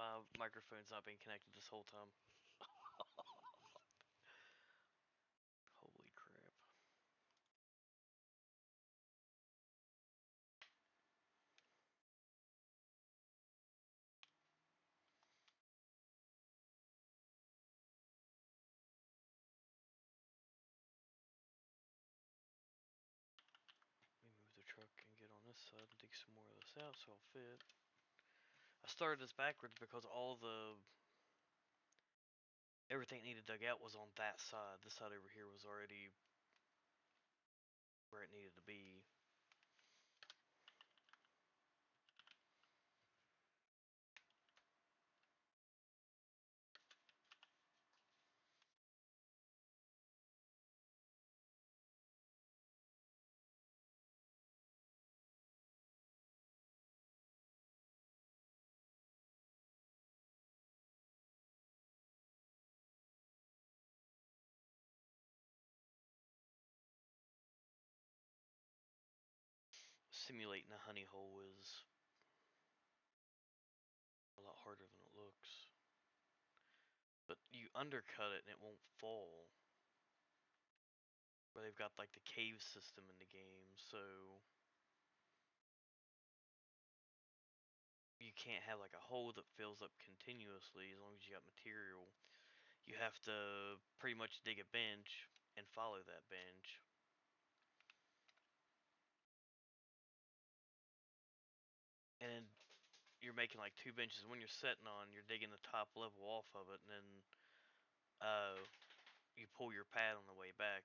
my microphone's not being connected this whole time. Holy crap. Let me move the truck and get on this side and dig some more of this out so I'll fit. I started this backwards because everything needed dug out was on that side. This side over here was already where it needed to be. Simulating a honey hole is a lot harder than it looks. But you undercut it and it won't fall. Where they've got like the cave system in the game, so you can't have like a hole that fills up continuously as long as you got material. You have to pretty much dig a bench and follow that bench. And you're making like 2 benches. When you're setting on, you're digging the top level off of it, and then you pull your pad on the way back.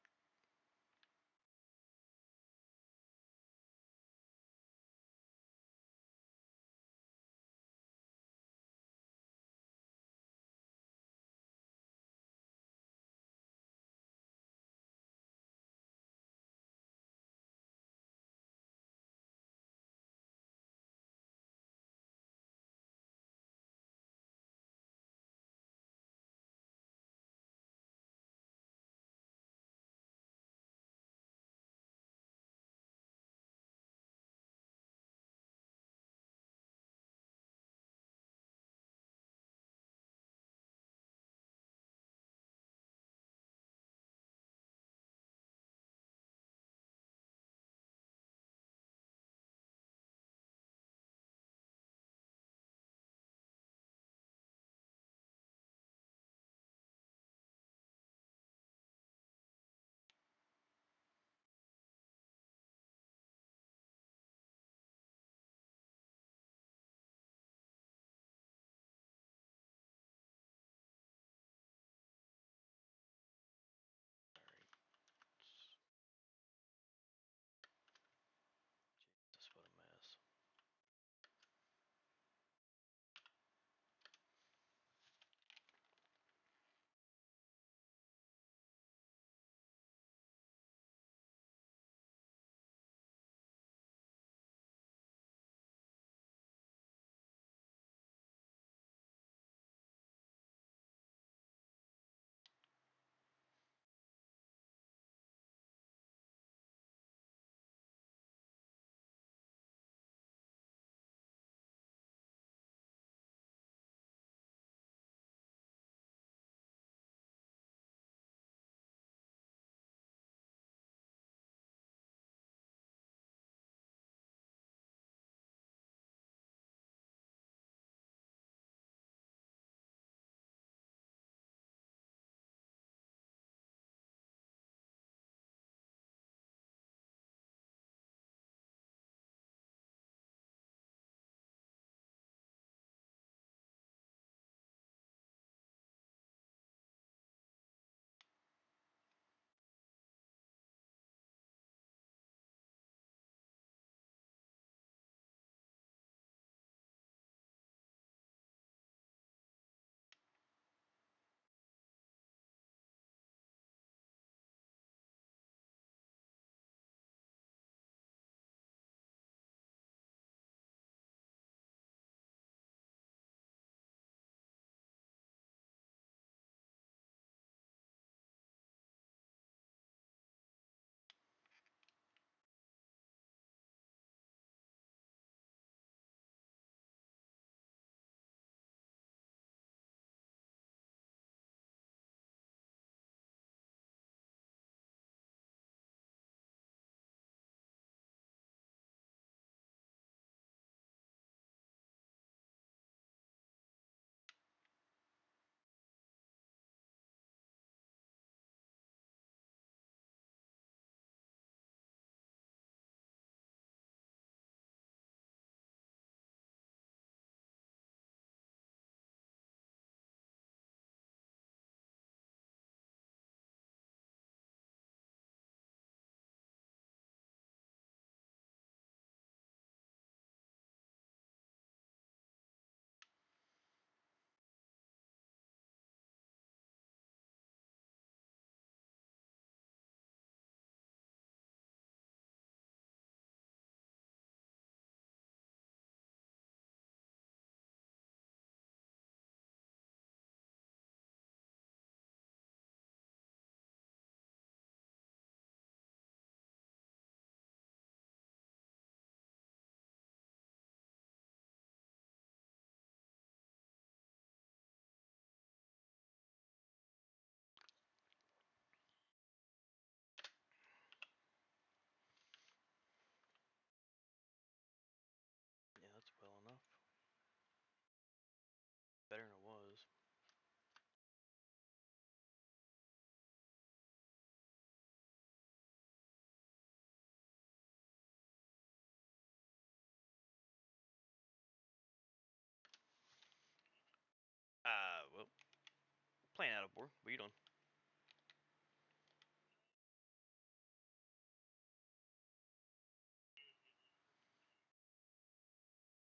Attaboy. What are you doing?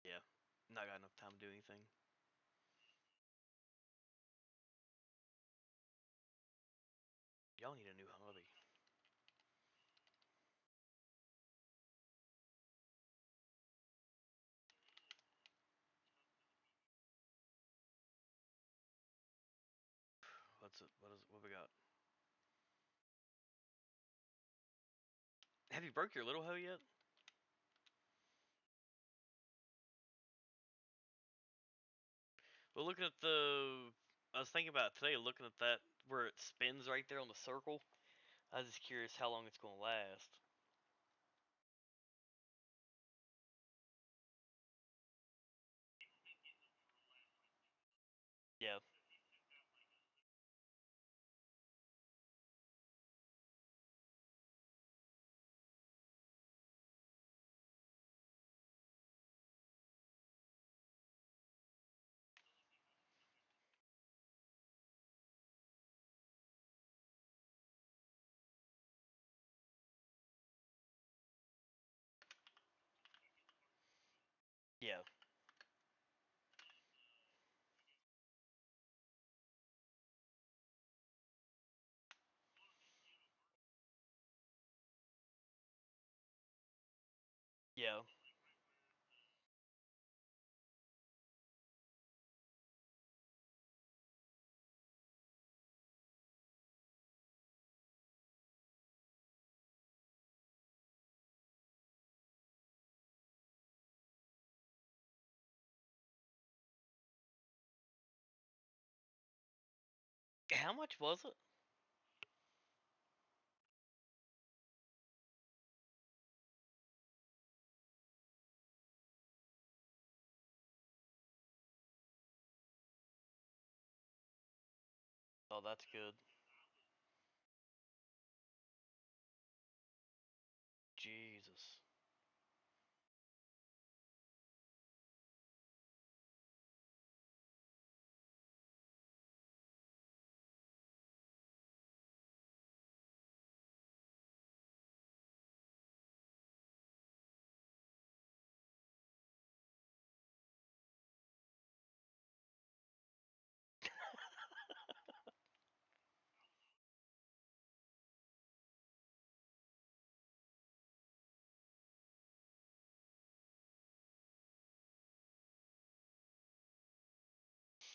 Yeah. Not got enough time to do anything. Y'all need a new hobby. What's it? What we got? Have you broke your little hoe yet? Well, looking at the, I was thinking about it today. Looking at that where it spins right there on the circle. I was just curious how long it's gonna last. Yeah. Yeah. Yeah. How much was it? Oh, that's good. Jesus.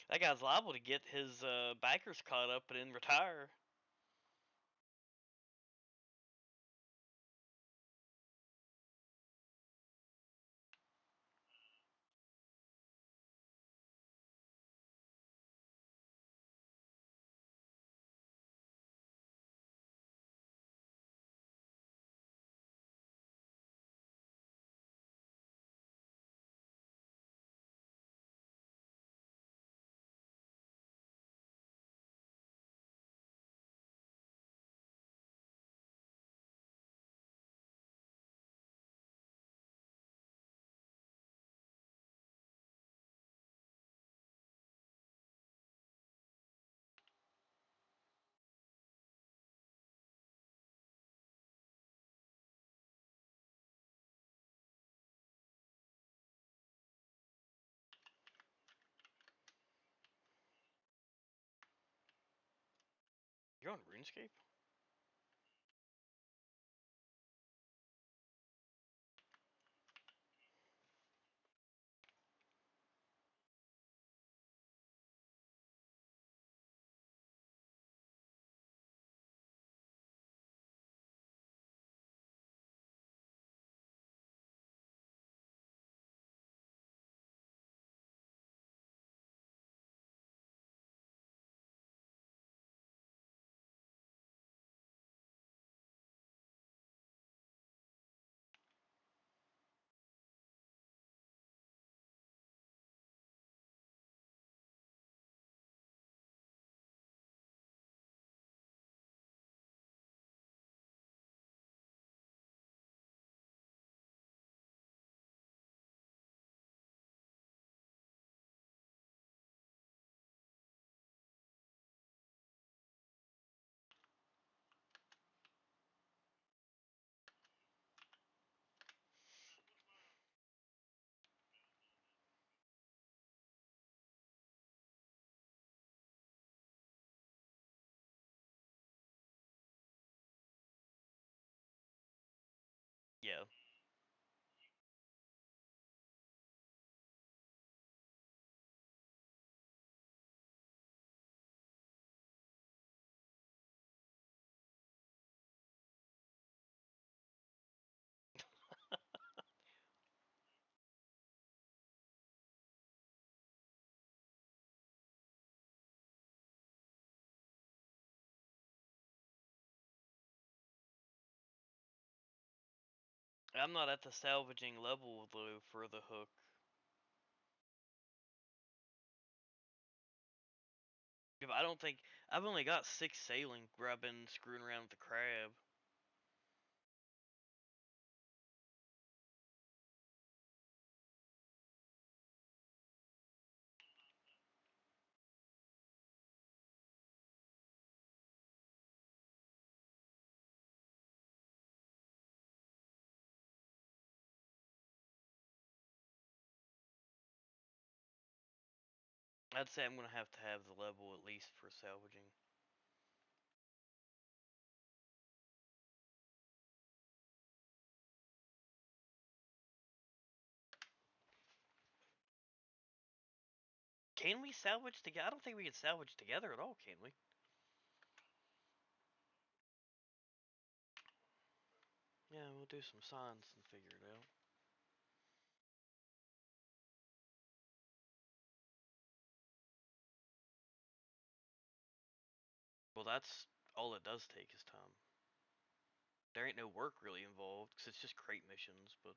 That guy's liable to get his backers caught up and then retire. You're on RuneScape? Yeah. I'm not at the salvaging level though for the hook. If I don't think I've only got 6 sailing where I've been screwing around with the crab. I'd say I'm gonna have to have the level at least for salvaging. Can we salvage together? I don't think we can salvage together at all, can we? Yeah, we'll do some science and figure it out. Well, that's all it does take is time. There ain't no work really involved, because it's just crate missions, but...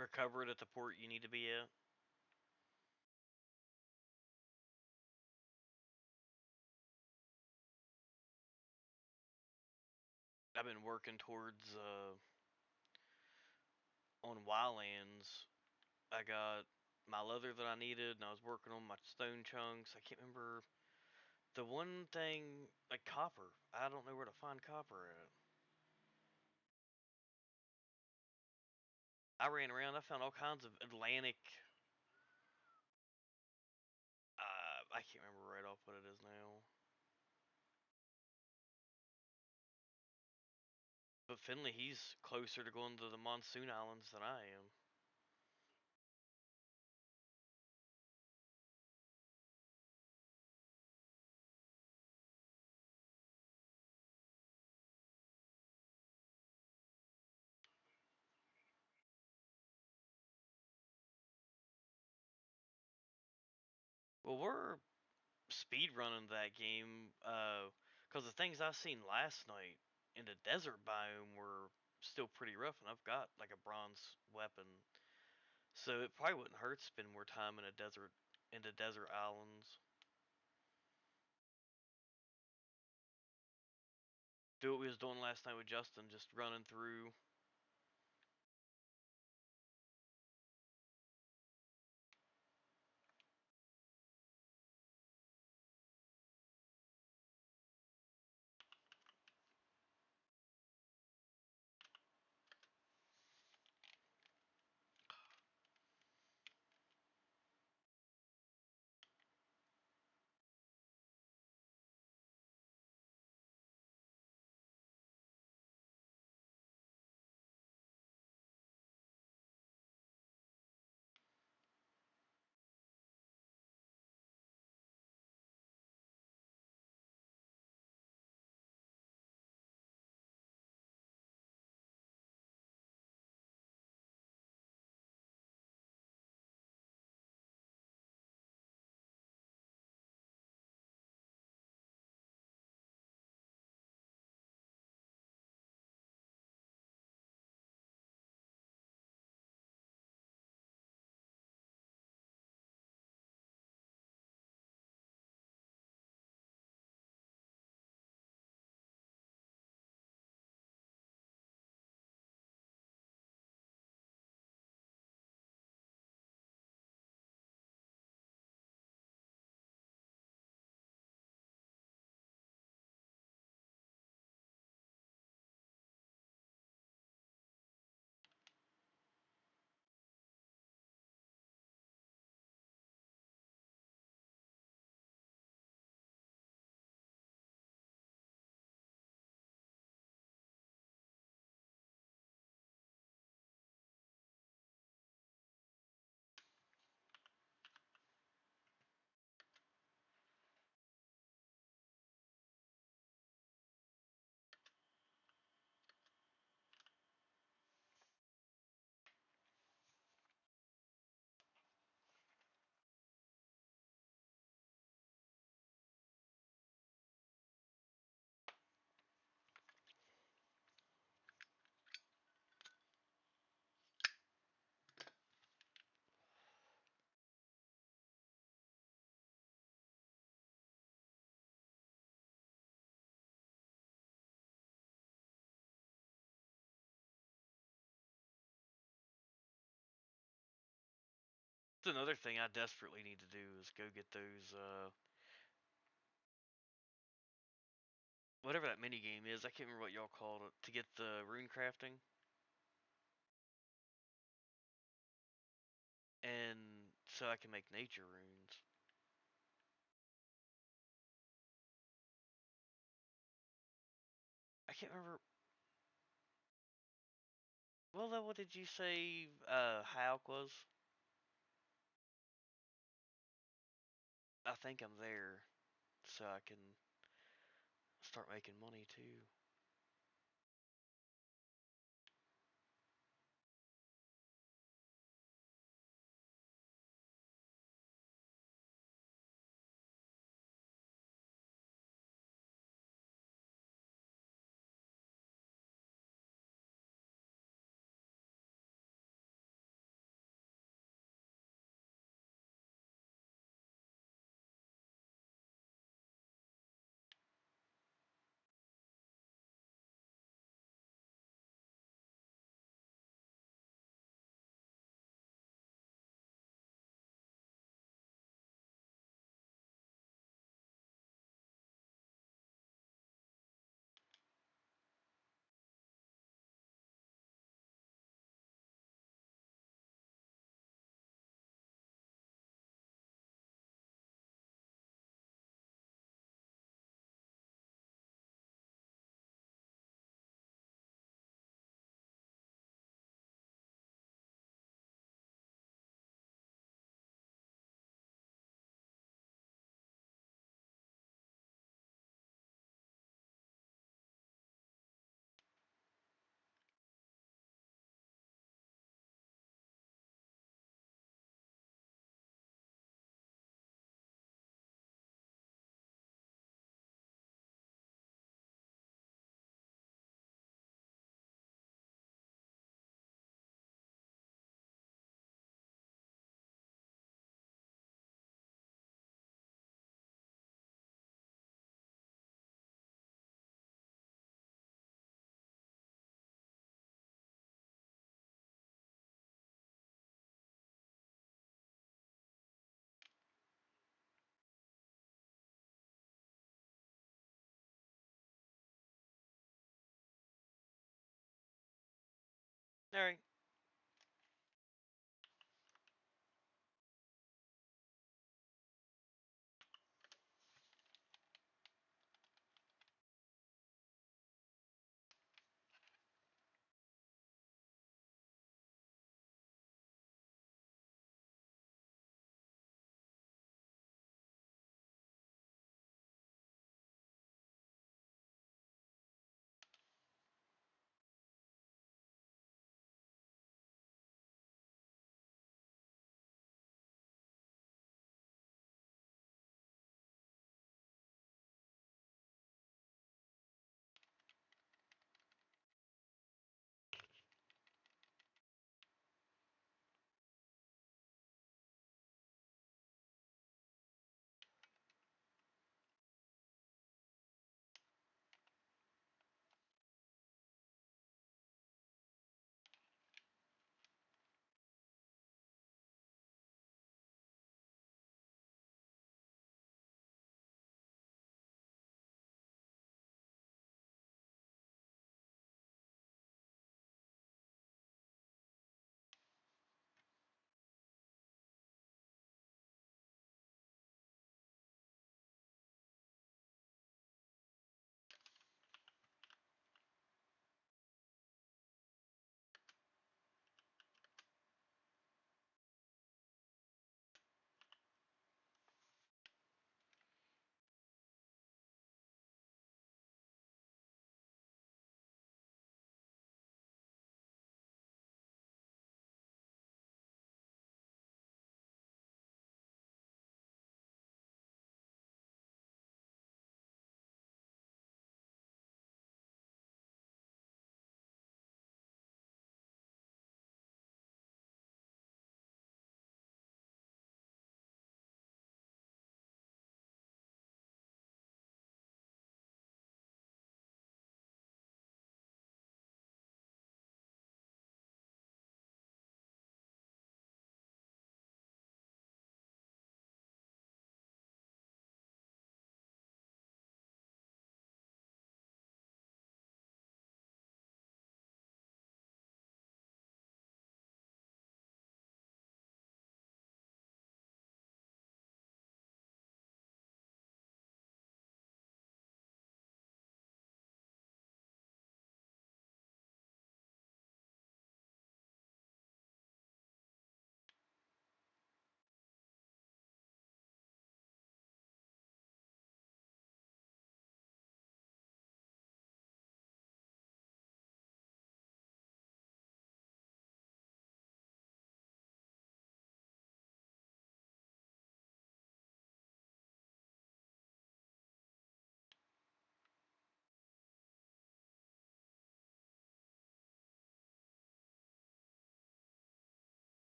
Recover it at the port you need to be at. I've been working towards, on Wildlands, I got my leather that I needed, and I was working on my stone chunks. I can't remember the one thing, like copper. I don't know where to find copper at. I ran around. I found all kinds of Atlantic. I can't remember right off what it is now. But Finley, he's closer to going to the Monsoon Islands than I am. Well, we're speed running that game, because the things I seen last night in the desert biome were still pretty rough, and I've got like a bronze weapon, so it probably wouldn't hurt to spend more time in a desert, in the desert islands. Do what we was doing last night with Justin, just running through. It's another thing I desperately need to do is go get those whatever that mini game is. I can't remember what y'all called it to get the rune crafting, and so I can make nature runes. I can't remember. What level did you say Hulk was? I think I'm there, so I can start making money too. All right.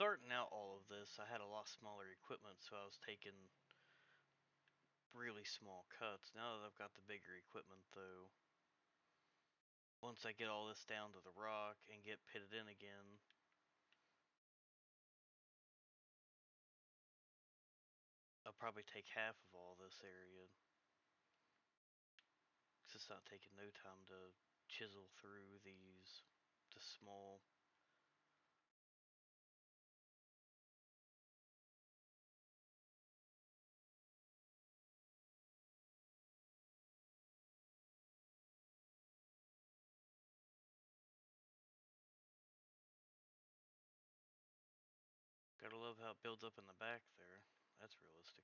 starting out all of this, I had a lot smaller equipment, so I was taking really small cuts. Now that I've got the bigger equipment, though, once I get all this down to the rock and get pitted in again, I'll probably take half of all this area. Cause it's not taking no time to chisel through the small. Gotta love how it builds up in the back there. That's realistic.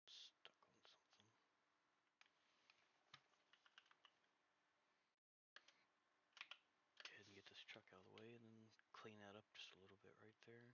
Stuck on something. Go ahead and get this truck out of the way and then clean that up just a little bit right there.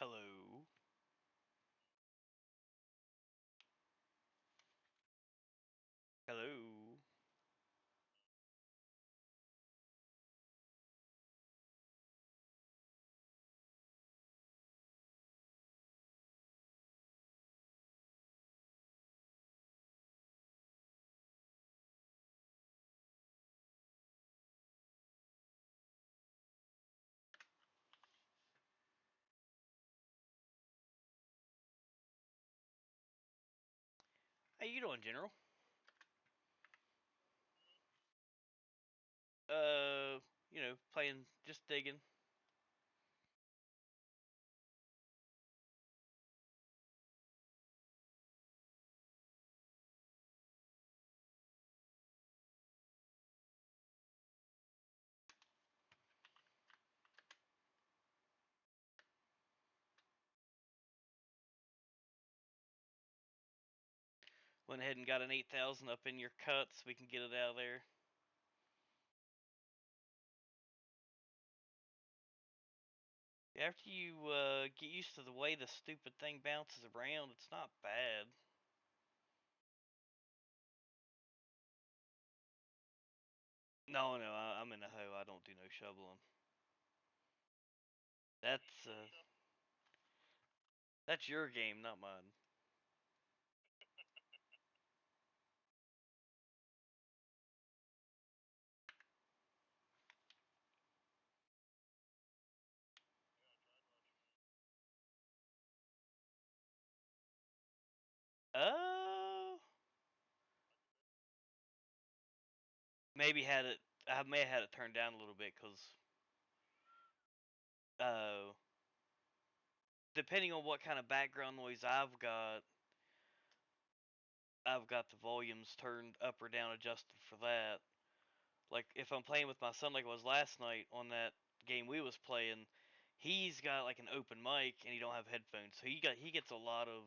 Hello. Hello. How you doing, General? Uh, playing, just digging. Went ahead and got an 8,000 up in your cut so we can get it out of there. After you get used to the way the stupid thing bounces around, it's not bad. No, no, I'm in a hoe. I don't do no shoveling. That's uh, that's your game, not mine. Uh, maybe had it. I may have had it turned down a little bit because uh, depending on what kind of background noise I've got the volumes turned up or down adjusted for that. Like if I'm playing with my son like it was last night on that game we was playing, he's got like an open mic and he don't have headphones, so he gets a lot of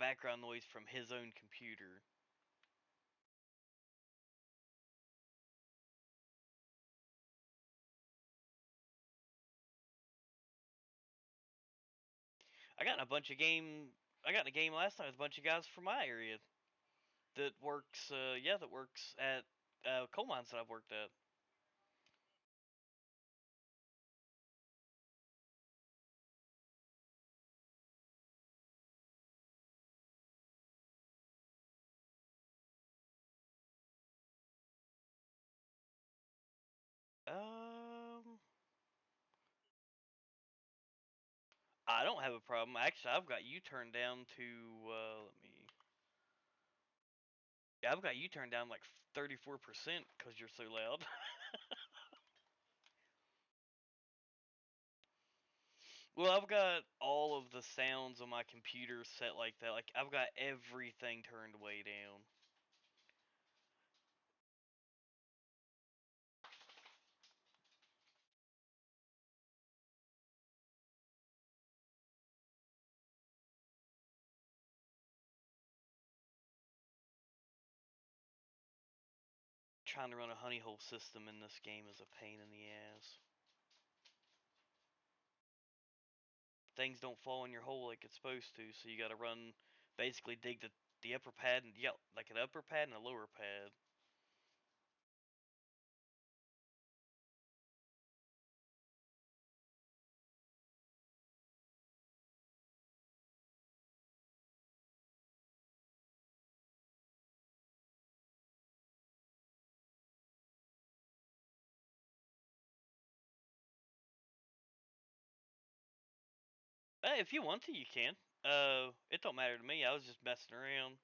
background noise from his own computer. I got in a bunch of game. I got in a game last night with a bunch of guys from my area that works. That works at coal mines that I've worked at. Um, I don't have a problem. Actually, I've got you turned down to. Let me. Yeah, I've got you turned down like 34% because you're so loud. Well, I've got all of the sounds on my computer set like that. Like I've got everything turned way down. Trying to run a honey hole system in this game is a pain in the ass. Things don't fall in your hole like it's supposed to, so you got to run, basically dig the upper pad and yeah, like an upper pad and a lower pad. If you want to, you can. It don't matter to me. I was just messing around.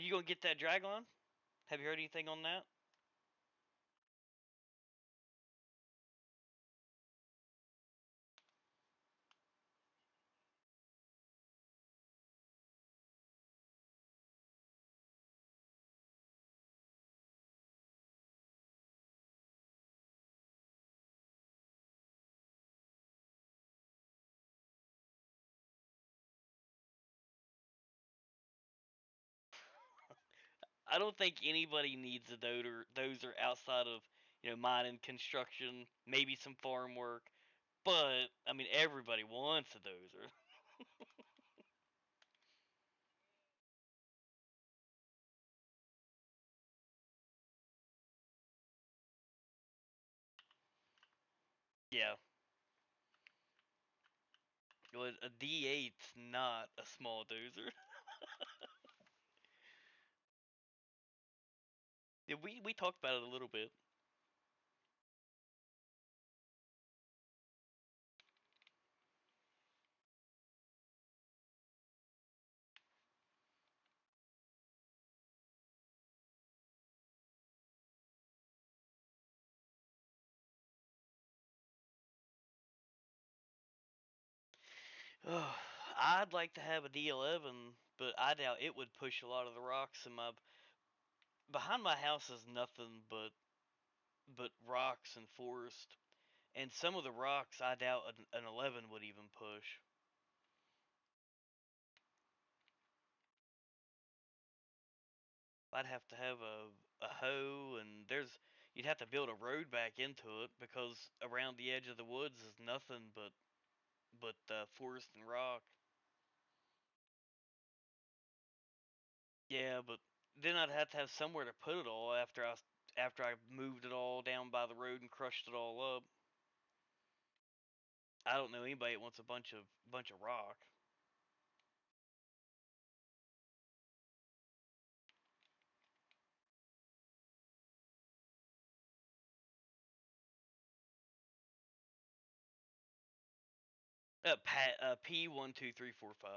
You gonna get that Dragon? Have you heard anything on that? I don't think anybody needs a dozer outside of mining, construction, maybe some farm work. But I mean, everybody wants a dozer. Yeah, well, a D8's not a small dozer. Yeah, we talked about it a little bit. I'd like to have a D11, but I doubt it would push a lot of the rocks in my behind my house is nothing but rocks and forest, and some of the rocks I doubt an 11 would even push. I'd have to have a hoe, and you'd have to build a road back into it because around the edge of the woods is nothing but forest and rock. Yeah, but then I'd have to have somewhere to put it all after I moved it all down by the road and crushed it all up. I don't know anybody that wants a bunch of rock. P 1 2 3 4 5.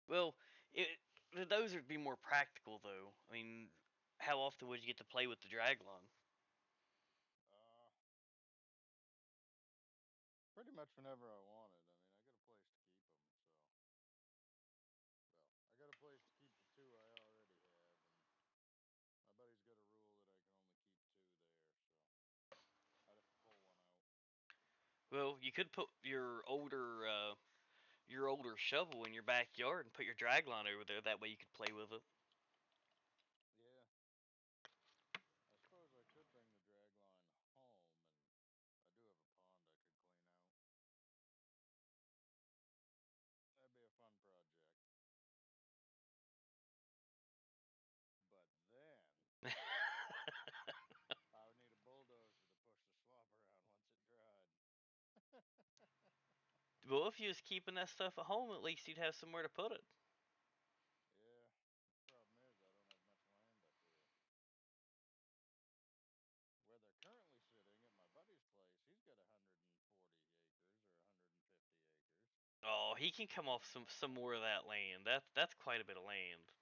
Well, it those would be more practical though. I mean, how often would you get to play with the Draglon? Uh, Pretty much whenever I wanted. I mean, I got a place to keep them, so well, I got a place to keep the two I already have, and my buddy's got a rule that I can only keep two there, so I'd have to pull one out. Well, you could put your older shovel in your backyard and put your Draglon over there. That way you could play with it. Yeah, I suppose I could bring the drag line home, and I do have a pond I could clean out. That'd be a fun project. But then I would need a bulldozer to push the slop around once it dried. Well, if you was keeping that stuff at home, at least you'd have somewhere to put it. Yeah, the problem is I don't have much land up here. Where they're currently sitting at my buddy's place, he's got 140 acres or 150 acres. Oh, he can come off And some more of that land. That's quite a bit of land.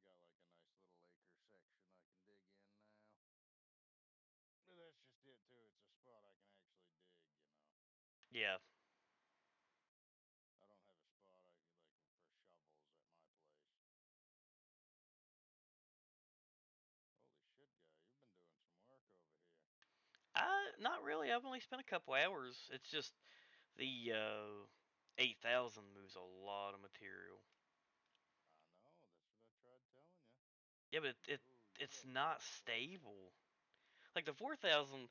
yeah, I got like a nice little acre section I can dig in now. But that's just it too. It's a spot I can actually dig, you know. Yeah. I don't have a spot I can like for shovels at my place. Holy shit, guy, you've been doing some work over here. Not really. I've only spent a couple hours. It's just the 8,000 moves a lot of material. I know, that's what I tried telling you. Yeah, but Ooh, you it's got a not nice place. stable. Like the 4,000,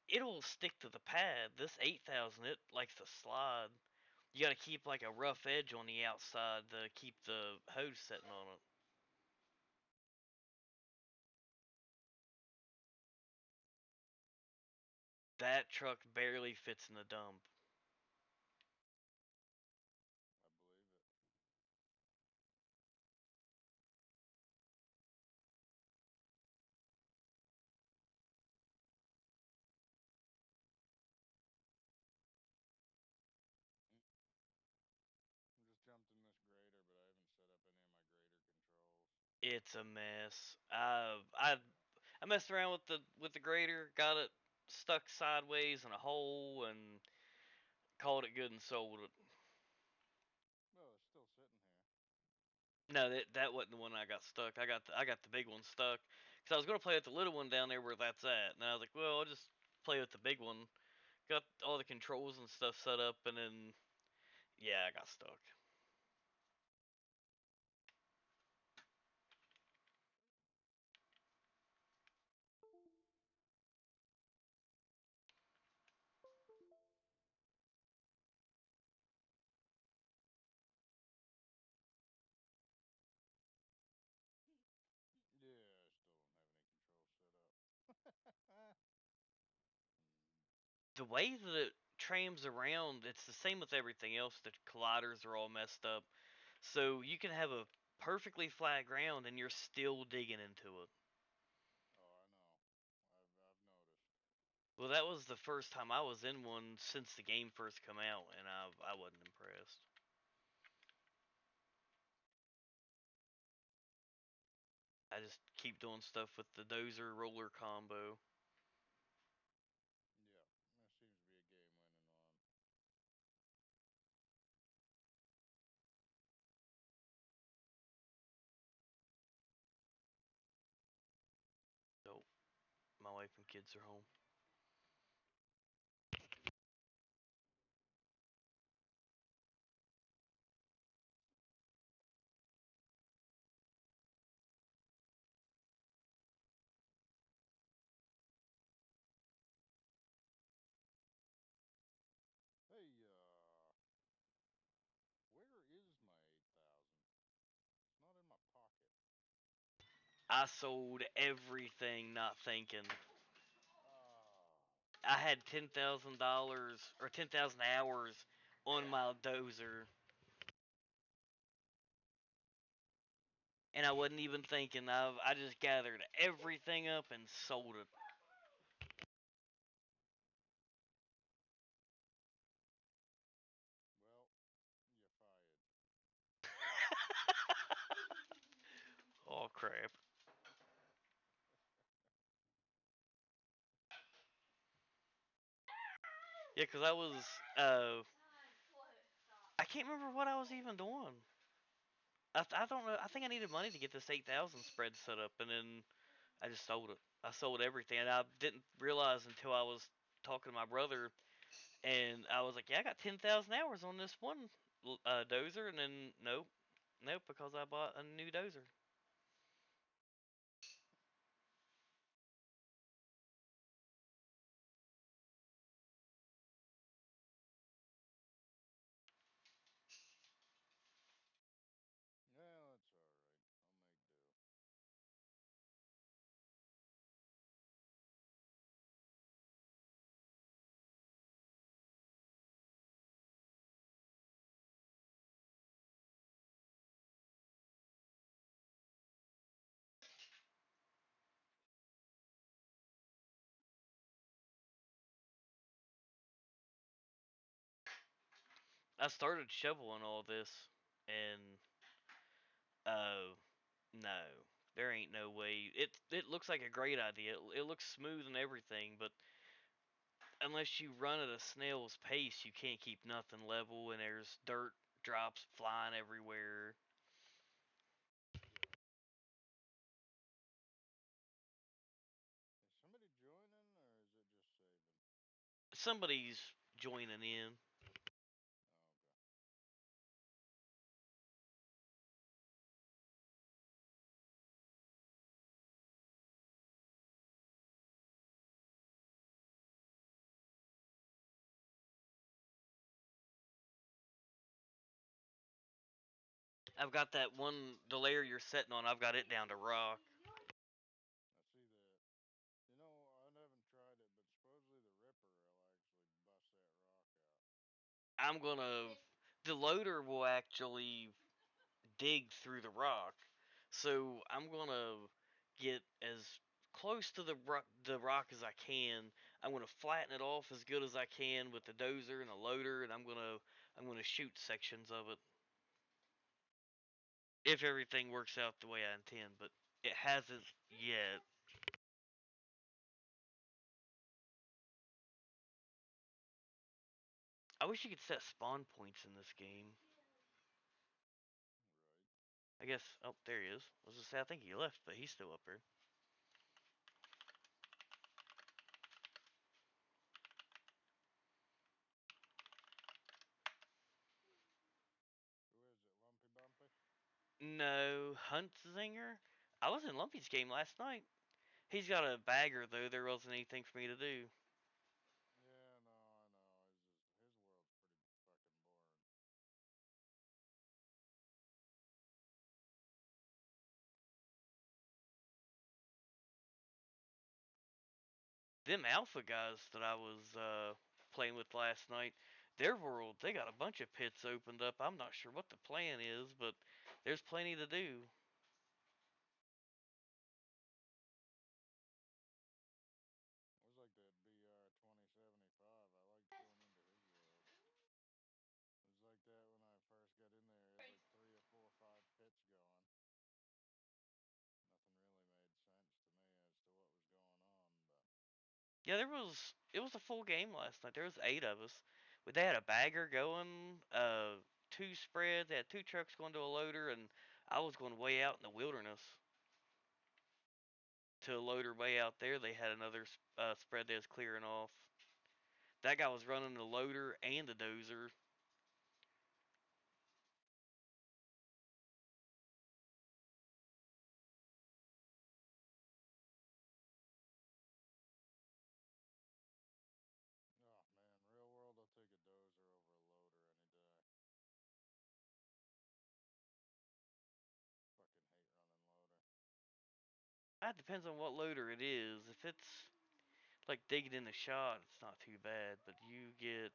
it'll stick to the pad. This 8,000, it likes to slide. You got to keep like a rough edge on the outside to keep the hose setting on it. That truck barely fits in the dump. I believe it. It's a mess. I messed around with the grader, got it stuck sideways in a hole, and called it good and sold it. Well, it's still sitting here. No, that wasn't the one I got stuck. I got the big one stuck because I was gonna play with the little one down there where that's at, and I was like, well, I'll just play with the big one. Got all the controls and stuff set up, and then yeah, I got stuck. Yeah, I still don't have any controls set up. The way that it trams around, it's the same with everything else. The colliders are all messed up, so you can have a perfectly flat ground and you're still digging into it. Oh, I know. I've noticed. Well, that was the first time I was in one since the game first come out, and I wasn't impressed. I just keep doing stuff with the dozer roller combo. Yeah, that seems to be a game winning one. So my wife and kids are home. Hey, where is my 8,000? It's not in my pocket. I sold everything, not thinking. Ah, I had $10,000 or 10,000 hours on my dozer, and I wasn't even thinking. I just gathered everything up and sold it. well, you're fired. Oh crap! Yeah, cause I was I can't remember what I was even doing. I don't know. I think I needed money to get this 8,000 spread set up, and then I just sold it. I sold everything, and I didn't realize until I was talking to my brother, and I was like, "Yeah, I got 10,000 hours on this one dozer," and then nope, nope, because I bought a new dozer. Yeah, that's alright. I'll make do. I started shoveling all this, and uh, no, there ain't no way. It looks like a great idea. It looks smooth and everything, but unless you run at a snail's pace, you can't keep nothing level, and there's dirt drops flying everywhere. Yeah. Is somebody joining, or is it just saving? Somebody's joining in. Oh, okay. I've got that one, the layer you're sitting on. I've got it down to rock. I see that. You know, I haven't tried it, but supposedly the Ripper will actually bust that rock out. I'm gonna. The loader will actually dig through the rock, so I'm gonna get as close to the rock as I can. I'm gonna flatten it off as good as I can with the dozer and the loader, and I'm gonna shoot sections of it. if everything works out the way I intend, but it hasn't yet. I wish you could set spawn points in this game. Right. I guess. Oh, there he is. I was just say I think he left, but he's still up here. Who is it? Lumpy Bumpy? No, Huntzinger. I was in Lumpy's game last night. He's got a bagger though. There wasn't anything for me to do. Yeah, no, I know. His world's pretty fucking boring. Them alpha guys that I was playing with last night, their world, they got a bunch of pits opened up. I'm not sure what the plan is, but there's plenty to do. It was like that BR 2075. I liked going into his world. It was like that when I first got in there. It had like three or four or five pits going. Nothing really made sense to me as to what was going on, but Yeah, it was a full game last night. There was 8 of us. They had a bagger going, two spreads. They had two trucks going to a loader, and I was going way out in the wilderness to a loader way out there. They had another spread they was clearing off. That guy was running the loader and the dozer. oh man, real world, I'll take a dozer over a loader any day. Fucking hate running loader. That depends on what loader it is. If it's like digging in the shot, it's not too bad. But you get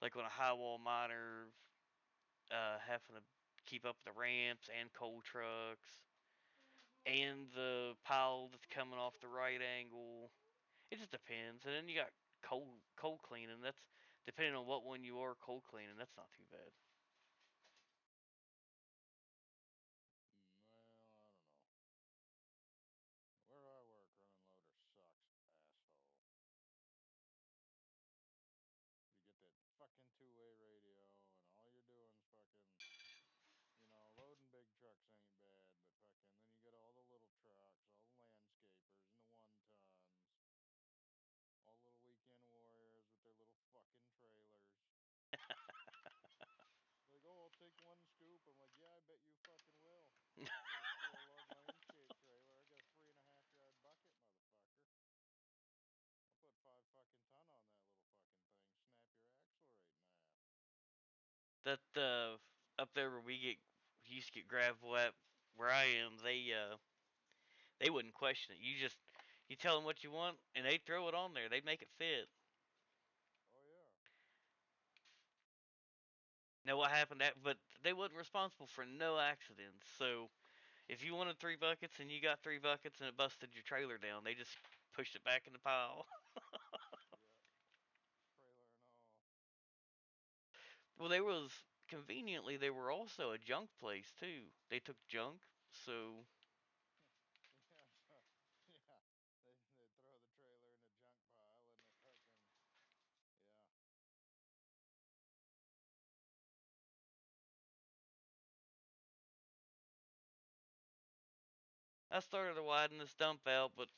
like on a high wall miner, having to keep up the ramps and coal trucks and the pile that's coming off the right angle. It just depends. And then you got coal cleaning. That's depending on what one you are coal cleaning. That's not too bad. Well, I don't know. Where I work, running loader sucks, asshole. You get that fucking two-way radio, and all you're doing is fucking, loading big trucks ain't bad, but fucking, then you get all the little trucks, all the landscapers, and the one tons, all little weekend warriors with their little fucking trailers. Like, oh, I'll take one scoop. I'm like, yeah, I bet you fucking will. Little 4 lug landscape trailer. I got a 3.5 yard bucket, motherfucker. I'll put 5 fucking ton on that little fucking thing. Snap your axle right in half. That up there where we used to get gravel at where I am, they wouldn't question it. You tell them what you want, and they throw it on there. They make it fit. Oh yeah. Now what happened? But they wasn't responsible for no accidents. So if you wanted 3 buckets and you got 3 buckets and it busted your trailer down, they just pushed it back in the pile. Yeah. Trailer and all. Well, they was conveniently they were also a junk place too. They took junk, so Yeah. So, yeah. They throw the trailer in a junk pile and they fucking yeah. I started to widen this dump out, but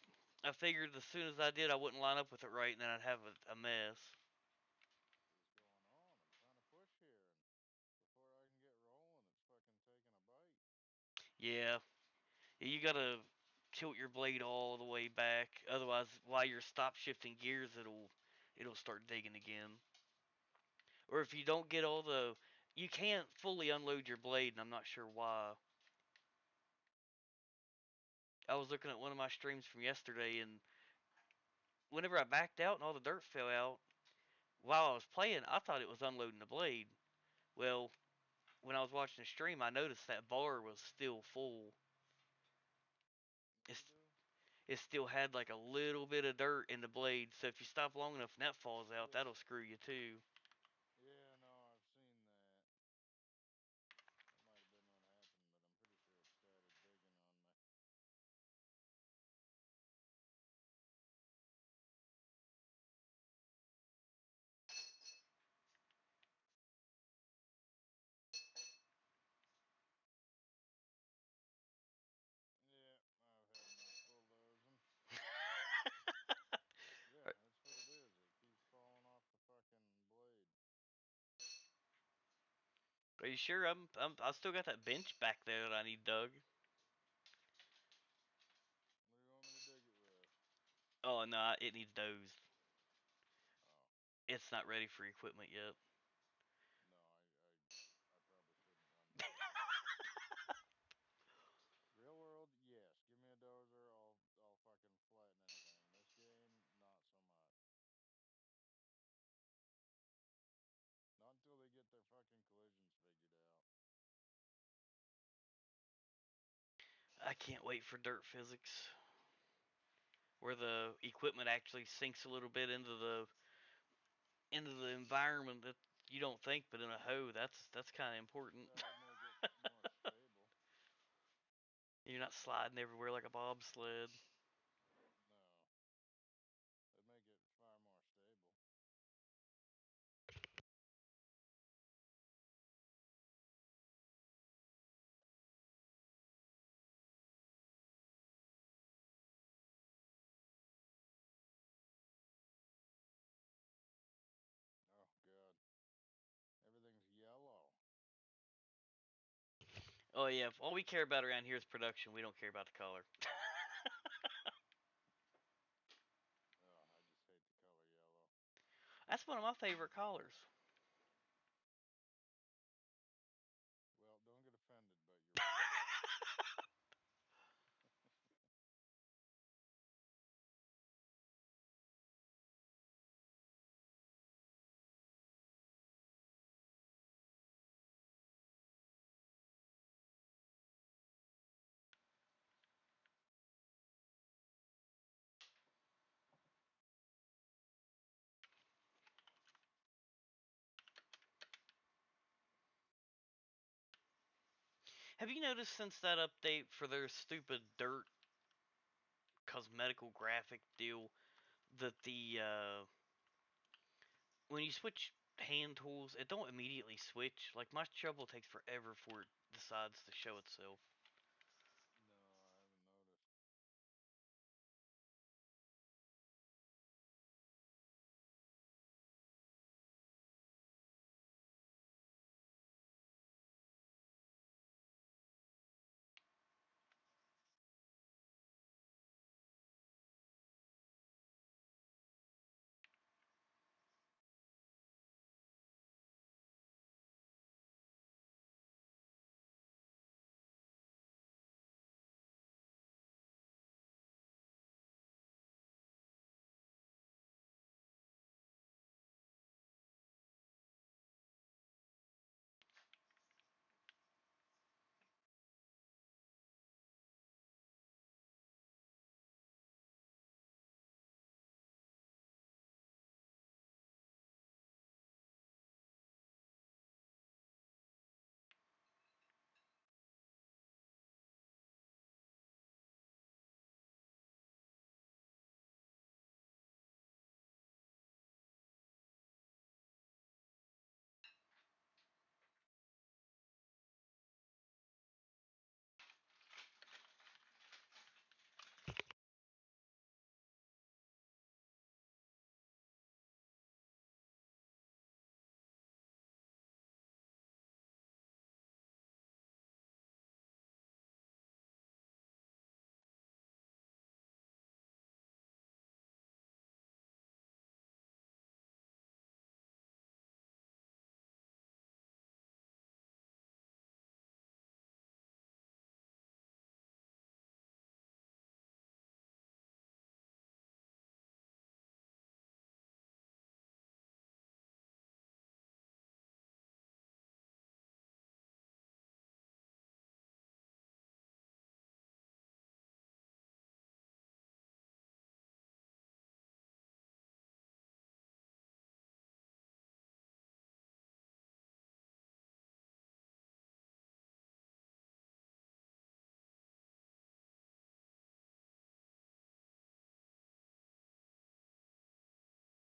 I figured as soon as I did, I wouldn't line up with it right, and then I'd have a mess. What is going on? I'm trying to push here, and before I can get rolling, it's fucking taking a bite. Yeah, you gotta tilt your blade all the way back. Otherwise, while you're stop shifting gears, it'll start digging again. Or if you don't get all the, you can't fully unload your blade, and I'm not sure why. I was looking at one of my streams from yesterday, and whenever I backed out and all the dirt fell out, while I was playing, I thought it was unloading the blade. Well, when I was watching the stream, I noticed that bar was still full. Will It's, do. it still had like a little bit of dirt in the blade, so if you stop long enough and that falls out, Yeah. that'll screw you too. Yeah, no, I've seen that. That might have been what happened, but I'm pretty you sure? I still got that bench back there that I need dug. What do you want me to dig it with? Oh no, it needs dozed. Oh, It's not ready for equipment yet. no, I probably shouldn't run dozers. Real world, yes. Give me a dozer, I'll fucking flatten anything. This game, not so much. Not until they get their fucking collisions figured out. I can't wait for dirt physics, where the equipment actually sinks a little bit into the environment that you don't think, but in a hoe, that's kind of important. That would make it more stable. You're not sliding everywhere like a bobsled. No, it'd make it far more stable. Oh god, everything's yellow. Oh yeah, if all we care about around here is production. We don't care about the color. Oh, I just hate the color yellow. That's one of my favorite colors. Well, don't get offended, but you're right. Have you noticed since that update for their stupid dirt cosmetical graphic deal that the when you switch hand tools, it don't immediately switch. Like my shovel takes forever before it decides to show itself. No, I haven't noticed.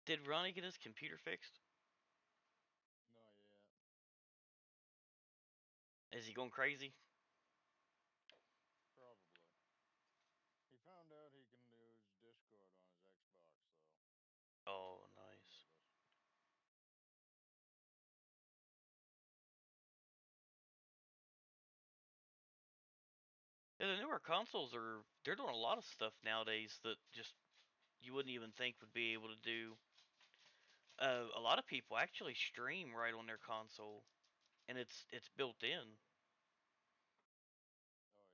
Did Ronnie get his computer fixed? Not yet. Is he going crazy? Probably. He found out he can use Discord on his Xbox, so he's Oh, fucking nice. nervous. Yeah, the newer consoles they're doing a lot of stuff nowadays that just you wouldn't even think would be able to do. A lot of people actually stream right on their console, and it's built in. Oh yeah, they've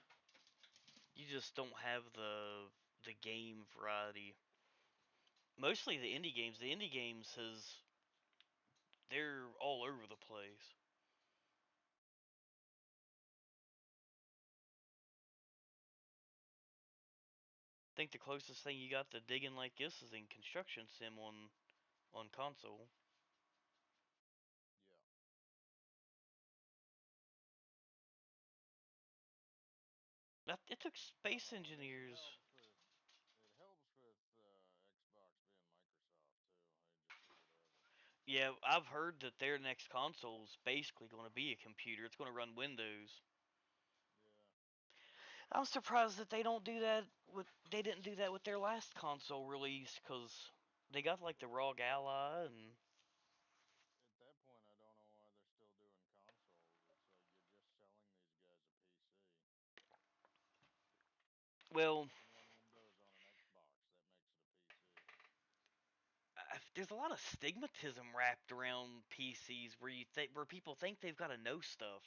come a long way. You just don't have the game variety. Mostly the indie games. The indie games has they're all over the place. I think the closest thing you got to digging like this is in Construction Sim on console. Yeah. It took I don't Space know. I mean, Engineers. it helps with Xbox being Microsoft too. They just do whatever. Yeah, I've heard that their next console is basically going to be a computer. It's going to run Windows. Yeah. I'm surprised that they don't do that with they didn't do that with their last console release because they got like the ROG Ally and At that point, I don't know why they're still doing consoles. It's like you're just selling these guys a PC. well, It can run Windows on an Xbox. That makes it a PC. there's a lot of stigmatism wrapped around PCs where people think they've got to know stuff.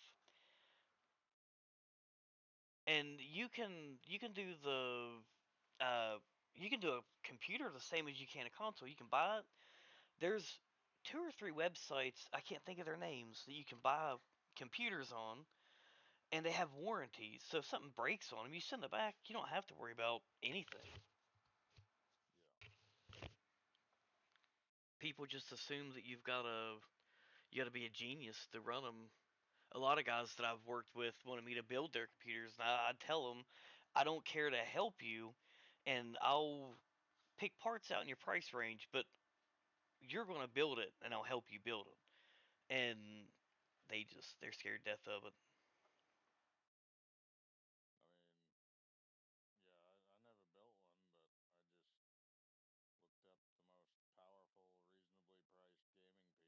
And you can do the uh you can do a computer the same as you can a console. You can buy it. There's two or three websites, I can't think of their names, that you can buy computers on, and they have warranties. So if something breaks on them, you send it back. You don't have to worry about anything. Yeah. People just assume that you got to be a genius to run them. A lot of guys that I've worked with wanted me to build their computers, and I'd tell them I don't care to help you, and I'll pick parts out in your price range, but you're going to build it, and I'll help you build it. And they're scared death of it. I mean, yeah, I never built one, but I just looked up the most powerful, reasonably priced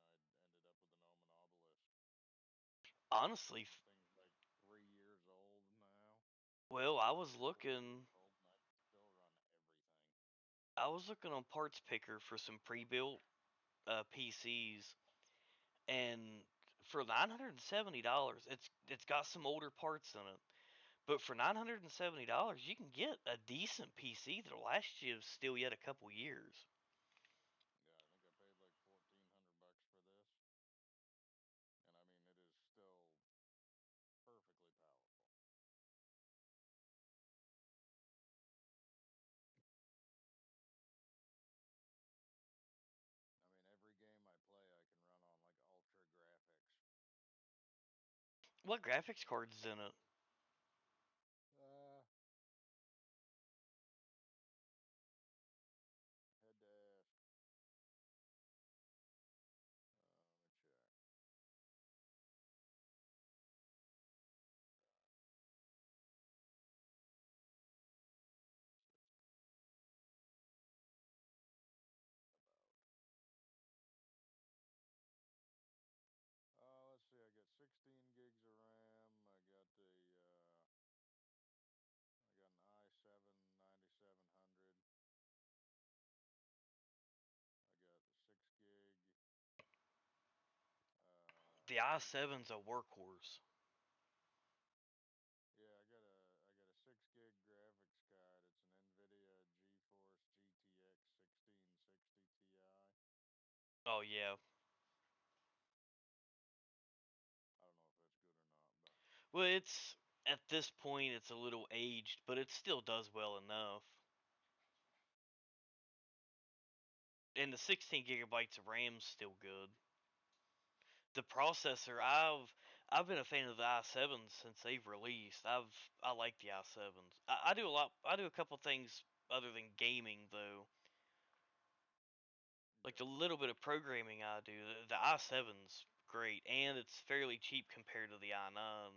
gaming PC, and I ended up with an Omnibulus. Honestly, The thing's like 3 years old now. well, Or maybe 4 years old, and I can still run everything. I was looking on Parts Picker for some pre-built PCs, and for $970, it's got some older parts in it. But for $970, you can get a decent PC that'll last you still yet a couple years. Yeah, I think I paid like $1,400 for this, and I mean it is still perfectly powerful. I mean every game I play I can run on like ultra graphics. What graphics cards is in it? Uh, Had to ask. Let me check. About. Let's see. I got 16 gigs of RAM. I got an i7 9700. I got 6 gig. The Eight. i7's a workhorse. Yeah, I got a 6 gig graphics card. It's an NVIDIA GeForce GTX 1660 Ti. Oh yeah. I don't know if that's good or not, but Well, it's at this point it's a little aged, but it still does well enough. And the 16 gigabytes of RAM's still good. The processor, I've been a fan of the i7s since they've released. I like the i7s. I do a lot. I do a couple things other than gaming though. Like the yeah. little bit of programming I do, the i7's great, and it's fairly cheap compared to the i9.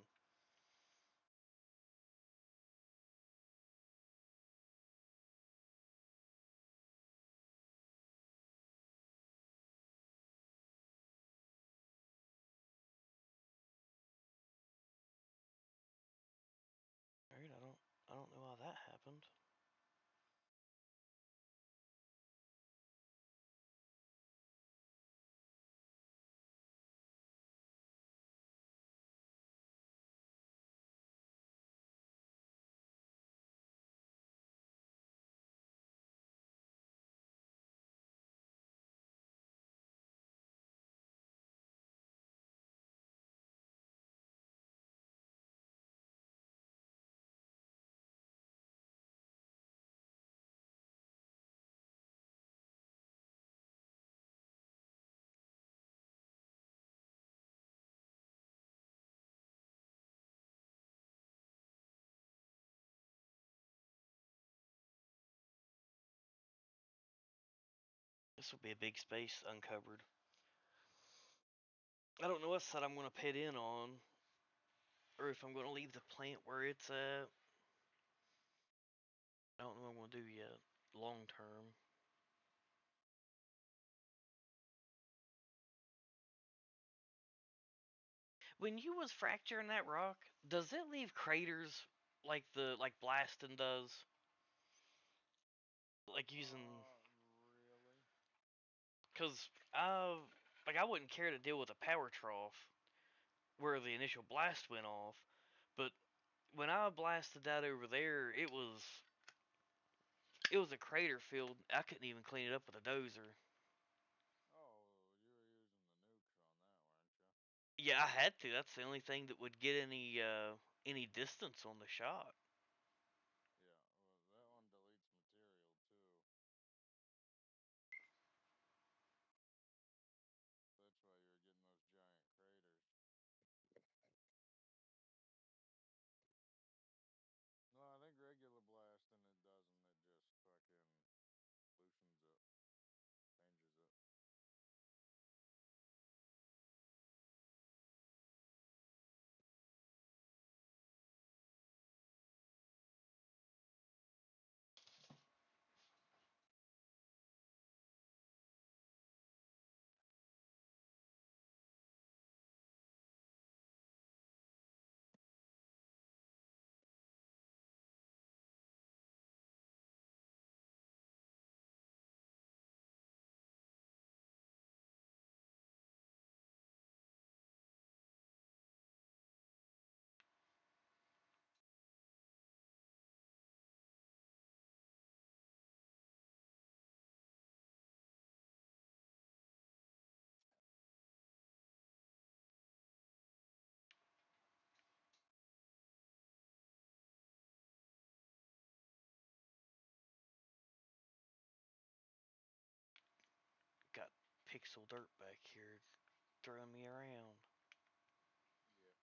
This will be a big space uncovered. I don't know what side I'm going to pit in on, or if I'm going to leave the plant where it's at. I don't know what I'm going to do yet, long term. When you was fracturing that rock, does it leave craters like blasting does? Like using, Really? cause I wouldn't care to deal with a power trough where the initial blast went off, but when I blasted that over there, it was a crater field. I couldn't even clean it up with a dozer. Oh, you were using the nukes on that, weren't you? Yeah, I had to. That's the only thing that would get any distance on the shot. Yeah, well, that one deletes material too. That's why you were getting those giant craters. No, I think regular blasting it doesn't. It just fucking loosens it, changes it. Got pixel dirt back here throwing me around. Yeah.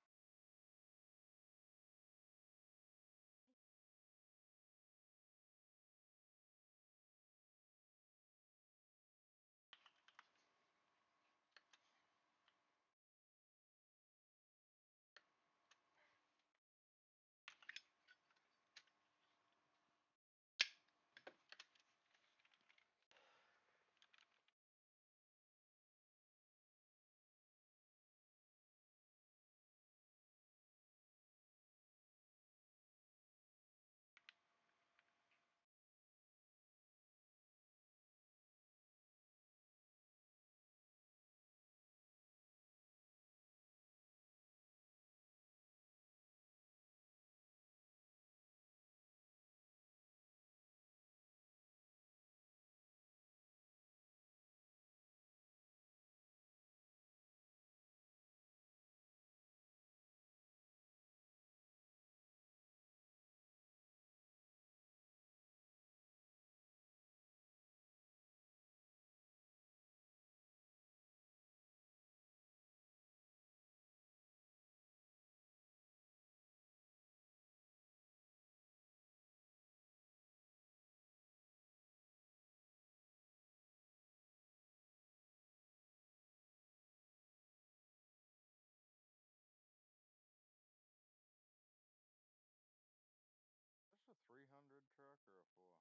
That's a 300 truck or a 400?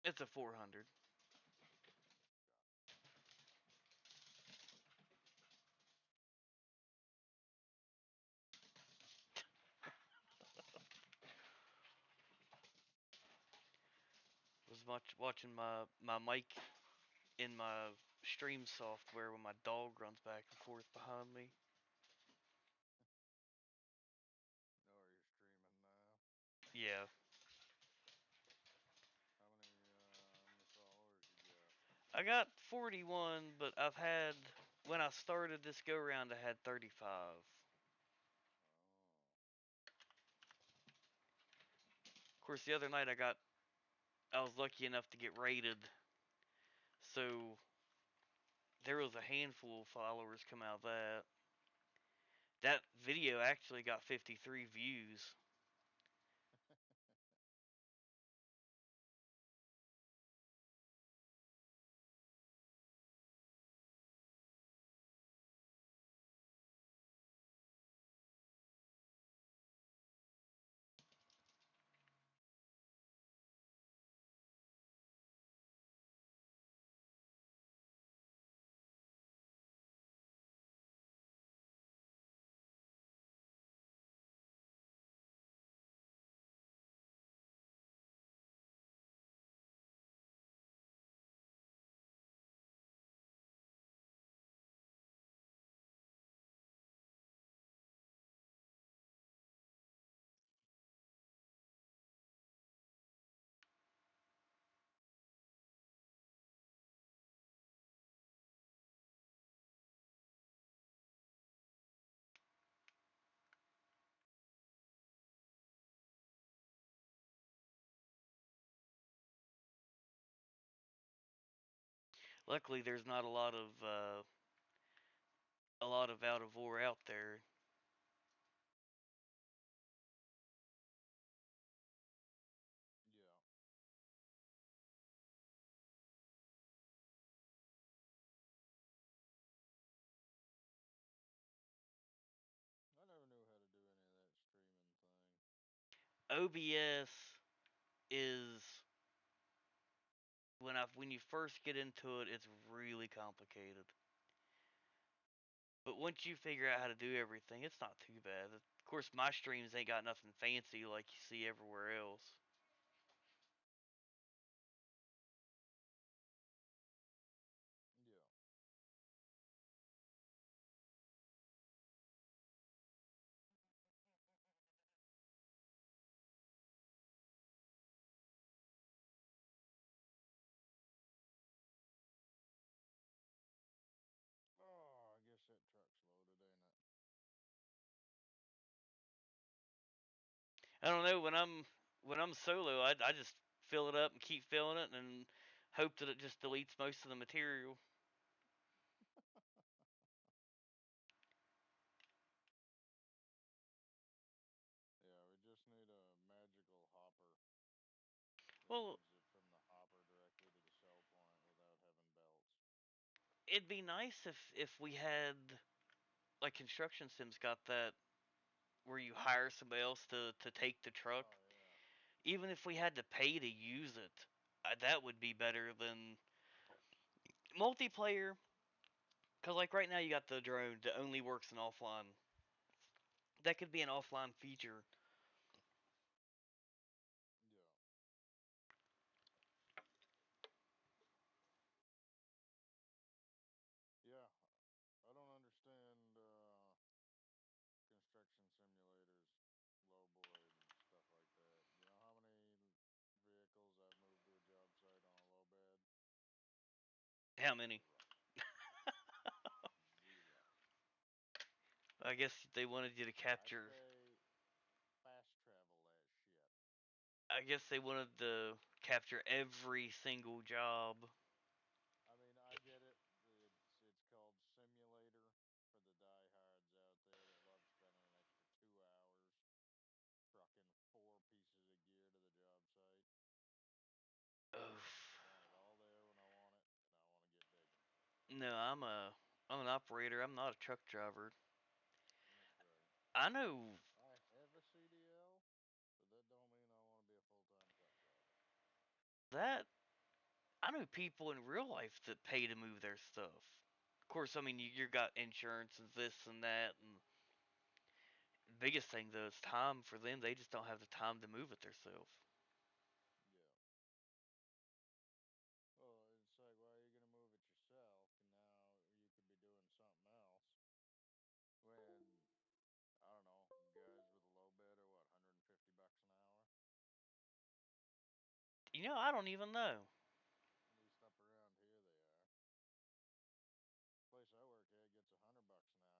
It's a 400. Was watching my mic in my stream software when my dog runs back and forth behind me. No, are you streaming now? Yeah, How many followers you got? I got 41, but when I started this go round, I had 35. Oh. Of course, the other night I was lucky enough to get rated, so there was a handful of followers come out of that. That video actually got 53 views. Luckily, there's not a lot of out of war out there. Yeah. I never knew how to do any of that streaming thing. OBS is when you first get into it, it's really complicated. But once you figure out how to do everything, it's not too bad. Of course, my streams ain't got nothing fancy like you see everywhere else. Yeah. Oh, I guess that truck's loaded, ain't it? I don't know when I'm solo, I just fill it up and keep filling it and hope that it just deletes most of the material. Yeah, we just need a magical hopper that Well, moves it from the hopper directly to the sell point without having belts. it'd be nice if we had like construction sims got that where you hire somebody else to take the truck. Oh yeah. Even if we had to pay to use it, that would be better than multiplayer. Cause like right now you got the drone that only works in offline. That could be an offline feature. Yeah. Yeah. I don't understand construction simulators, lowboy and stuff like that. You know how many vehicles I've moved to a job site on a low bed? How many? Zero. Zero. I guess they wanted you to I capture. say fast travel that shit. I guess they wanted to capture every single job. I mean, I get it. It's called simulator for the diehards out there that love spending an extra 2 hours trucking four pieces of gear to the job site. Oof. I want it all there when I want it, and I want to get digging. No, I'm an operator. I'm not a truck driver. That's right. I know I have a CDL, but that don't mean I want to be a full-time truck driver. that. I know people in real life that pay to move their stuff. Of course, I mean you got insurance and this and that, and the biggest thing though is time for them. They just don't have the time to move it themselves. Yeah. Well, it's like, why are you gonna move it yourself? And now you could be doing something else. When I don't know, guys with a low bid are what, $150 an hour? I don't even know. At least up around here they are. Place I work at gets $100 an hour for a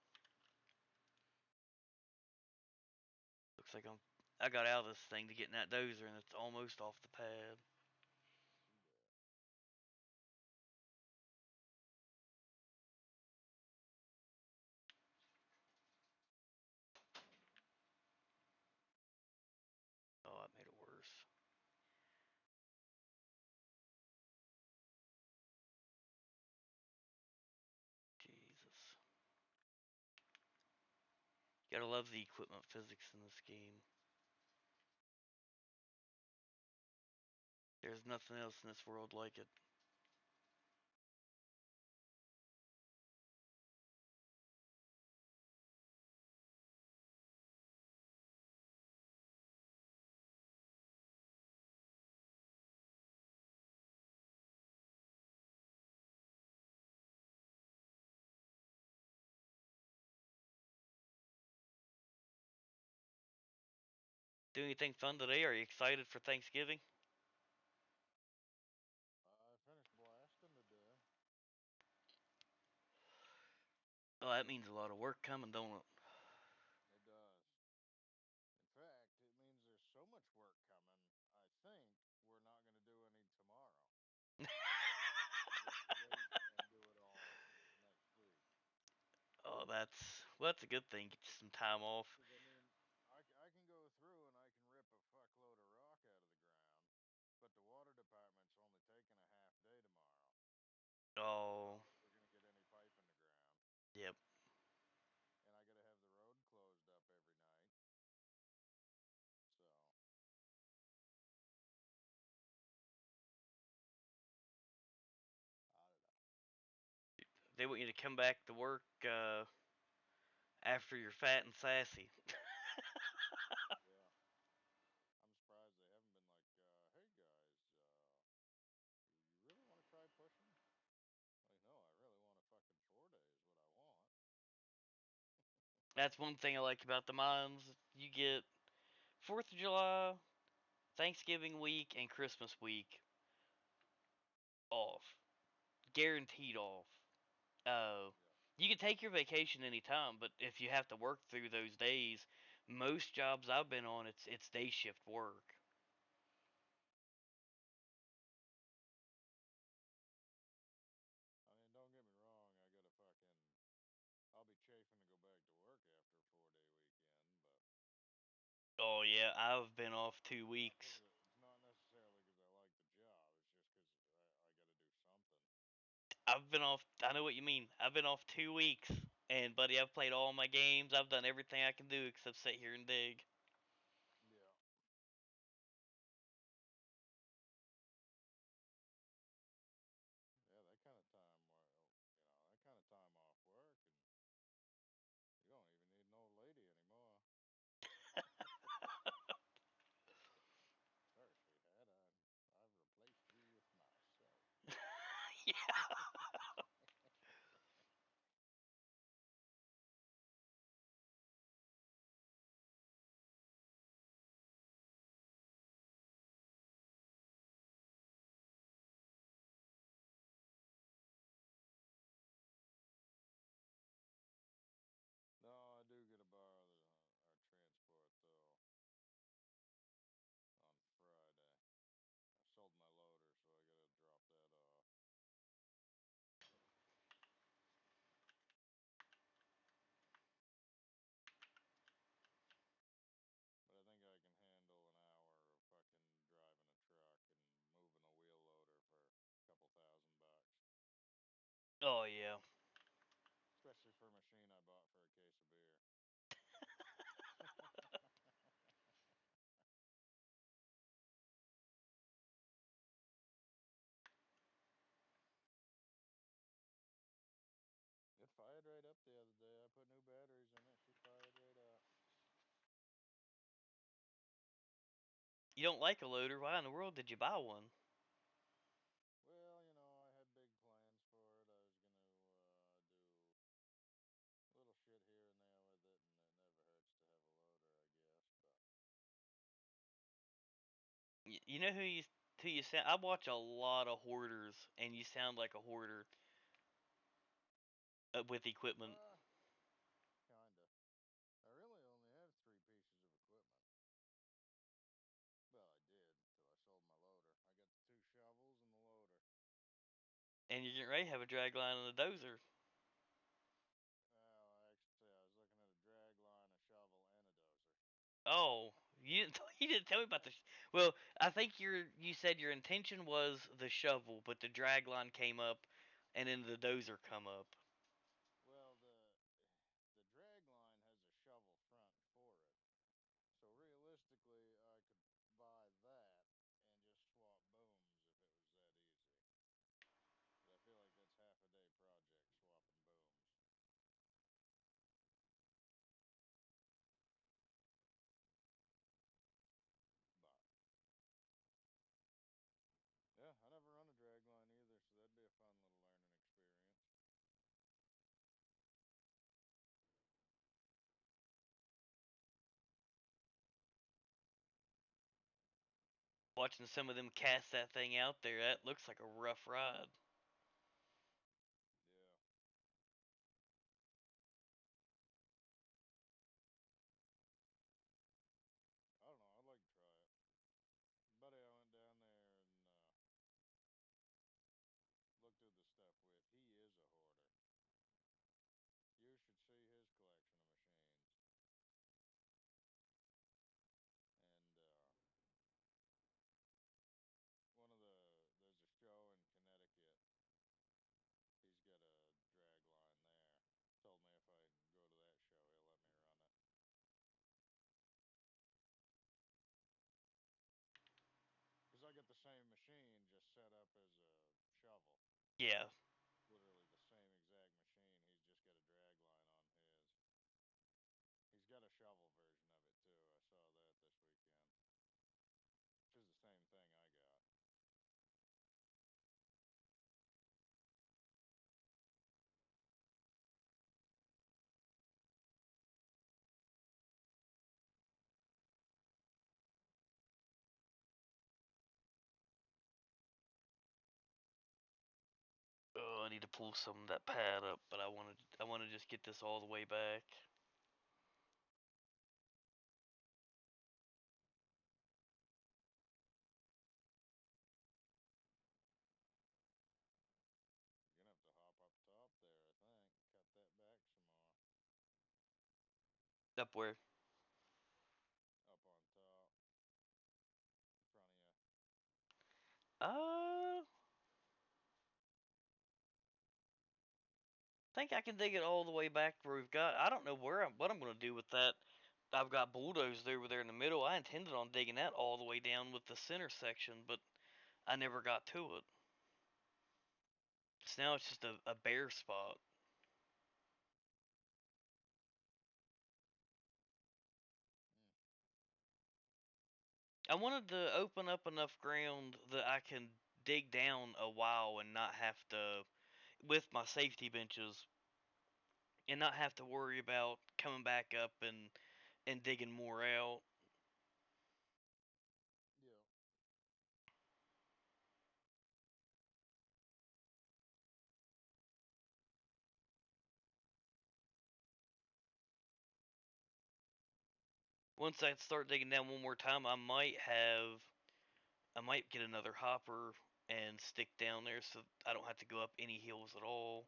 20-ton tag trailer. Looks like I got out of this thing to get in that dozer, and it's almost off the pad. See that? Oh, that made it worse. Jesus. Gotta love the equipment physics in this game. There's nothing else in this world like it. Do anything fun today? Are you excited for Thanksgiving? I finished blasting today. Oh, that means a lot of work coming, don't it? It does. In fact, it means there's so much work coming. I think we're not going to that's a good thing. Get you some time off. Because I mean, I can go through and I can rip a fuckload of rock out of the ground, but the water department's only taking a half day tomorrow. So I Oh, doubt if we're gonna get any pipe in the ground. yep. And I gotta have the road closed up every night. So I don't know. They want you to come back to work after you're fat and sassy. Yeah, I'm surprised they haven't been like, hey guys, you really want to try pushing? Like, no, I really want a fucking 4 day is what I want. That's one thing I like about the mines. You get 4th of July, Thanksgiving week, and Christmas week off. Guaranteed off. Uh, Yeah. you can take your vacation anytime, but if you have to work through those days, most jobs I've been on, it's day shift work. I mean, don't get me wrong. I gotta fucking. I'll be chafing to go back to work after a 4 day weekend, but Oh yeah, I've been off it's two not because weeks. it's not necessarily because I like the job. It's just because I gotta do something. I've been off. I know what you mean. I've been off 2 weeks, and buddy, I've played all my games. I've done everything I can do except sit here and dig. Yeah. Yeah, that kind of time where that kind of time off work, and you don't even need an old lady anymore. Sorry, sweetheart. I've replaced you with myself. Yeah. No, I do get to borrow our transport though on Friday. I sold my loader, so I gotta drop that off. But I think I can handle an hour of fucking driving a truck and moving a wheel loader for a couple $1,000. Oh yeah. Especially for a machine I bought for a case of beer. It fired right up the other day. I put new batteries in it. She fired right up. You don't like a loader? Why in the world did you buy one? Well, I had big plans for it. I was gonna do little shit here and there with it, and it never hurts to have a loader, I guess. But You know who you sound? I watch a lot of hoarders, and you sound like a hoarder with equipment. uh, kinda. I really only have three pieces of equipment. Well, I did until I sold my loader. I got the two shovels and the loader. And you're getting ready to have a drag line and a dozer. Well, actually, I was looking at a drag line, a shovel, and a dozer. Oh, you didn't you didn't tell me about the. Well, I think you said your intention was the shovel, but the drag line came up, and then the dozer come up. Well, the drag line has a shovel front for it. So realistically, I could buy that and just swap booms if it was that easy. But I feel like that's half a day project swapping booms. But yeah, I never run a drag line either, so that'd be a fun little learning experience. Watching some of them cast that thing out there, that looks like a rough ride. Yeah. I don't know. I'd like to try it. Buddy, I went down there and looked at the stuff with. He is a hoarder. You should see shovel. Yeah. Literally the same exact machine. He's just got a drag line on his. He's got a shovel version of it too. I saw that this weekend. Which is the same thing I got. Oh, I need to pull some of that pad up, but I want to just get this all the way back. You're gonna have to hop up top there, I think. Cut that back some more. Up where? Up on top. In front of you. Uh, think I can dig it all the way back where we've got. I don't know what I'm gonna do with that. I've got bulldozed over there in the middle. I intended on digging that all the way down with the center section, but I never got to it. So now it's just a bare spot. Mm. I wanted to open up enough ground that I can dig down a while and not have to, with my safety benches, and not have to worry about coming back up and digging more out. Yeah. Once I start digging down one more time, I might get another hopper and stick down there so I don't have to go up any hills at all.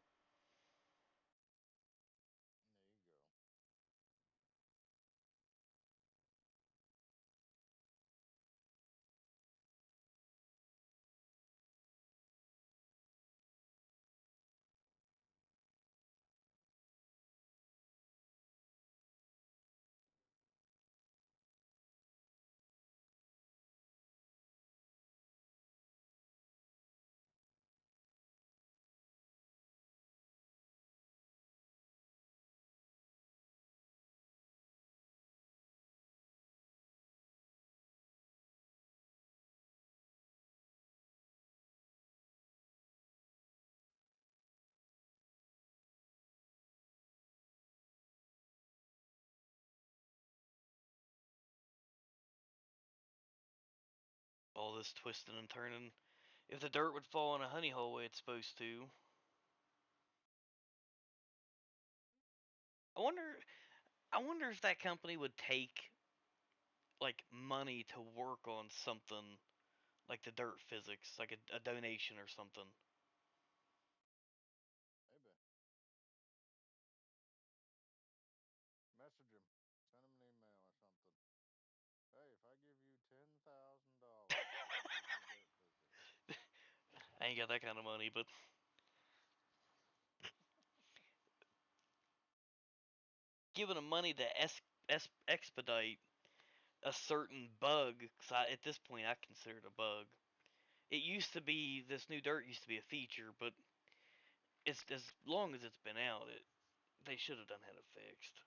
There you go. All this twisting and turning. If the dirt would fall in a honey hole way it's supposed to. I wonder I wonder if that company would take like money to work on something like the dirt physics, like a donation or something. Maybe. Message him. Send him an email or something. Hey, if I give you $10,000, will you give me dirt physics? I ain't got that kind of money, but giving them money to expedite a certain bug, cause at this point I consider it a bug. It used to be this new dirt used to be a feature, but it's as long as it's been out, they should have done had it fixed.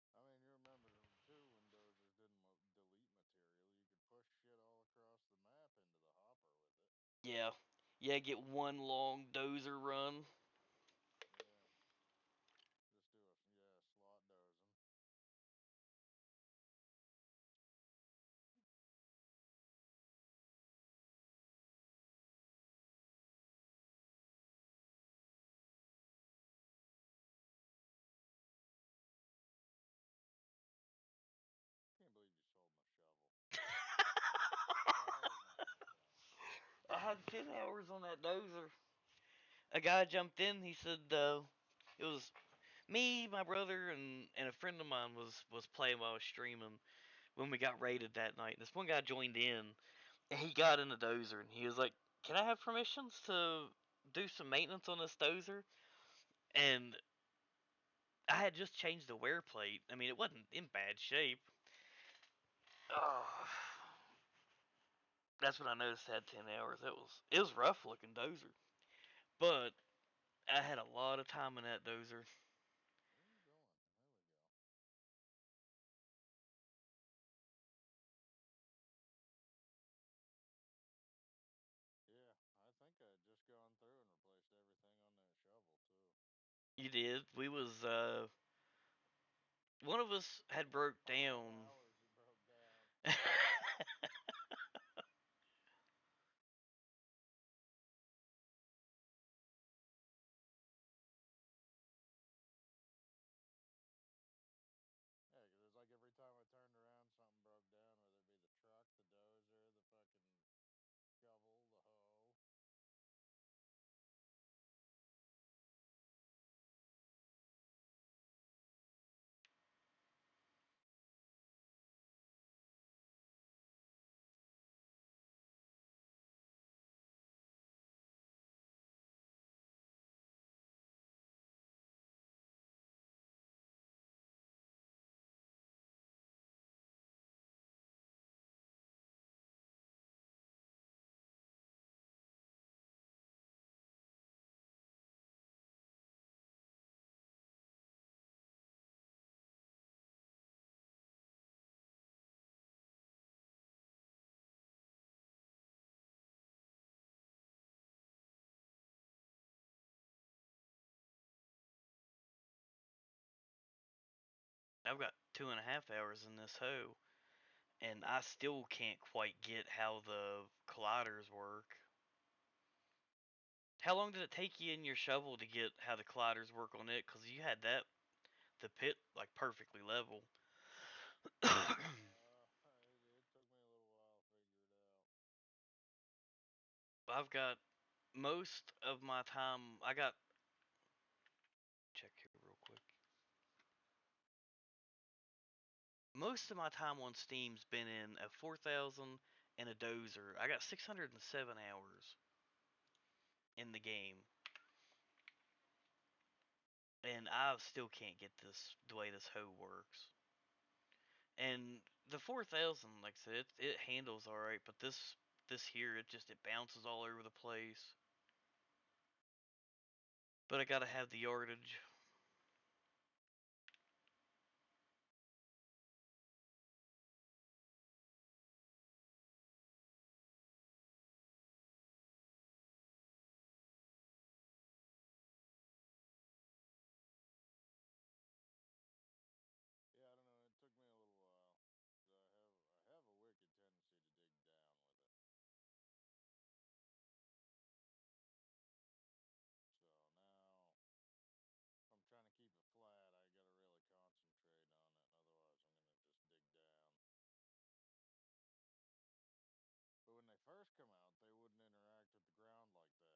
I mean, you remember too when dozers didn't delete material, you could push shit all across the map into the hopper with it. Yeah, yeah, get one long dozer run. Yeah, just do a slot dozing. Can't believe you sold my shovel. I put 6 hours on that thing. I had 10 hours on that dozer. A guy jumped in. He said it was me, my brother, and a friend of mine was playing while I was streaming when we got raided that night. This one guy joined in, and he got in the dozer, and he was like, "Can I have permissions to do some maintenance on this dozer?" And I had just changed the wear plate. I mean, it wasn't in bad shape. Oh, That's what I noticed. Had 10 hours. It was rough looking dozer, but I had a lot of time in that dozer. Where are you going? There we go. Yeah, I think I had just gone through and replaced everything on that shovel too. You did. We was one of us had Like broke 5 down. hours it broke down. Yeah, 'cause it's like every time I turned around, something broke down, whether it be the truck, the dozer, the fucking shovel, the hoe. I've got 2.5 hours in this hoe, and I still can't quite get how the colliders work. How long did it take you in your shovel to get how the colliders work on it? Cause you had the pit like perfectly level. It took me a little while to figure it out. I've got most of my time. I got check here real quick. Most of my time on Steam's been in a 4000 and a dozer. I got 607 hours in the game, and I still can't get this the way this hoe works. And the 4000, like I said, it handles all right, but this here, it bounces all over the place. But I gotta have the yardage. Yeah, I don't know. It took me a little while. 'Cause I have a wicked tendency to dig down with it. So now, if I'm trying to keep it flat, I gotta really concentrate on it. Otherwise, I'm gonna just dig down. But when they first come out, they wouldn't interact with the ground like that.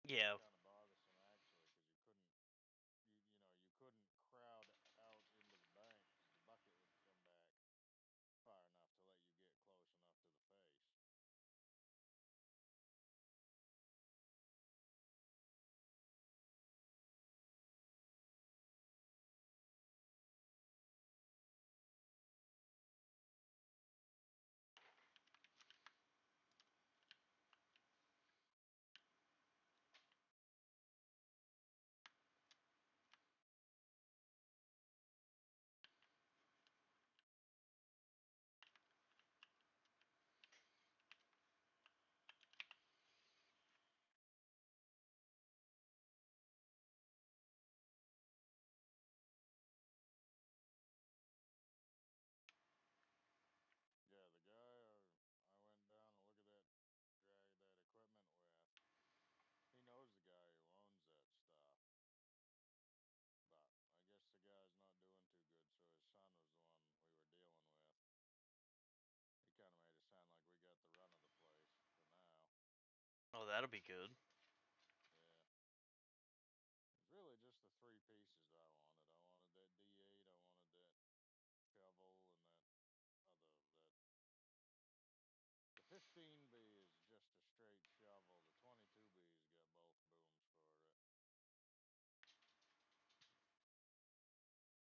It was Yeah, kind of bothersome actually, because you couldn't crowd out into the bank because the bucket would come back far enough to let you get close enough to the face. Yeah, the guy I went down and look at that equipment with, he knows the guy who owns that stuff. But I guess the guy's not doing too good, so his son was the one we were dealing with. He kind of made it sound like we got the run of the place for now. oh, that'll be good. Yeah. It's really just the three pieces I wanted. I wanted that D8, I wanted that shovel, and that. The 15B is just a straight shovel. The 22B's got both booms for it.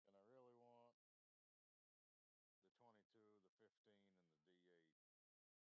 And I really want the 22, the 15, and the D8.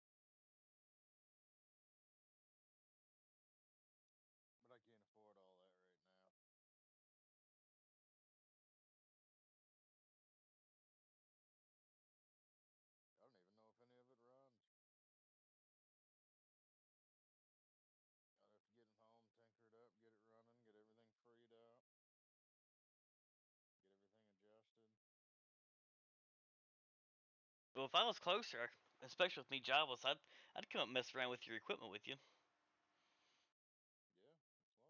Well, if I was closer, especially with me jobless, I'd come up and mess around with your equipment with you. Yeah, it's a lot of fun.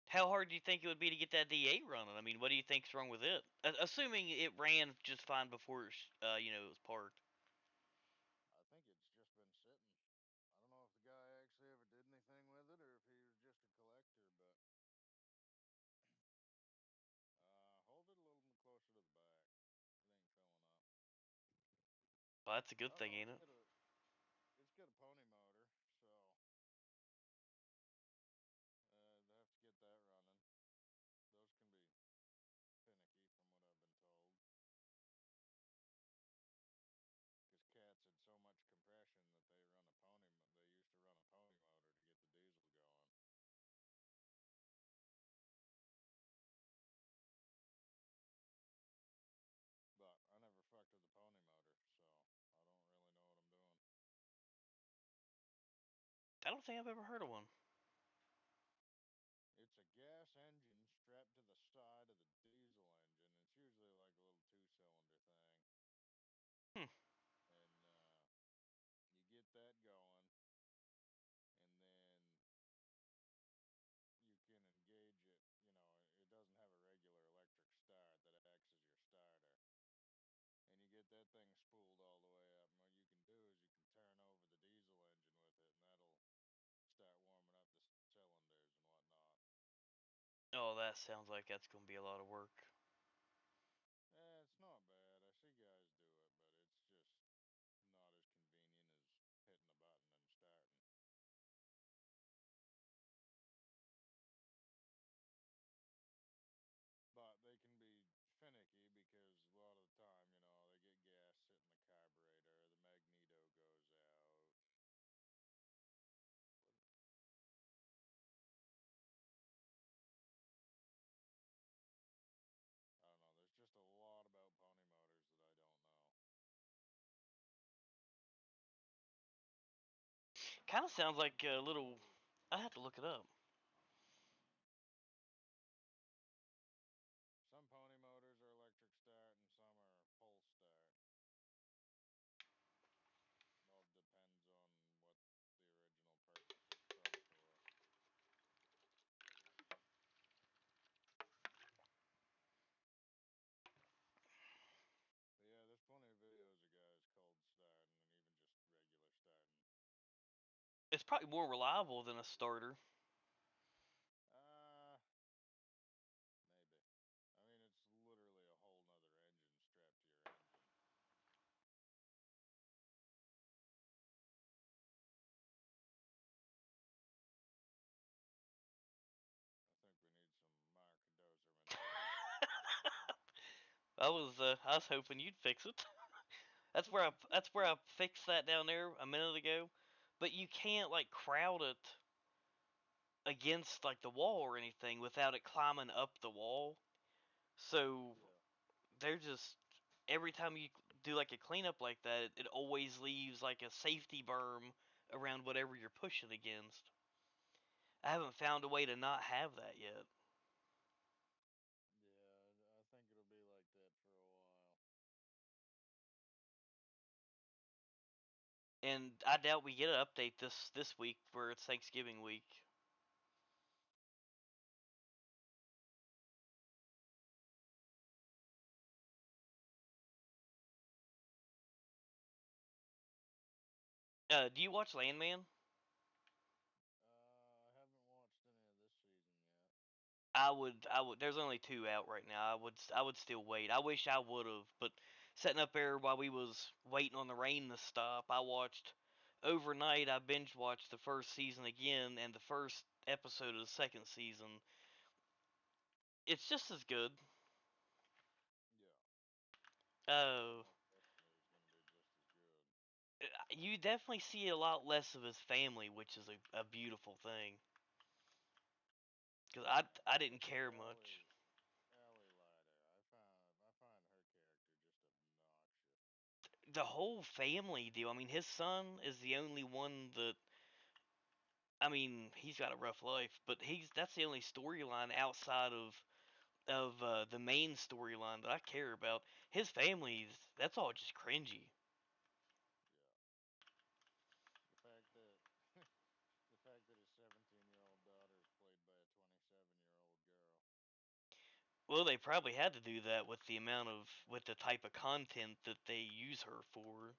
How hard do you think it would be to get that D8 running? I mean, what do you think's wrong with it? Assuming it ran just fine before it was parked. I think it's just been sitting. I don't know if the guy actually ever did anything with it or if he was just a collector, but hold it a little closer to the back. It ain't filling up. Well, that's a good I don't thing, know. ain't it? It's got a pony motor, so they have to get that running. Those can be finicky, from what I've been told, because cats had so much compression that They used to run a pony motor to get the diesel going. But I never fucked with the pony motor, so I don't really know what I'm doing. I don't think I've ever heard of one. It's a gas engine strapped to the side of the diesel engine. It's usually like a little two-cylinder thing, Hmm. and you get that going, and then you can engage it. It doesn't have a regular electric start that acts as your starter. And you get that thing spooled all the way up. And what you can do is you can turn over the diesel engine with it, and that'll start warming up the cylinders and whatnot. Oh, that sounds like that's gonna be a lot of work. It's not bad. I see guys do it, but it's just not as convenient as hitting a button and starting. But they can be finicky because a lot of the time, they get gas sitting in the carburetor, the magneto goes out. What, I don't know. There's just a lot about pony motors that I don't know. Kind of sounds Some like a pony little. motors, I have to look it up. some pony motors are electric start and some are pull start. It all depends on what the original purpose was put for. But yeah, there's plenty of videos of guys cold starting and even just regular starting. It's probably more reliable than a starter. Uh, Maybe. I mean, it's literally a whole nother engine strapped to your engine. I think we need some Mark Dozerman fixing that thing here. I was hoping you'd fix it. That's where I fixed that down there a minute ago. But you can't like crowd it against like the wall or anything without it climbing up the wall. So Yeah. they're just every time you do like a cleanup like that, it always leaves like a safety berm around whatever you're pushing against. I haven't found a way to not have that yet. Yeah, I think it'll be like that for a while. And I doubt we get an update this week where it's Thanksgiving week. Do you watch Landman? I haven't watched any of this season yet. I would. There's only two out right now. I would still wait. I wish I would have, but sitting up there while we was waiting on the rain to stop, I watched overnight. I binge watched the first season again and the first episode of the second season. It's just as good. Yeah, Uh, most definitely is going to be just as good. you definitely see a lot less of his family, which is a beautiful thing. Cause I didn't Especially care much. Allie Ladder. I find her character just obnoxious. The whole family do. I mean, his son is the only one that I mean, he's got a rough life, but that's the only storyline outside of the main storyline that I care about. His family's that's all just cringy. Yeah. The fact that the fact that his 17-year-old daughter is played by a 27-year-old girl. Well, they probably had to do that with the type of content that they use her for.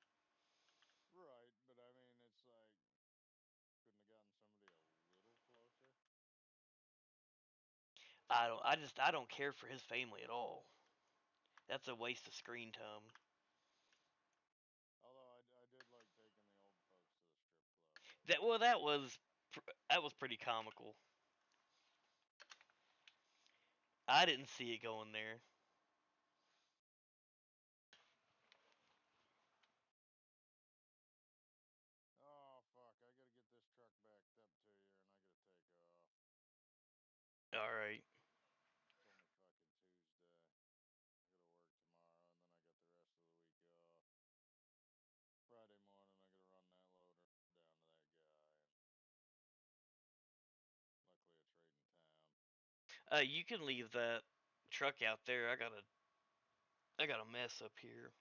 Right, but I mean, it's like couldn't have gotten somebody a little closer. I don't care for his family at all. That's a waste of screen time. Although I did like taking the old folks to the strip club. That was That pretty well, funny. that was pretty comical. I didn't see it going there. Oh fuck! I gotta get this truck backed up to here, and I gotta take off. All right. It's only fucking Tuesday. I gotta work tomorrow, and then I got the rest of the week off. Friday morning, I gotta run that loader down to that guy, and luckily it's right in town. You can leave that truck out there. I got a mess up here.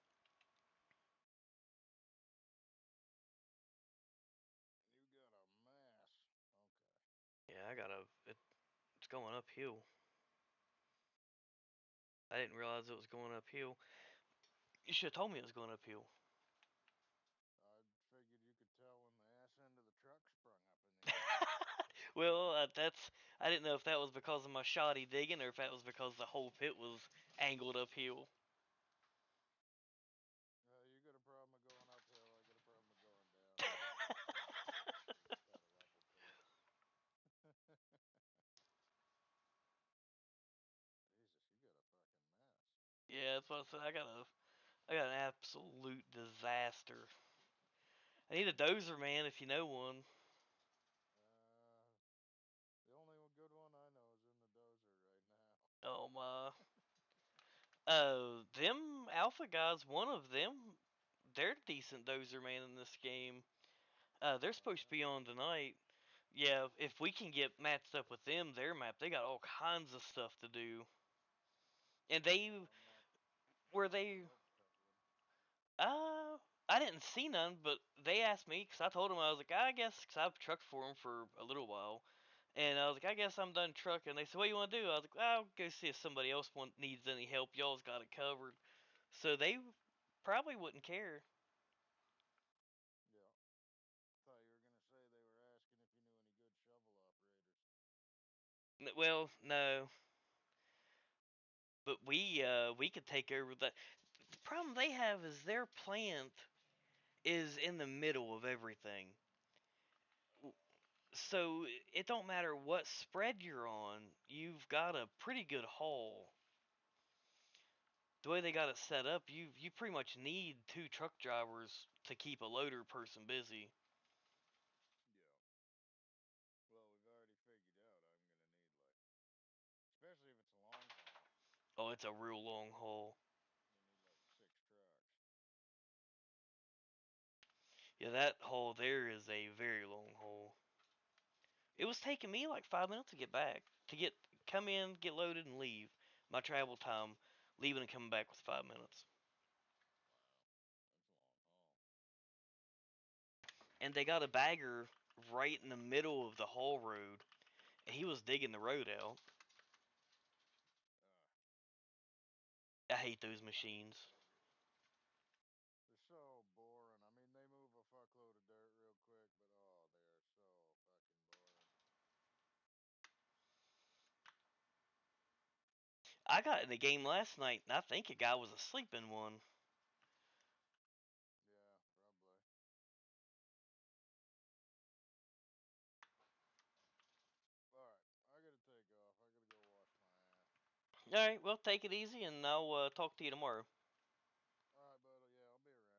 You got a mess. Okay. Yeah, it's going uphill. I didn't realize it was going uphill. You should have told me it was going uphill. I figured you could tell when the ass end of the truck sprung up in the air. Well, I didn't know if that was because of my shoddy digging or if that was because the whole pit was angled uphill. You got a problem with going uphill. I got a problem with going downhill. It just seems like it's got a level to it. Jesus, you got a fucking mess. Yeah, that's what I said. I got an absolute disaster. I need a dozer, man, if you know one. Uh, the only good one I know is in the dozer right now. Oh my. Them alpha guys, one of them, they're decent dozer man in this game. They're supposed to be on tonight. Yeah, if we can get matched up with them, their map, they got all kinds of stuff to do. And Yeah, they I'm were not sure they what's covering. uh I didn't see none, but they asked me because I told them I was like I guess because I've trucked for them for a little while, and I was like I guess I'm done trucking. They said what do you want to do? I was like I'll go see if somebody else needs any help. Y'all's got it covered. So they probably wouldn't care. Yeah. Thought you were gonna say they were asking if you knew any good shovel operators. Well, no, but we could take over that. The problem they have is their plant is in the middle of everything. Oh. So it don't matter what spread you're on, you've got a pretty good haul. The way they got it set up, you pretty much need two truck drivers to keep a loader person busy. Yeah. Well, we've already figured out I'm gonna need like, especially if it's a long haul. Oh, it's a real long haul. You need like 6 trucks. Yeah, that haul there is a very long haul. It was taking me like 5 minutes to get back. Come in, get loaded, and leave. My travel time, leaving and coming back was 5 minutes. Wow, that's a long haul. And they got a bagger right in the middle of the haul road, and he was digging the road out. Uh, I hate those I hate machines. baggers. They're so boring. I mean, they move a fuckload of dirt real quick, but oh, they are so fucking boring. I got in the game last night, and I think a guy was asleep in one. Yeah, probably. All right, I gotta take off. I gotta go wash my ass. All right, well, take it easy, and I'll talk to you tomorrow. All right, buddy. Yeah, I'll be around.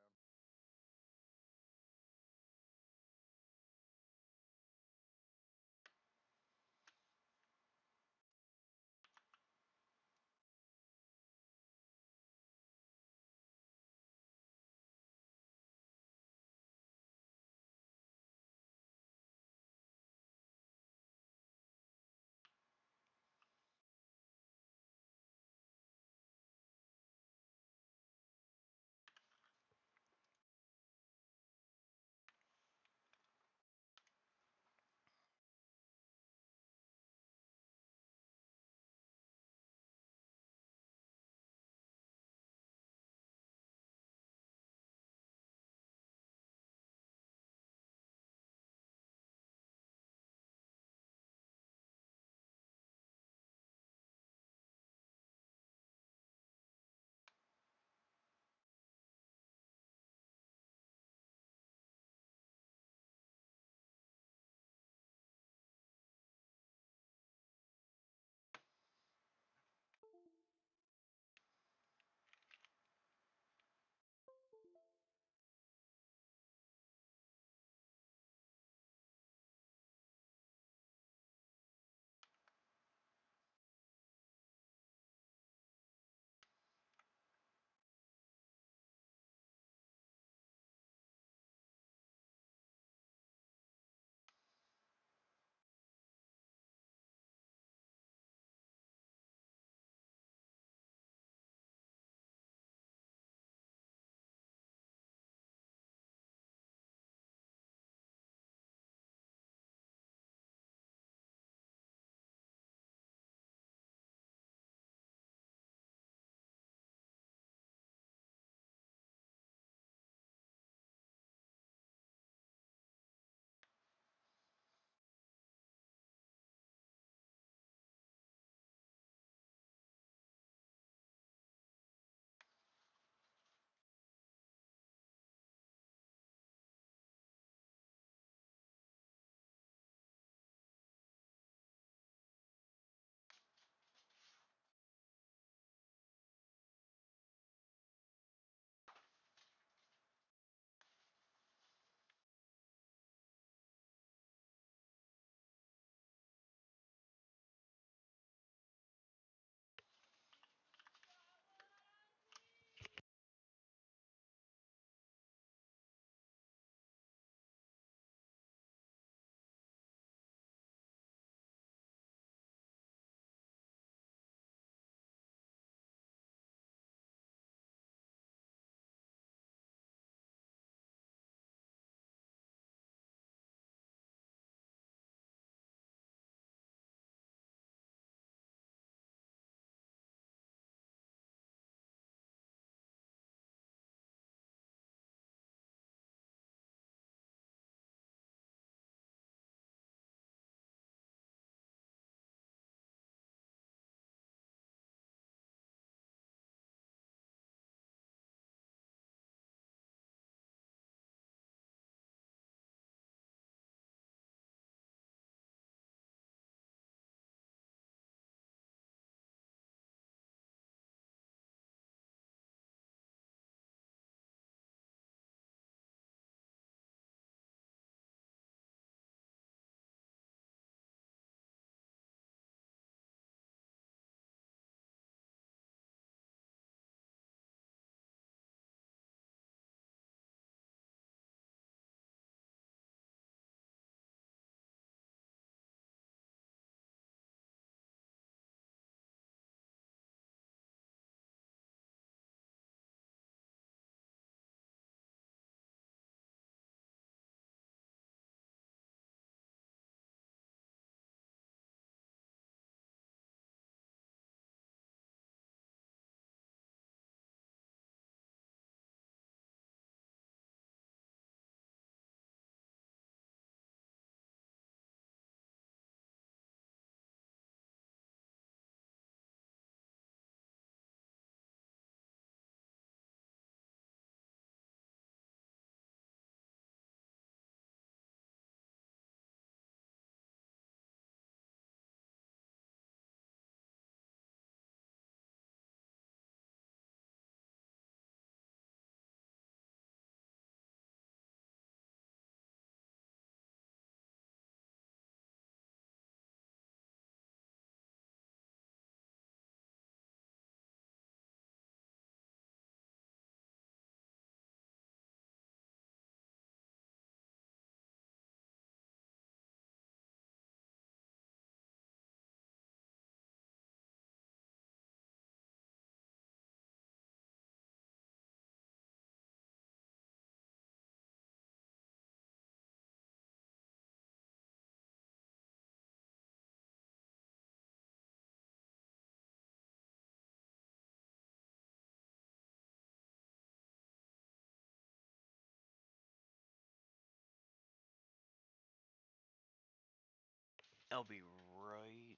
I'll be right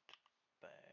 back.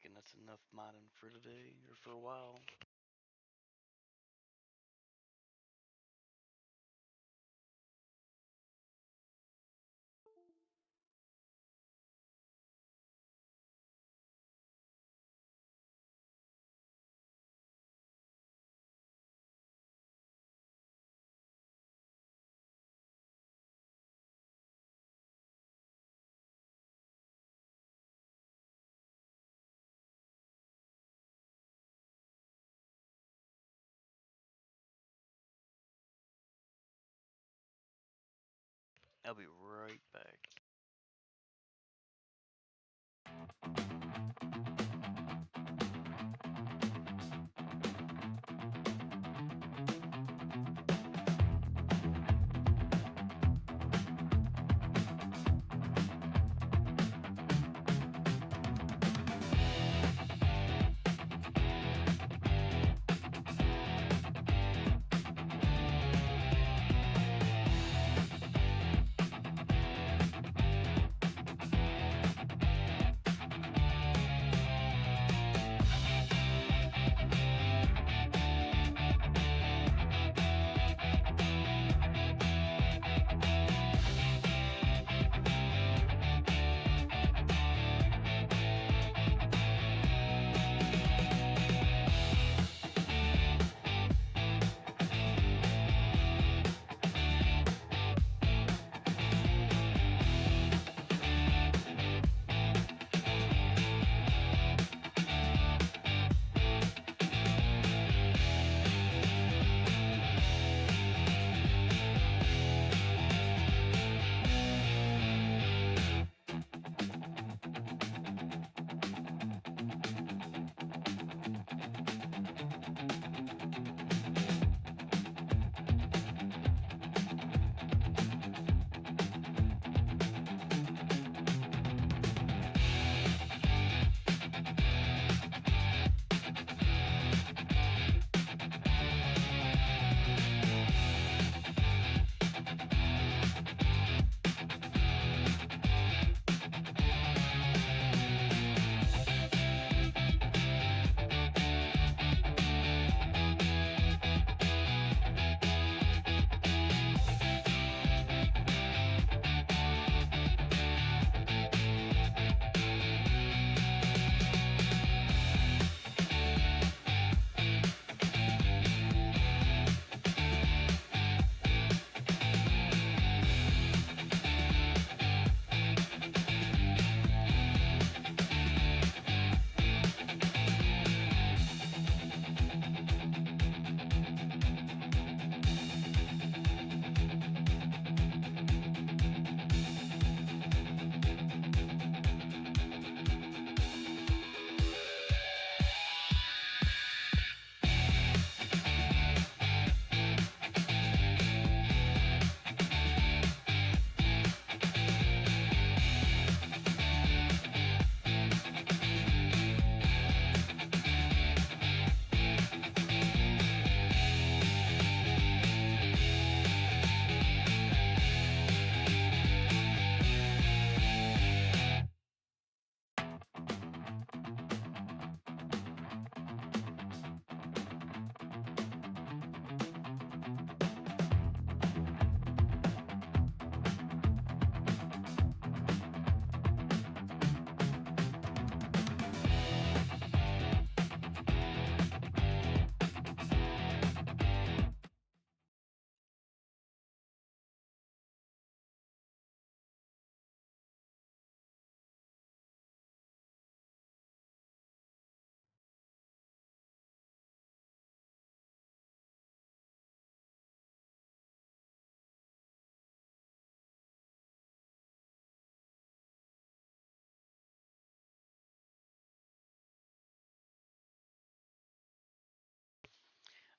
reckon that's enough mining for today or for a while. I'll be right back.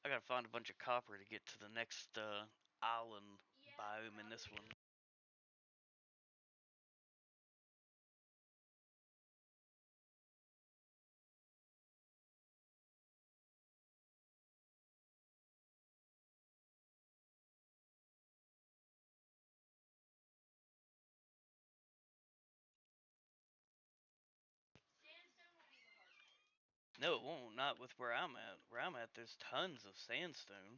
I gotta find a bunch of copper to get to the next island biome in this one. No, it won't. Not with where I'm at. Where I'm at, there's tons of sandstone.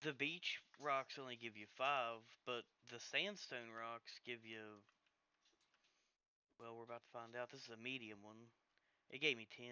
The beach rocks only give you 5, but the sandstone rocks give you. Well, we're about to find out. This is a medium one. It gave me 10.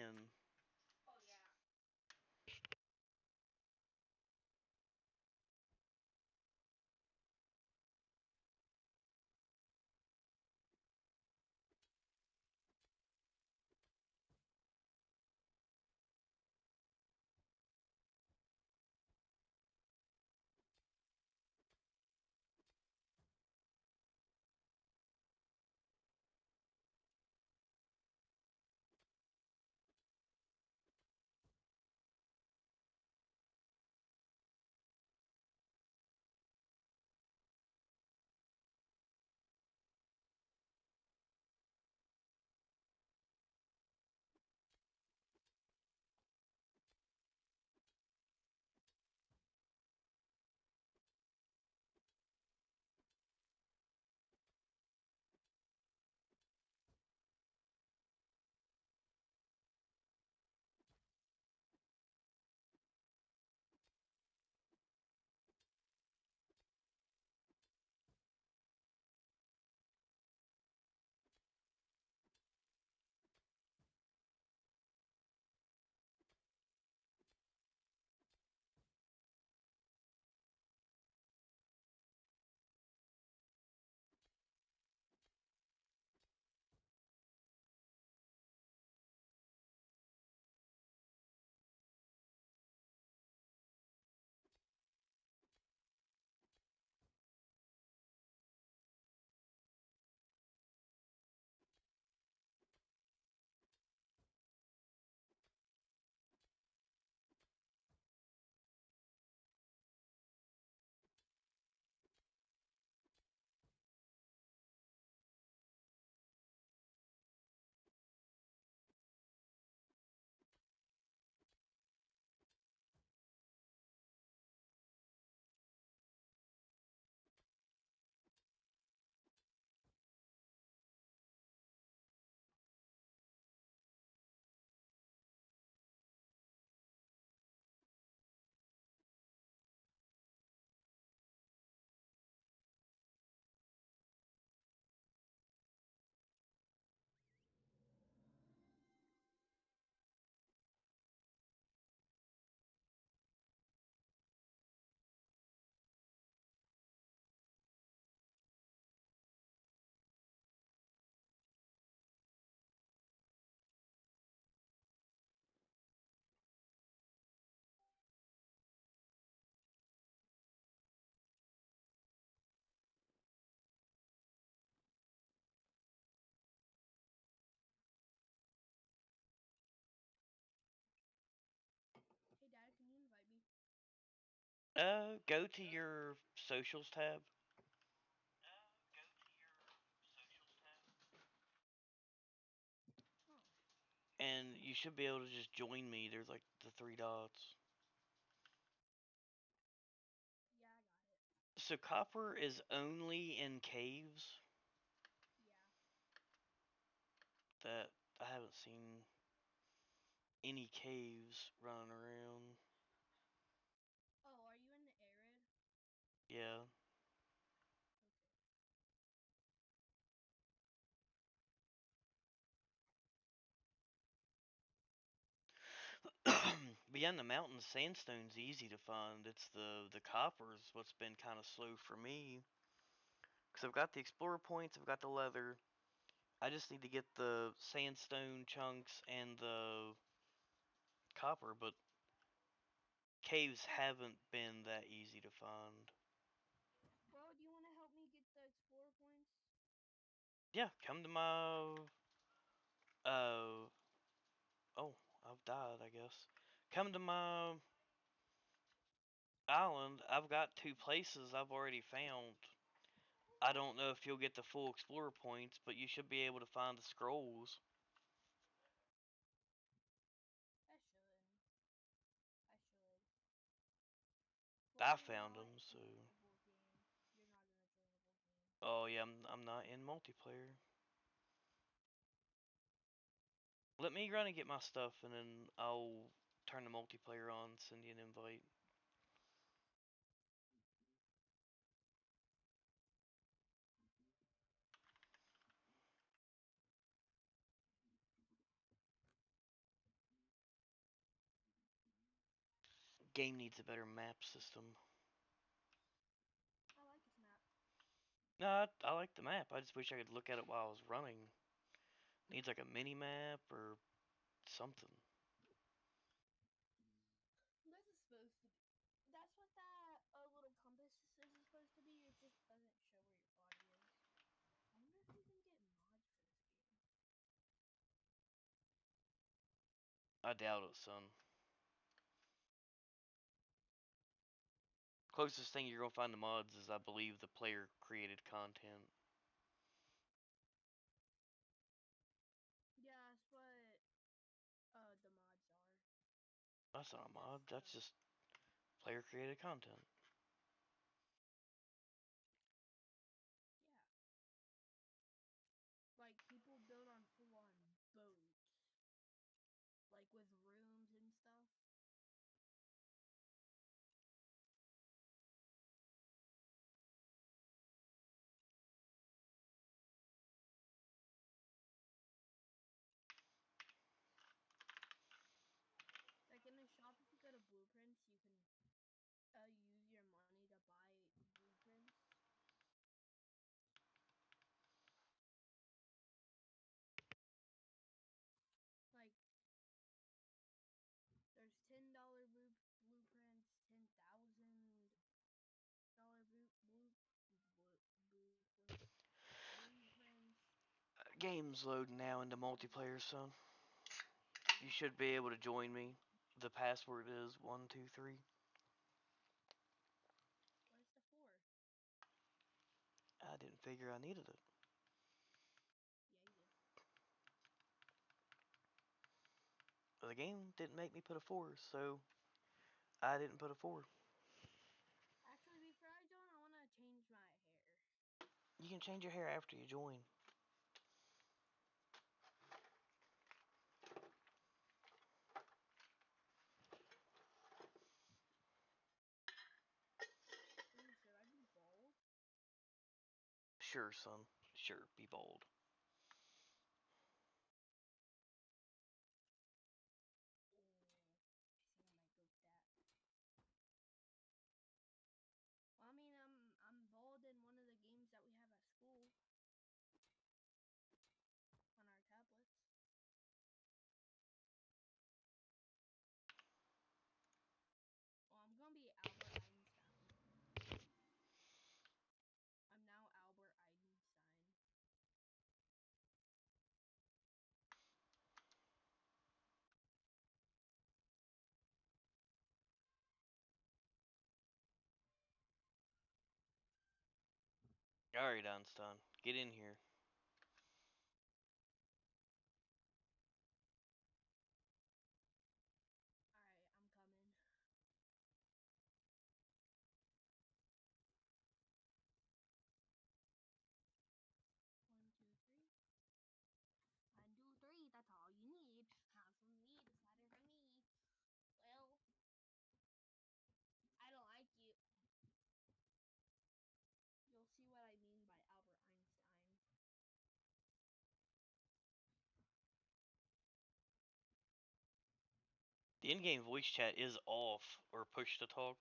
Hey Dad, can you invite me? Go to your socials tab, Oh, and you should be able to just join me. There's like the 3 dots. yeah, I got it. So copper is only in caves. Yeah. That I haven't seen any caves running around. Oh, are you in the arid? Yeah. Okay. Beyond the mountains, sandstone's easy to find. It's the copper's what's been kind of slow for me. Cause I've got the explorer points, I've got the leather. I just need to get the sandstone chunks and the copper, but caves haven't been that easy to find. Bro, do you want to help me get the explorer points? Yeah, come to my uh oh, I've died, I guess. Come to my island. I've got 2 places I've already found. I don't know if you'll get the full explorer points, but you should be able to find the scrolls. I should. I should. But I we're found not them, so. in a joinable game. You're not in a joinable game. Oh yeah, I'm not in multiplayer. Let me run and get my stuff, and then I'll turn the multiplayer on, send you an invite. game needs a better map system. I like its map. No, I like the map. I just wish I could look at it while I was running. Needs like a mini map or something. That's supposed to be. That's what that little compass is supposed to be. It just doesn't show where your body is. I wonder if you can get mods for this game. I doubt it, son. Closest thing you're gonna find to mods is, I believe, the player created content. Yeah, that's what the mods are. That's not a mod. That's just player created content. Yeah. Like people build on full on boats. Like with rooms and stuff. Like in the shop, if you go to Blueprints, you can use your money to buy blueprints. Like there's $10 blueprints, $10,000 blueprints. Game's loading now into multiplayer, son. You should be able to join me. The password is 123. Where's the 4? I didn't figure I needed it. Yeah, you did. The game didn't make me put a 4, so I didn't put a 4. Actually, before I join, I want to change my hair. You can change your hair after you join. Should I be bald? Sure, son. Sure, be bold. I think I might go with that. Well, I mean, I'm bald in one of the games that we have at school on our tablets. Well, I'm gonna be Albert Einstein. I'm now Albert Einstein. Alright, Einstein. Get in here. Alright, I'm coming. One, two, three. 1, 2, 3. That's all you need. Have some meat. It's better for me. Well, I don't like you. You'll see what I mean by Albert Einstein. The in-game voice chat is off, or push to talk.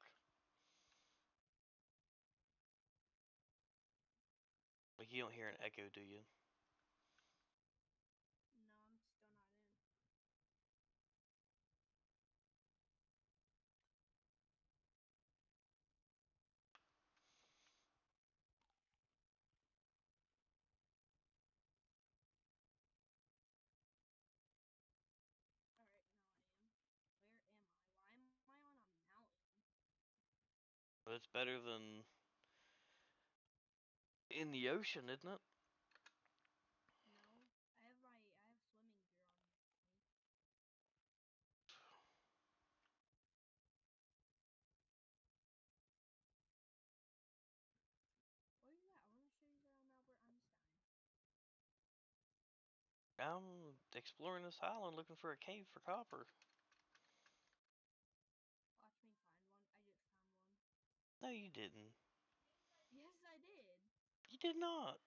Like, you don't hear an echo, do you? No, I'm still not in. Alright, now I am. Where am I? Why am I on a mountain? But it's better than in the ocean, isn't it? No, I have swimming gear on me. Where are you at? I want to show you where I'm Albert Einstein. I'm exploring this island looking for a cave for copper. Watch me find one. I just found one. No, you didn't. Yes, I did. You did not.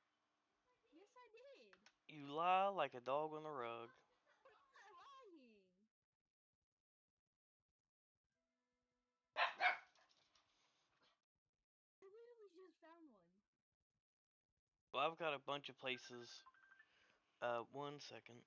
Yes, I did. You lie like a dog on the rug. I'm not lying. Well, I've got a bunch of places. 1 second.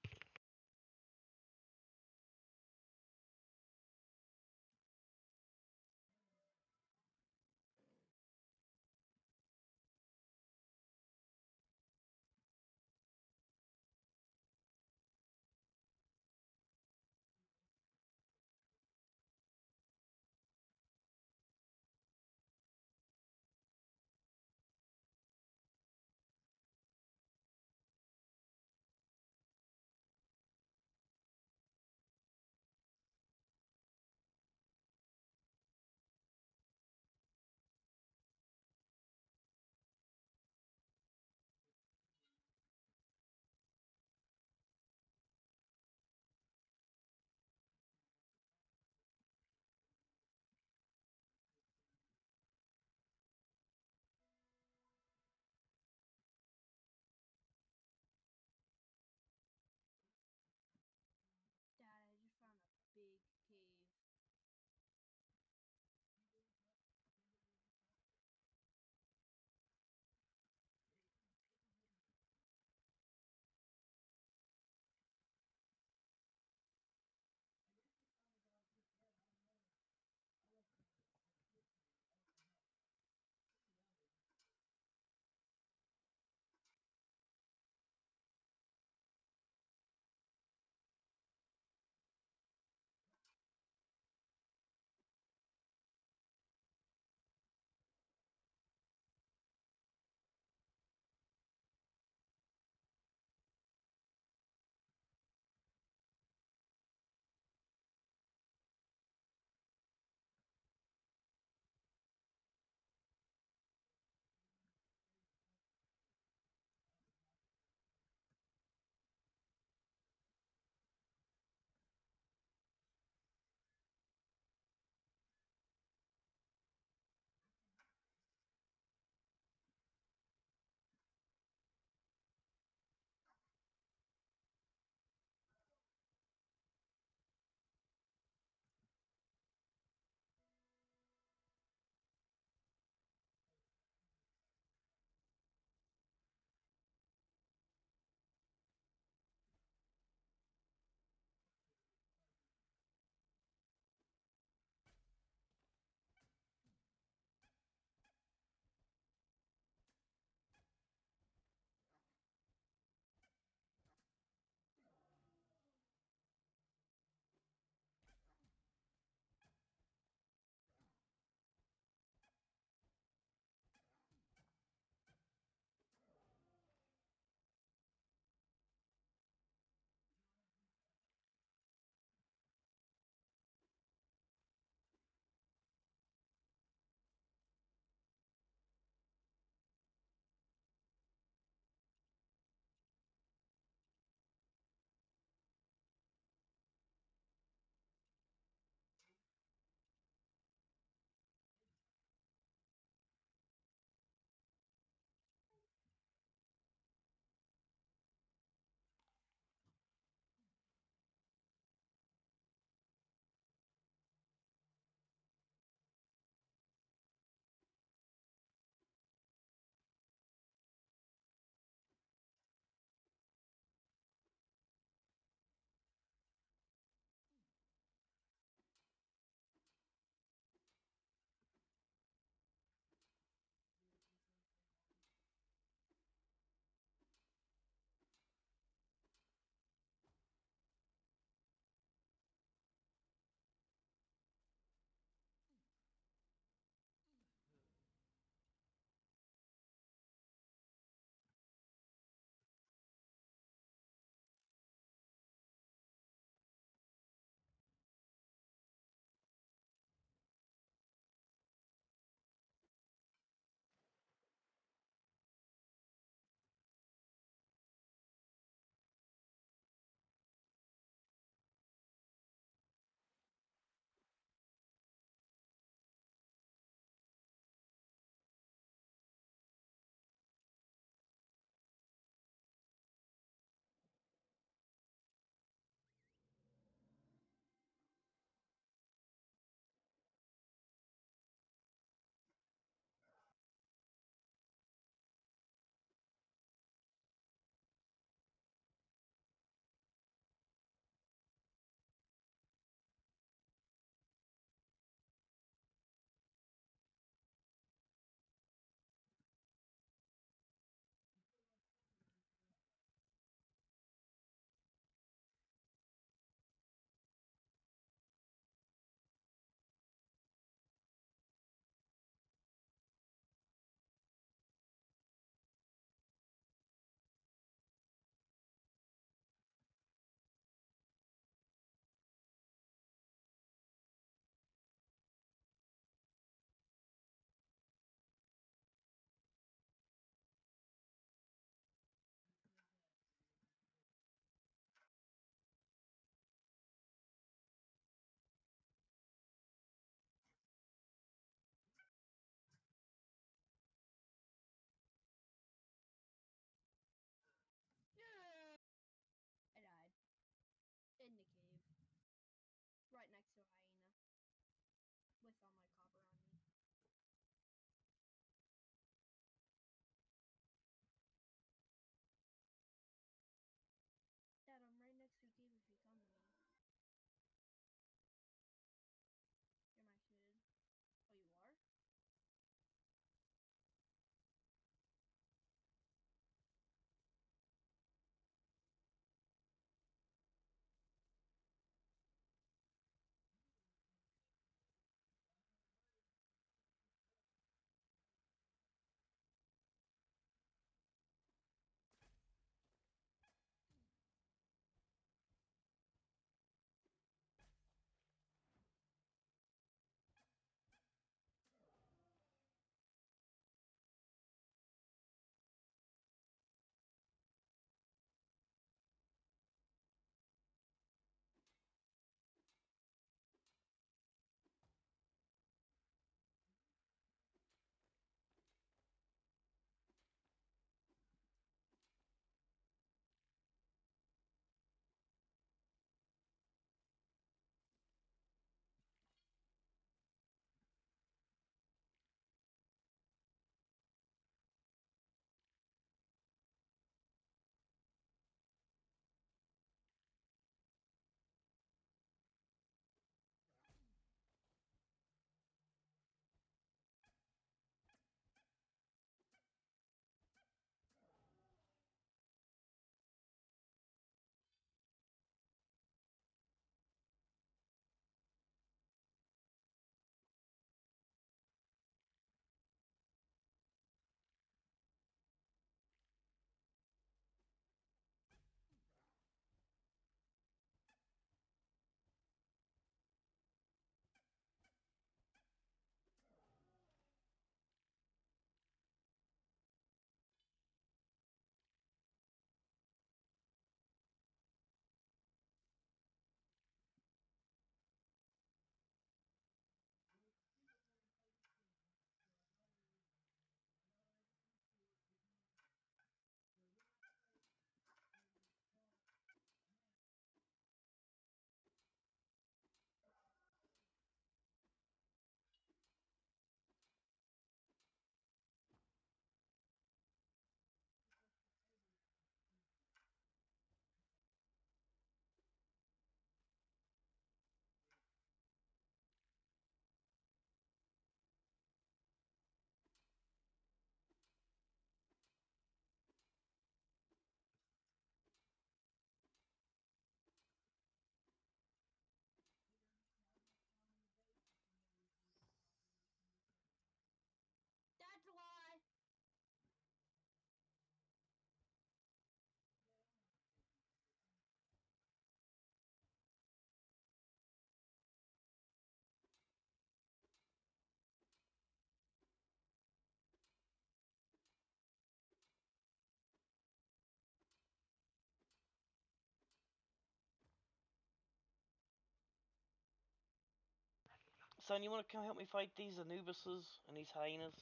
Son, you want to come help me fight these Anubises and these hyenas?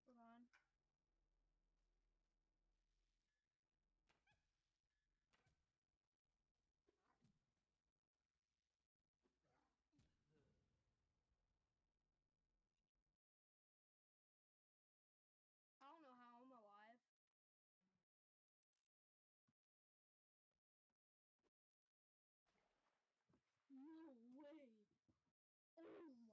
Hold on. I don't know how I'm alive. No way. Oh my.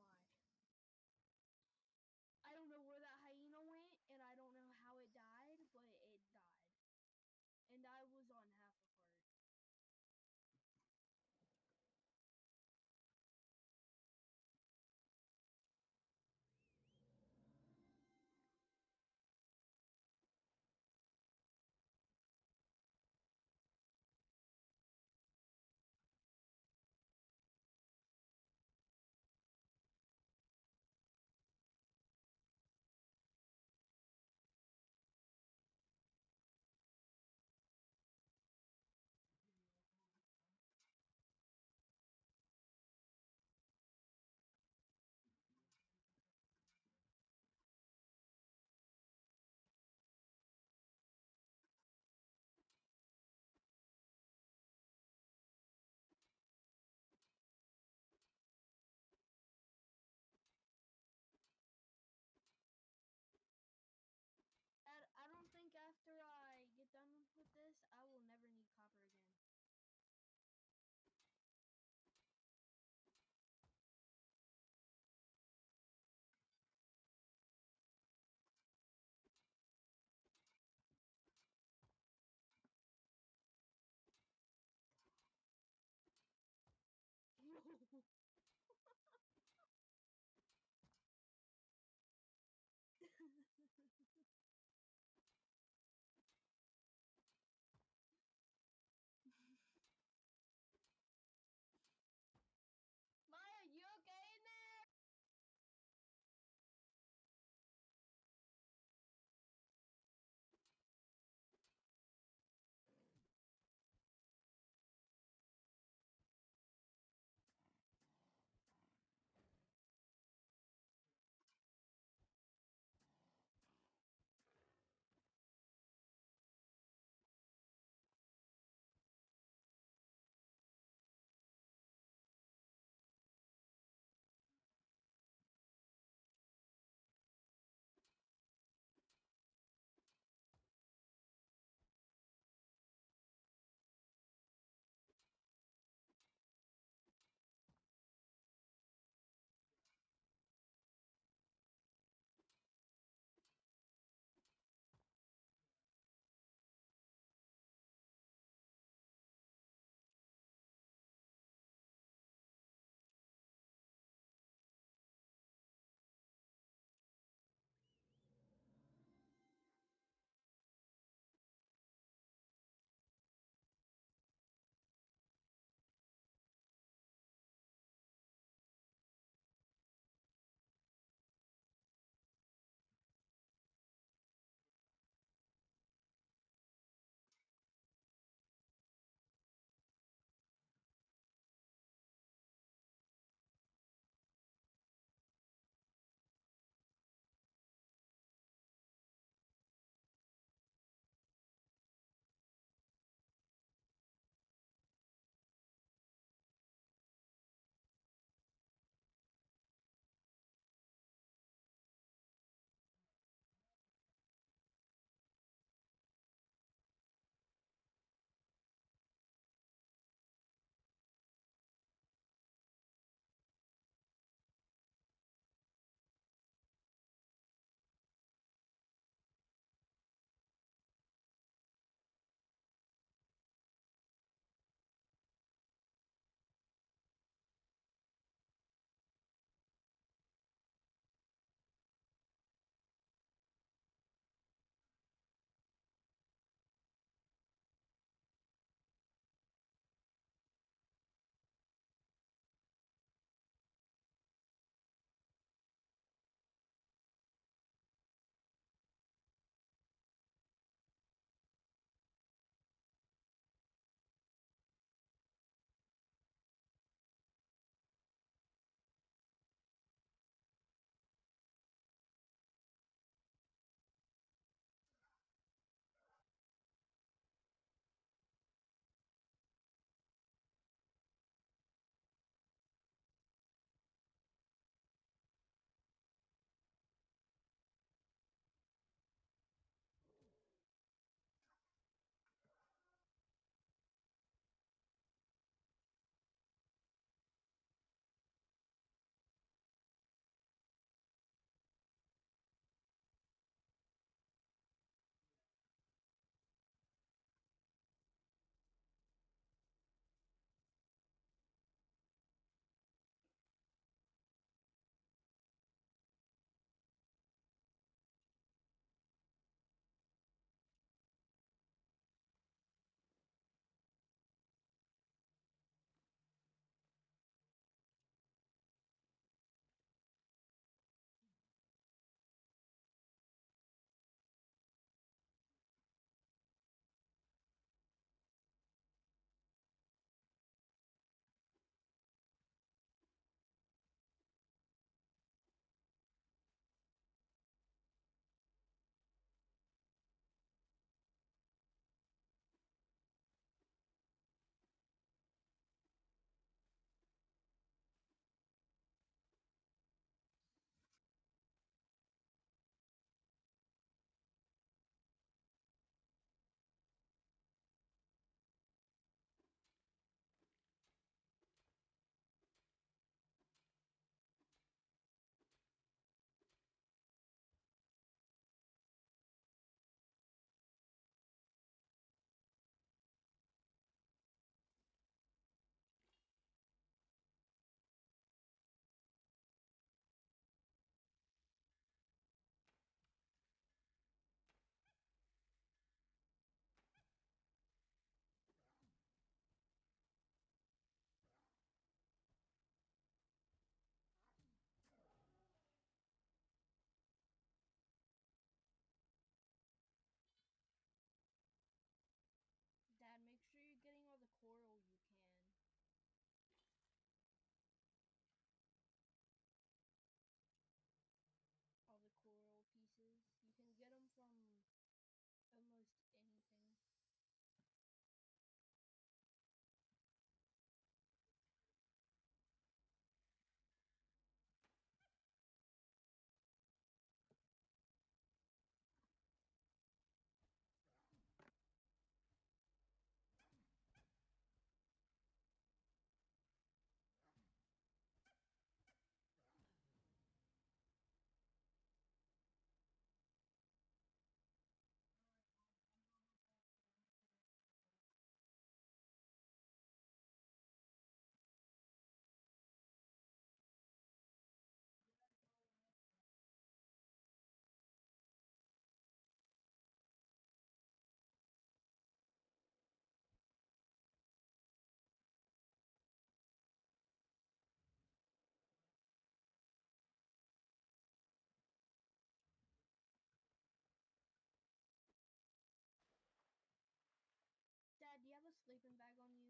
sleeping bag on you?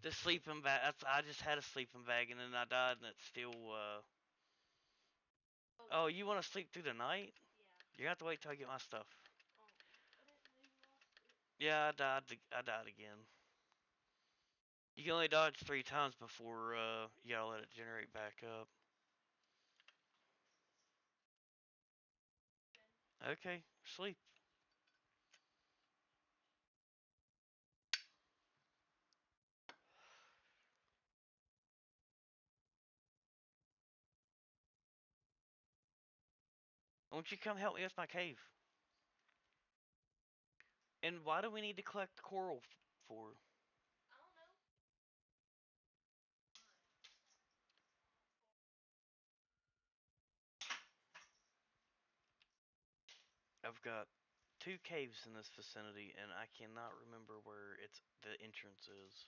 The sleeping bag. I just had a sleeping bag and then I died and it's still. Oh, you want to sleep through the night? Yeah. You have to wait till I get my stuff. Oh, I didn't know you lost it. Yeah, I died. I died again. You can only dodge 3 times before you gotta let it generate back up. Okay, sleep. Won't you come help me with my cave? And why do we need to collect coral for? I don't know. I've got 2 caves in this vicinity, and I cannot remember where the entrance is.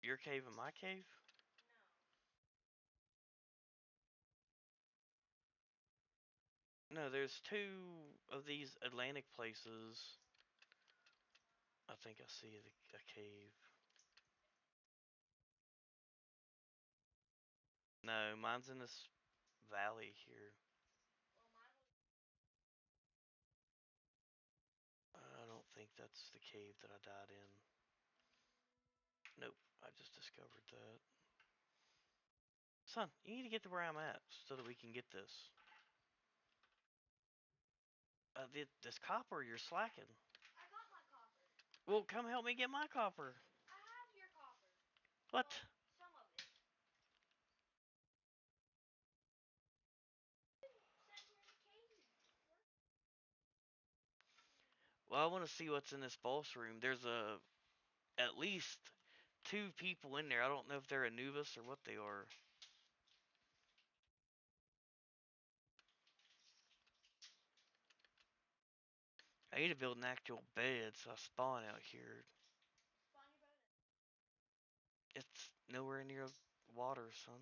Your cave and my cave? No, there's 2 of these Atlantic places. I think I see a cave. No, mine's in this valley here. Well, mine was. I don't think that's the cave that I died in. Nope, I just discovered that. Son, you need to get to where I'm at so that we can get this. This copper, you're slacking. I got my copper. Well, come help me get my copper. I have your copper. What? Well, some of it. Sat here in the cave. Well, I want to see what's in this boss room. There's at least 2 people in there. I don't know if they're Anubis or what they are. I need to build an actual bed so I spawn out here. Spawn your boat. It's nowhere near water, son.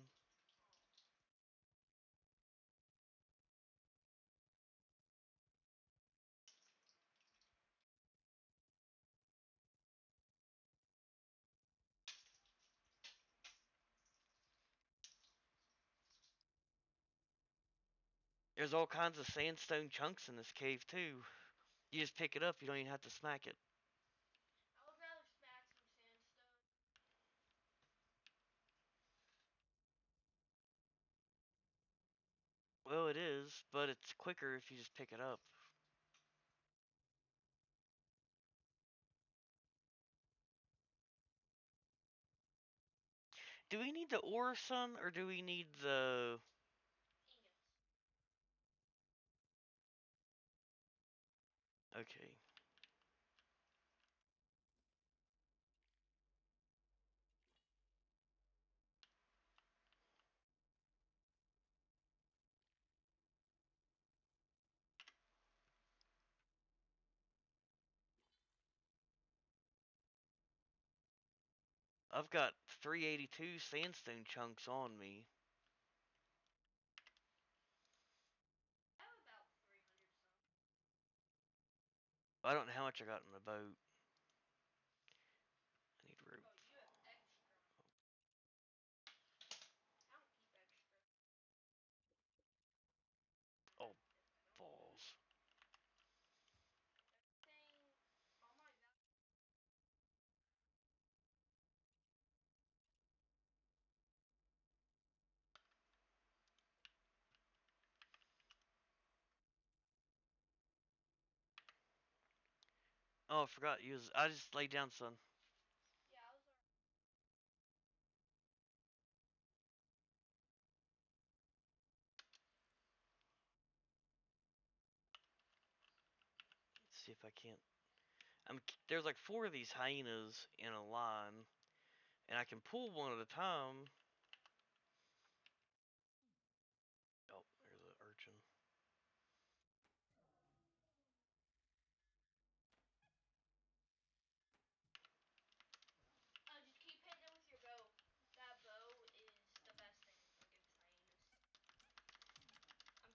There's all kinds of sandstone chunks in this cave too. You just pick it up, you don't even have to smack it. I would rather smack some sandstone. Well, it is, but it's quicker if you just pick it up. Do we need the ore, son, or do we need the... Ingots. Okay. I've got 382 sandstone chunks on me. I have about 300 some. I don't know how much I got in the boat. I need rope. Oh, you have extra. I don't keep extra. Oh, balls. Everything, all my Oh, I forgot. I just laid down, son. Yeah, I was already. Let's see if I can't. There's like 4 of these hyenas in a line, and I can pull one at a time. Oh, there's an urchin. Just keep hitting it with your bow. That bow is the best thing against hyenas. I'm coming.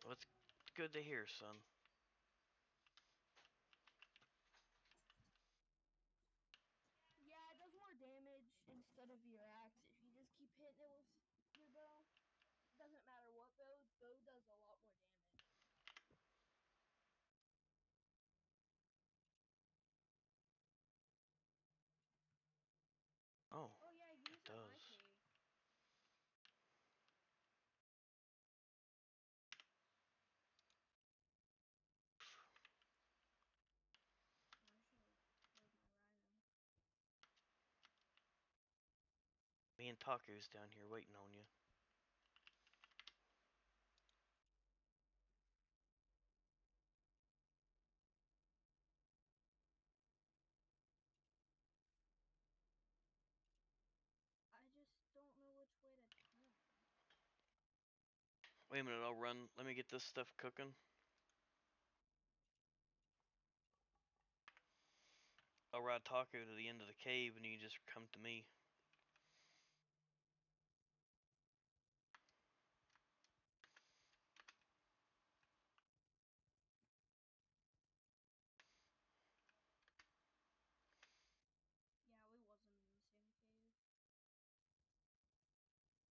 Well, it's good to hear, son. Yeah, it does more damage instead of your axe if you just keep hitting it with your bow. Doesn't matter what bow, bow does a lot more damage. Oh, Oh yeah, it use at my does. cave. I should have killed my rhino. Me and Taco's down here waiting on you. I just don't know which way to turn. Wait a minute, I'll run. Let me get this stuff cooking. I'll ride Taco to the end of the cave, and you just come to me. Yeah, we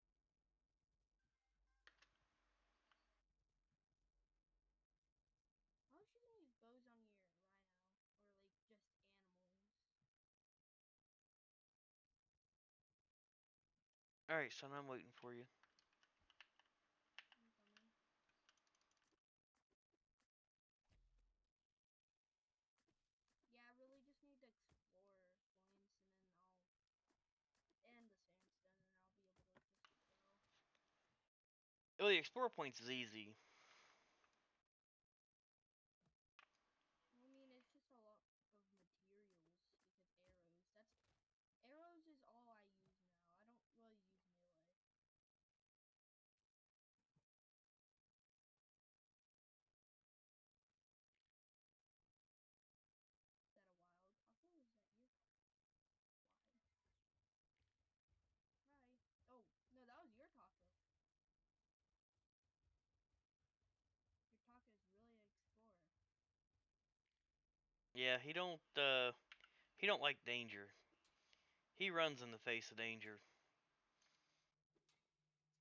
wasn't in the same cave. Why don't you use bows on your rhino? Or like just animals? Alright, son, I'm waiting for you. I'm coming. Yeah, I really just need to explore points and then I'll end the sandstone and I'll be able to just go. Oh, the Explorer Points is easy. I mean, it's just a lot of materials because arrows is all I use now. I don't really use melee. Is that a wild taco? Is that your taco? Why? Hi. Oh, no, that was your taco. Your taco is really an explorer. Yeah, he don't like danger. He runs in the face of danger.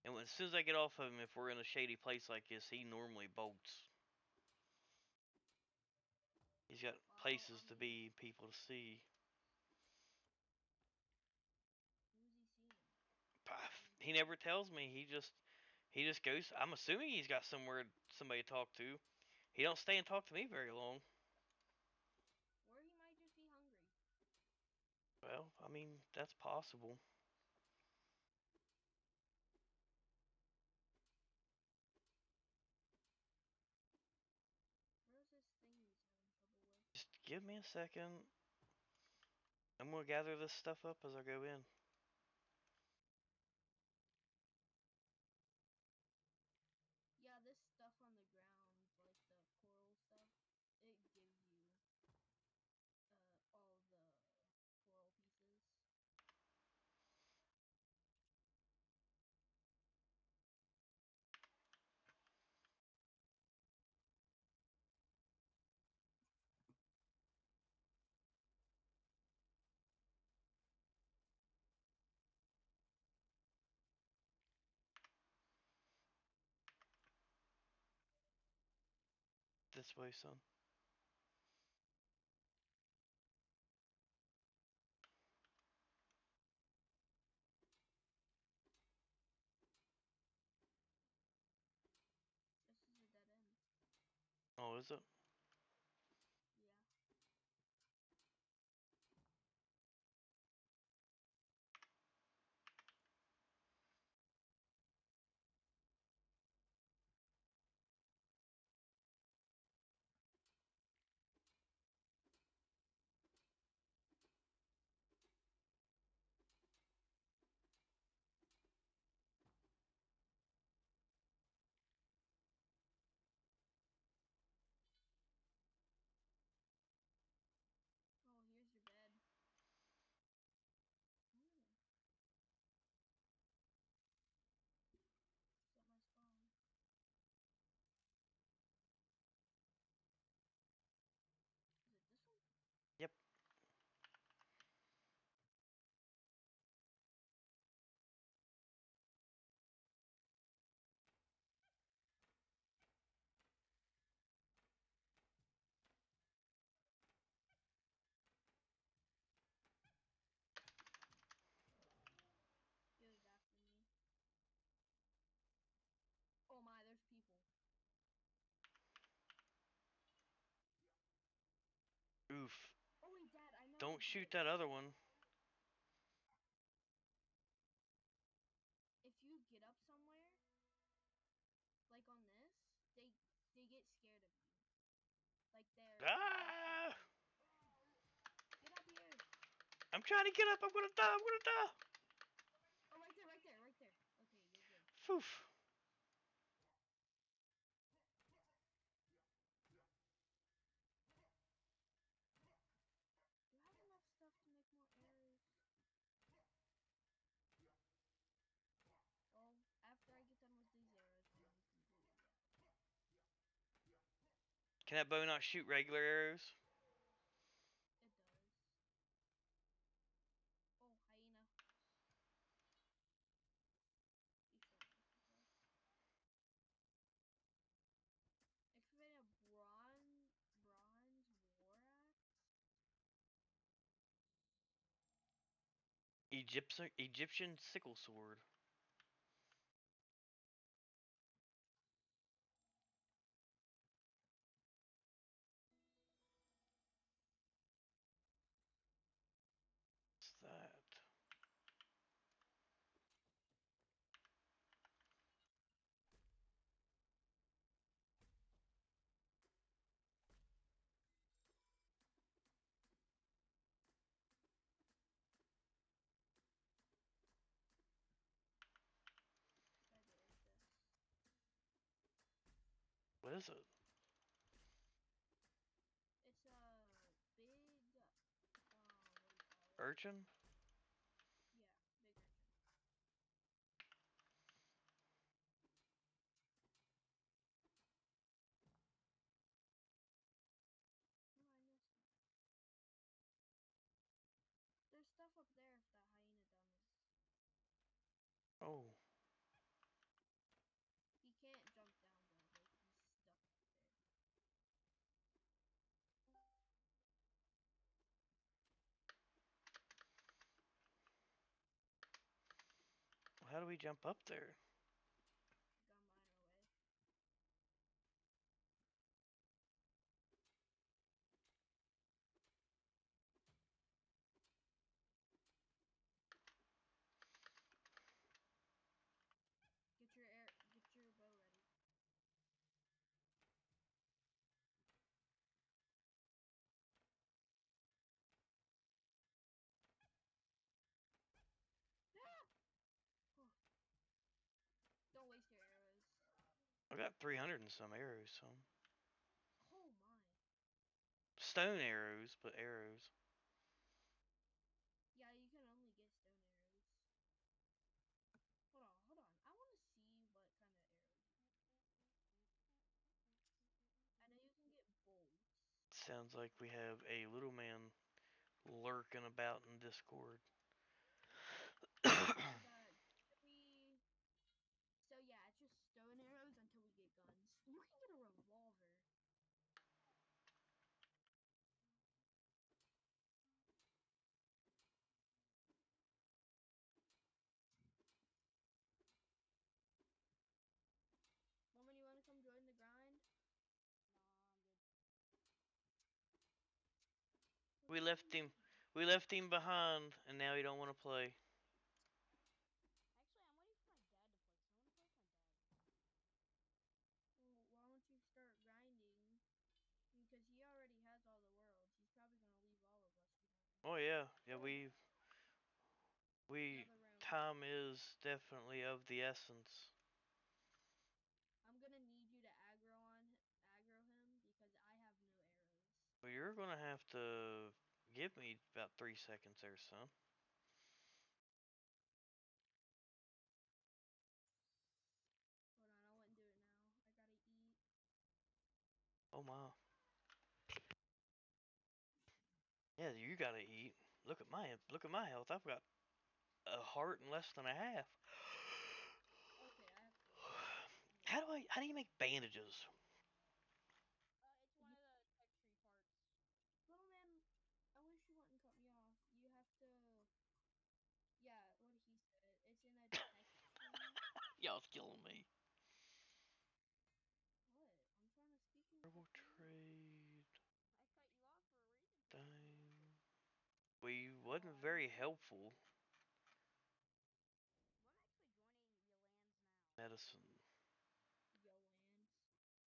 And as soon as I get off of him, if we're in a shady place like this, he normally bolts. He's got Well, places I to mean, be, people to see. who's he seeing? He never tells me. He just goes. I'm assuming he's got somebody to talk to. He don't stay and talk to me very long. Or he might just be hungry. Well, I mean, that's possible. Where's this thing he's having trouble with? Just give me a second. I'm gonna gather this stuff up as I go in. Yeah, this stuff on the ground, like the coral stuff, it gives you all the coral pieces. This way, son. is it? Yeah. Oh, here's your bed. Hmm. Set my spawn. Is it this one? Yep. He was after me. Oh my, there's people. Oof. Oh wait, Dad, I know a Don't shoot glitch. that other one. If you get up somewhere, like on this, they get scared of you. Like they're Ah! afraid. Get up here. I'm trying to get up. I'm gonna die. I'm gonna die. Oh, right there, right there, right there. Okay, you're good. Phew. Do I have enough stuff to make more arrows? Well, after I get done with these arrows, I'm completely out. Can that bow not shoot regular arrows? It does. Oh, hyena. He's showing me some stuff. Activate a bronze war axe. Egyptian sickle sword. What's that? Try to like this. What is it? It's a big, what do you call it? Urchin? Yeah, big urchin. Oh, I missed that. There's stuff up there if the hyena does. Oh. He can't jump down though, like he's stuck up there. How do we jump up there? Got mine away. Get your bow ready. Ah! Oh. Don't waste your arrows. I got 300 and some arrows, so. Oh my. Stone arrows, but arrows. Yeah, you can only get stone arrows. Hold on. I want to see what kind of arrows you can get. I know you can get bolts. Sounds like we have a little man lurking about in Discord. But so yeah, it's just stone arrows until we get guns. You can get a revolver. Woman, you want to come join the grind? Nah, I'm good. We left him. We left him behind, and now he don't want to play. Actually, I'm waiting for my dad to play, because I want to play with my dad. Well, why don't you start grinding? Because he already has all the worlds. He's probably gonna leave all of us behind. Oh yeah, yeah. We Another round. time is definitely of the essence. I'm gonna need you to aggro him because I have no arrows. Well, you're gonna have to give me about 3 seconds there, son. Hold on, I wouldn't do it now. I gotta eat. Oh my. Yeah, you gotta eat. Look at my health. I've got a heart and less than a half. Okay, I have food. How do you make bandages? It's one of the tech tree parts. Little man, I wish you wouldn't cut me off. You have to. Yeah, what he said. It's in a tech tree. Y'all's killing me. What? I'm trying to speak in Herbal trade. I cut you off for a reason. Dime. Well, you wasn't very helpful. Well, I'm actually joining Yolan's now. Medicine. Yolans.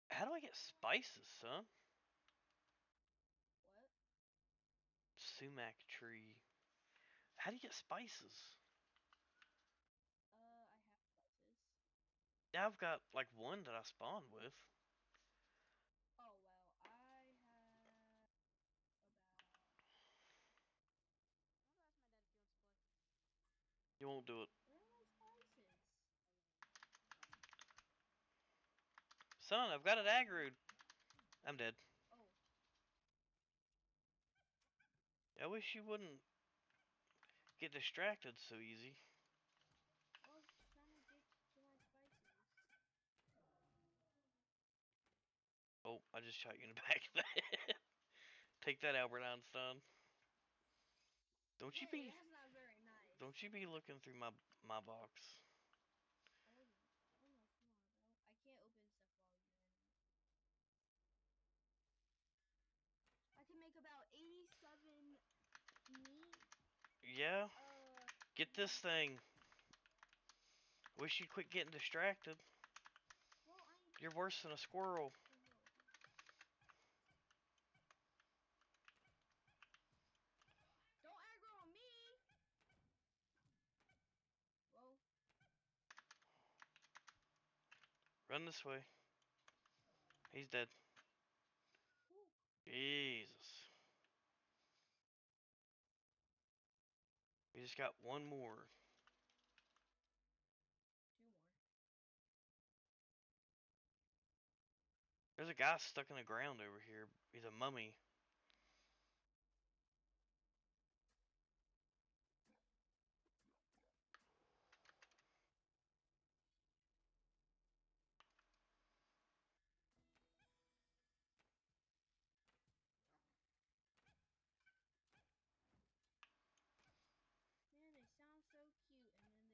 How do I get spices, son? What? Sumac tree. How do you get spices? I have spices. I've got like one that I spawned with. Oh well, I have about. I'm gonna ask my dad if he wants to play. You won't do it. Where are my spices? Son, I've got it aggroed. I'm dead. Oh, I wish you wouldn't get distracted so easy. I was trying to get to my spices. Oh, I just shot you in the back of the head. Take that, Albert Einstein. Don't you Hey, be that's not very nice. don't you be looking through my box. I wasn't. Oh no, come on, bro. I can't open stuff while you're in it. I can make about 87 meat. Yeah? Get this thing. Wish you'd quit getting distracted. Well, I'm. You're worse than a squirrel. Don't aggro on me. Well, Run this way. He's dead. whew. Jesus. We just got one more. 2 more. There's a guy stuck in the ground over here. He's a mummy. Man, they sound so cute, and then they just be so mean.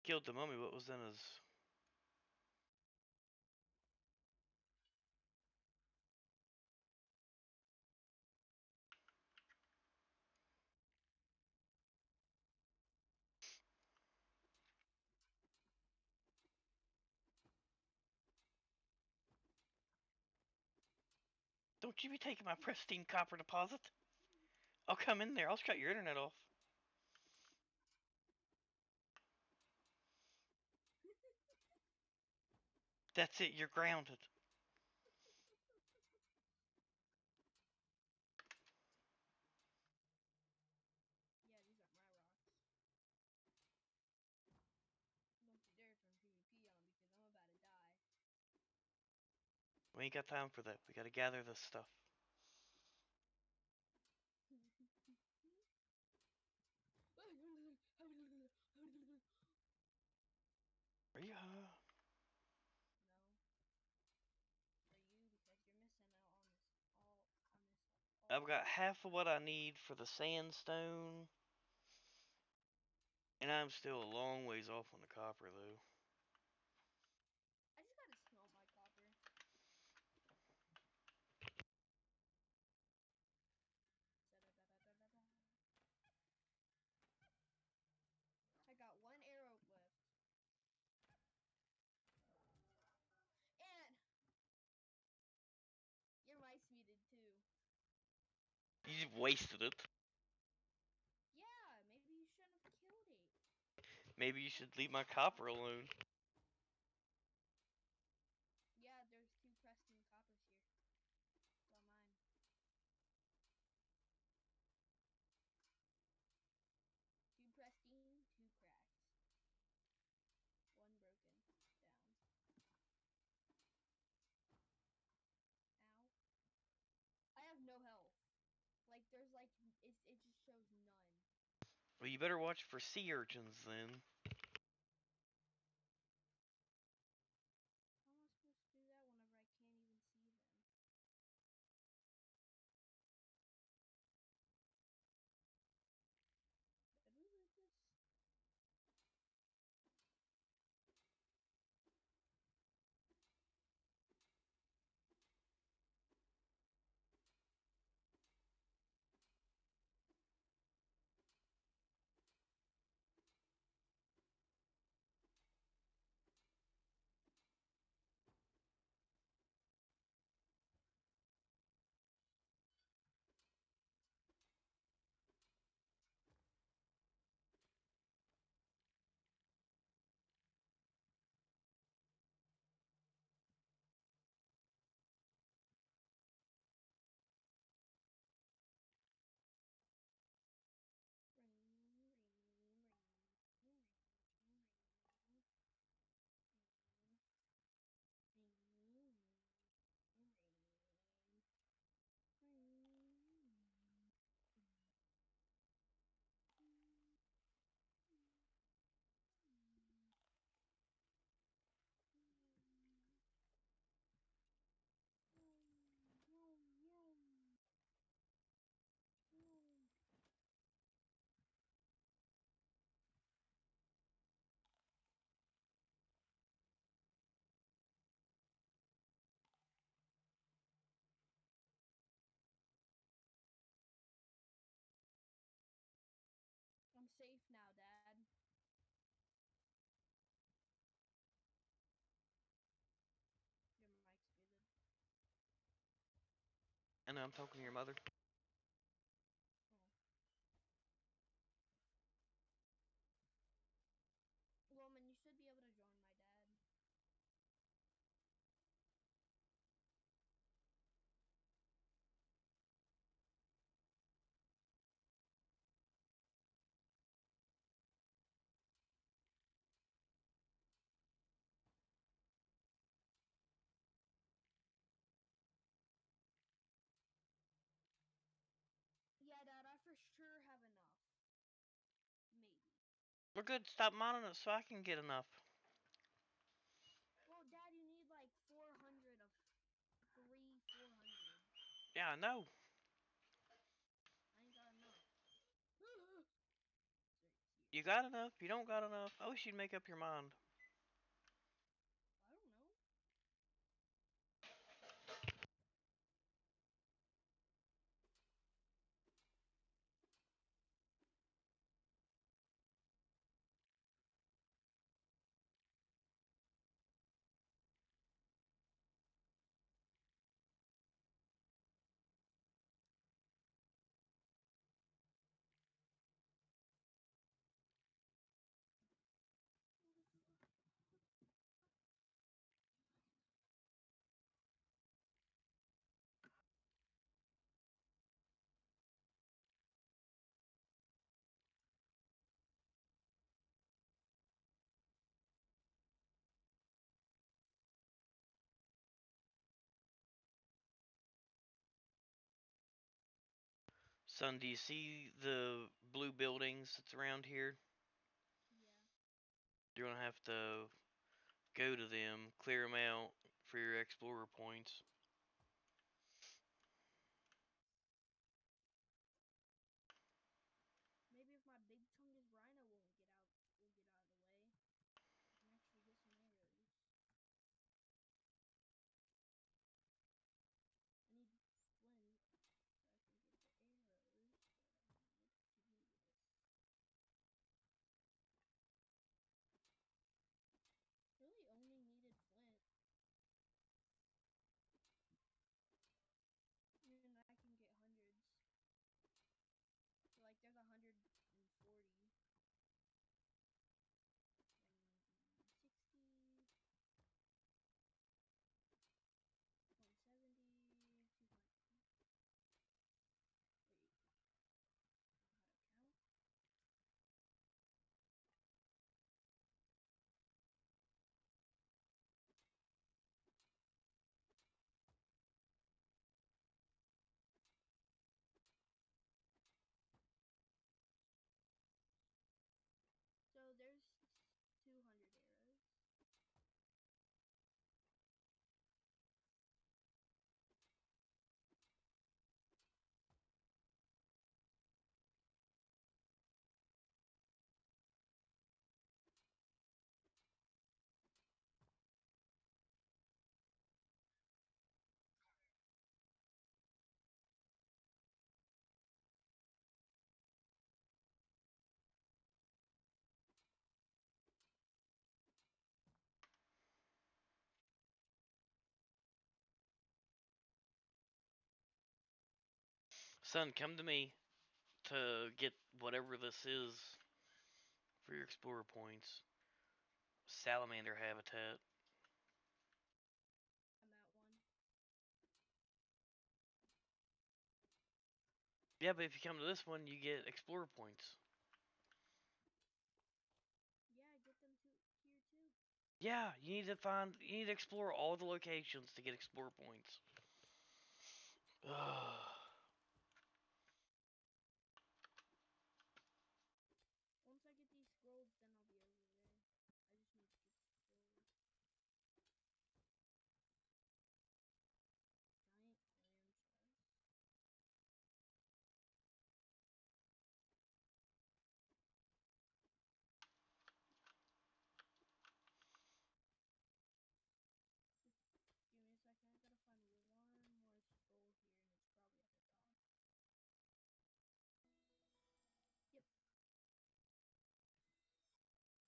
Killed the mummy. What was in his... Don't you be taking my pristine copper deposit. I'll come in there. I'll shut your internet off. That's it. You're grounded. Yeah, these are my rocks. Don't you dare turn PvP on because I'm about to die. We ain't got time for that. We gotta gather this stuff. Are you... No. For you because you're missing out on this all on this all I've got half of what I need for the sandstone. And I'm still a long ways off on the copper, though. I just gotta smelt my copper. Da-da-da-da-da-da. I got one arrow left. And your mic's muted too. You wasted it. Yeah, maybe you shouldn't have killed it. Maybe you should leave my copper alone. Yeah, there's 2 Preston coppers here. Well, mine. Two pristine, 2 cracked. 1 broken. Down. Ow. I have no health. Like, there's like, it just shows none. Well, you better watch for sea urchins then. How am I supposed to do that whenever I can't even see them? Did we lose this? I'm safe now, Dad. Your mic's muted. And I'm talking to your mother. Oh. Woman, you should be able to join my dad. Yeah, Dad, I for sure have enough. Maybe. We're good. Stop mining it so I can get enough. Well, Dad, you need like 400 of 400. Yeah, I know. I ain't got enough. You got enough? You don't got enough? I wish you'd make up your mind. I don't know. Son, do you see the blue buildings that's around here? Yeah. You're gonna have to go to them, clear them out for your explorer points. Maybe if my big chungus rhino won't get out. Son, come to me to get whatever this is for your explorer points. Salamander habitat. I'm at one. Yeah, but if you come to this one, you get explorer points. Yeah, get them to here too. Yeah, you need to explore all the locations to get explorer points. Ugh. Once I get these scrolls, then I'll be over there. I just need to get the scrolls. Giant Ramsar. Give me a second. I gotta find one more scroll here, and it's probably at the top. Yep.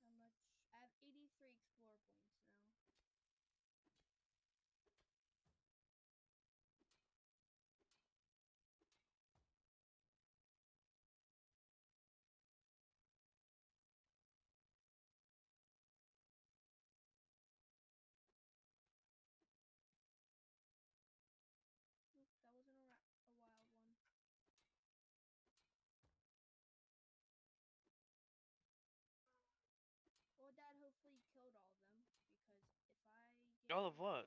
How much? I have 83 explore points now. Oop, that wasn't a wild one. Well, Dad, hopefully you killed all of them, because if I get All of any... what?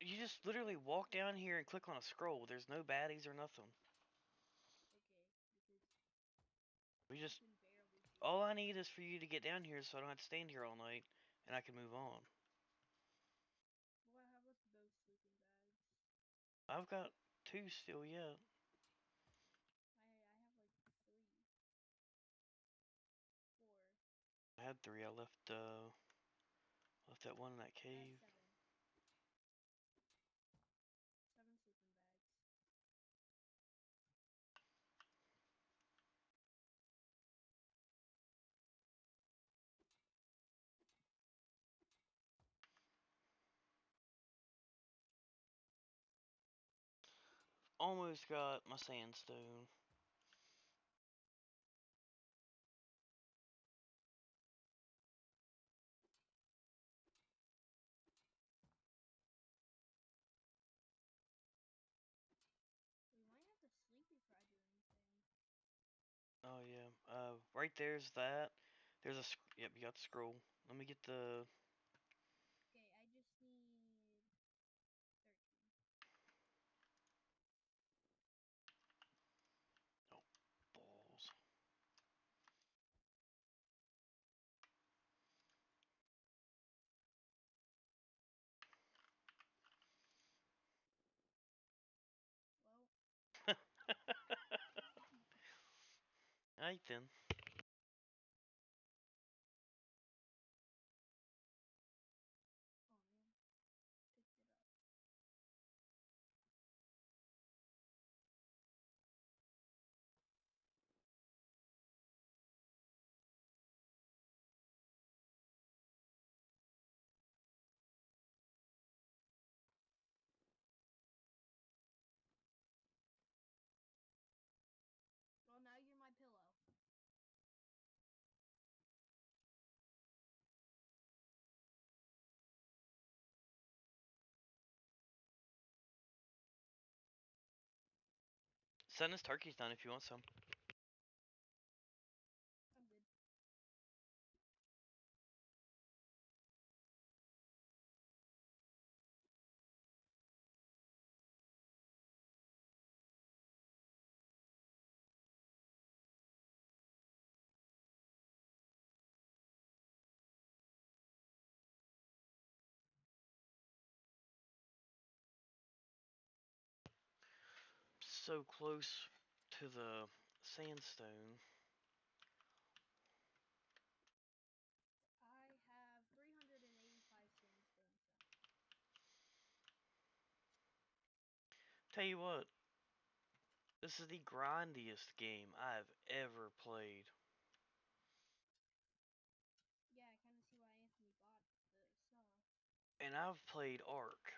You just literally walk down here and click on a scroll. There's no baddies or nothing. Okay, because We I just can barely see all I them. need is for you to get down here so I don't have to stand here all night and I can move on. Well, I have with both sleeping bags. I've got 2 still yet. I have like 3. 4. I had 3. I left that one in that I have cave. 7. 7 sleeping bags. Almost got my sandstone. We might have to sleep before I do anything. Oh yeah. Right there's that. There's a yep, you got the scroll. Let me get the Okay, I just need 13. balls. Well, Alright then. oh man, picked it up. Well, now you're my pillow. Send us turkeys down if you want some. I'm good. So close to the sandstone. I have 385 sandstone currently. Tell you what, this is the grindiest game I've ever played. Yeah, I kind of see why Anthony bought the sub. And I've played Ark.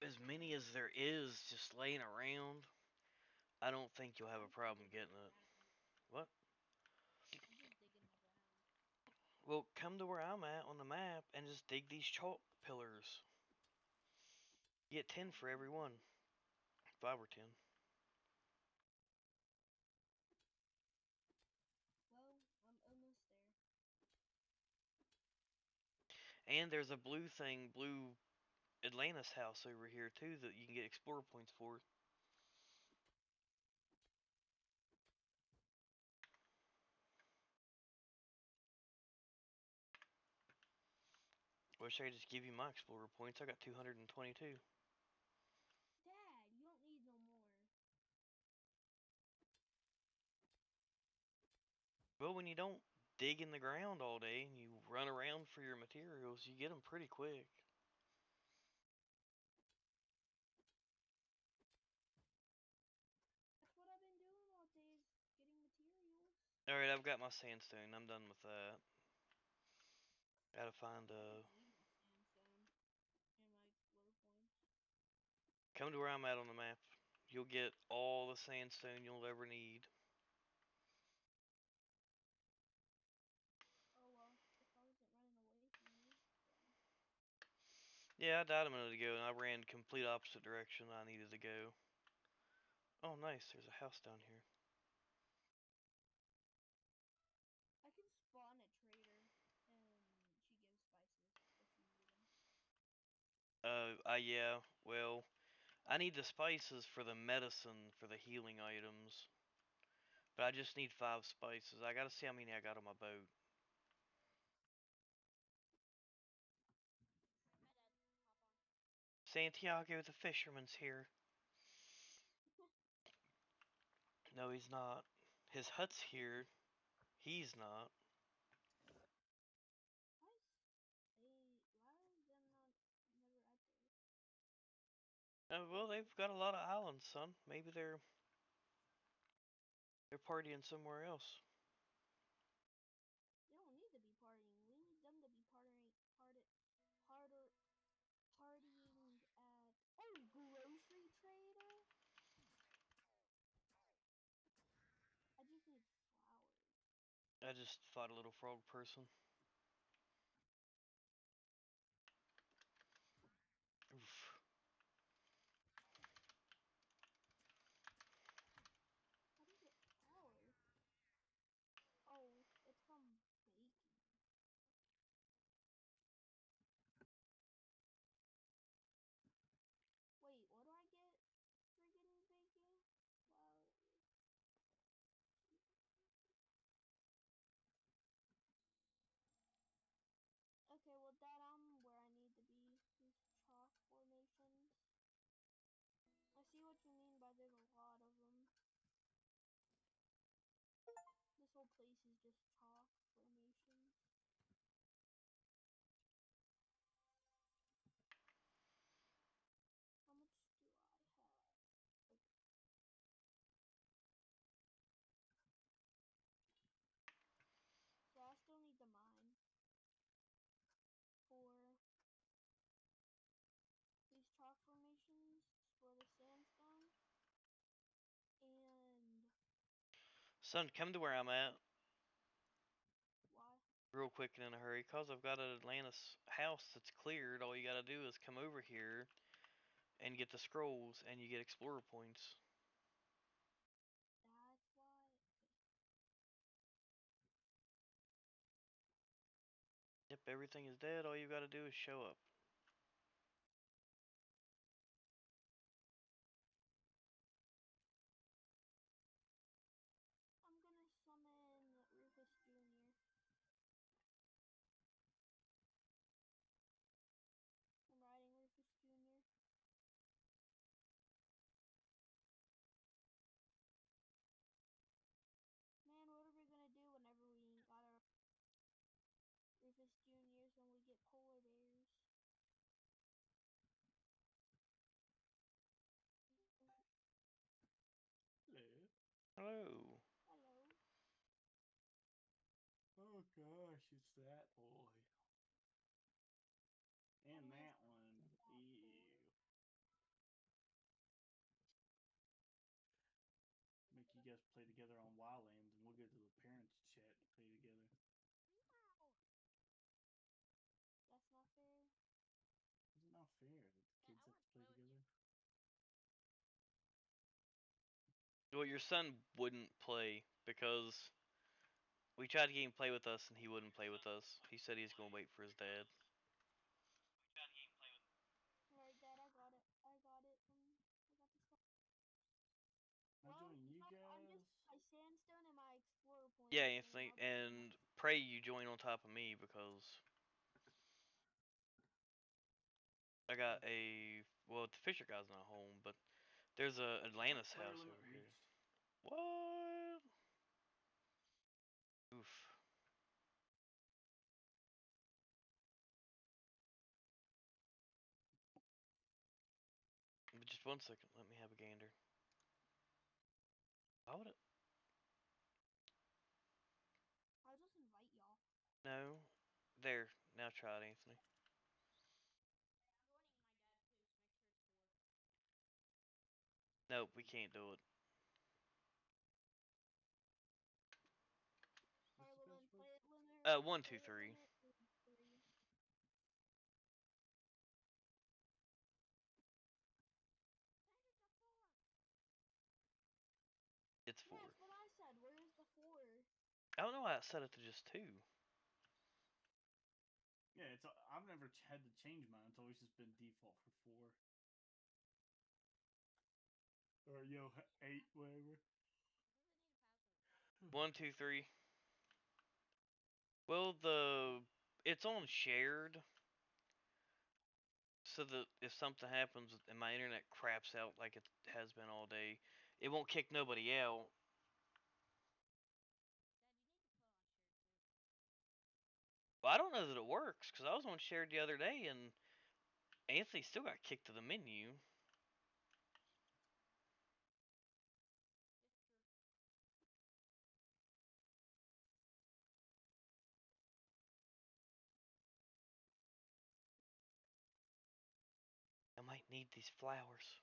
as many as there is just laying around, I don't think you'll have a I'm problem digging getting the it. ground. What? I'm just digging the ground. Well, come to where I'm at on the map and just dig these chalk pillars. You get 10 for every one. 5 or 10. Well, I'm almost there. And there's a blue thing, blue Atlantis house over here too that you can get explorer points for. Or should I just give you my explorer points? I got 222. Dad, you don't need no more. Well, when you don't dig in the ground all day and you run around for your materials, you get them pretty quick. That's what I've been doing all day is getting materials. Alright, I've got my sandstone. I'm done with that. Gotta find I don't need my sandstone and my explorer points. Come to where I'm at on the map. You'll get all the sandstone you'll ever need. Oh well, if I wasn't running away from you, then Yeah, I died a minute ago and I ran complete opposite direction I needed to go. Oh nice, there's a house down here. I can spawn a trader and she gives spices if you need them. Yeah, well, I need the spices for the medicine for the healing items. But I just need 5 spices. I gotta see how many I got on my boat. Hi, Dad. Hop on. Santiago the fisherman's here. No, he's not. His hut's here. He's not. Why is them not never out there? Well, they've got a lot of islands, son. Maybe they're partying somewhere else. They don't need to be partying. We need them to be partying at grocery trader. I just need flowers. I just fought a little frog person. Oof. How do you get flowers? Oh, it's from baking. Wait, what do I get for getting baking? Flowers. Okay, well, Dad, I'm where I need to be. These chalk formations. I see what you mean by there's a lot of them. This whole place is just chalk formations. How much do I have? Okay. So I still need to mine for these chalk formations for the sandstone. And Son, come to where I'm at. why? Real quick and in a hurry. Cause I've got an Atlantis house that's cleared. All you gotta do is come over here and get the scrolls and you get explorer points. That's why. Okay. Yep, everything is dead. All you gotta do is show up. I'm gonna summon Rufus Jr. I'm riding Rufus Jr. Man, what are we gonna do whenever we got our Rufus Juniors and we get polar bears? Hello. Hello. Hello. Oh gosh, it's that boy. And Anyways, that one. Ew. Make you guys play together on Wildlands, and we'll go to the parents' chat to play together. that's not fair. Is it not fair that the kids have to play together? Well, your son wouldn't play because we tried to get him to play with us and he wouldn't play with us. He said he's gonna wait for his dad. Alright, Dad, I got it. I got it. I got the stuff. I join you I'm guys. just my sandstone and my explorer points. Yeah, Anthony, and pray you join on top of me because I got well, the Fisher guy's not home, but there's a Atlantis Player house limit over here. reached. What? Oof. But just 1 second, let me have a gander. Why would it? I'll just invite y'all. No. There. Now try it, Anthony. I'm joining my dad too, so make sure it's 4. Nope, we can't do it. Alright, well then play it limit. 1, 2, 3. Limit is 3. It's 4. Yeah, that's what I said. Where's the 4? I don't know why I set it to just 2. Yeah, I've never had to change mine. It's always just been default for 4. Or 8, whatever. 1, 2, 3. Well, it's on shared, so that if something happens and my internet craps out like it has been all day, it won't kick nobody out. Dad, you need to put on share too. Well, I don't know that it works because I was on shared the other day and Anthony still got kicked to the menu. It's true. I might need these flowers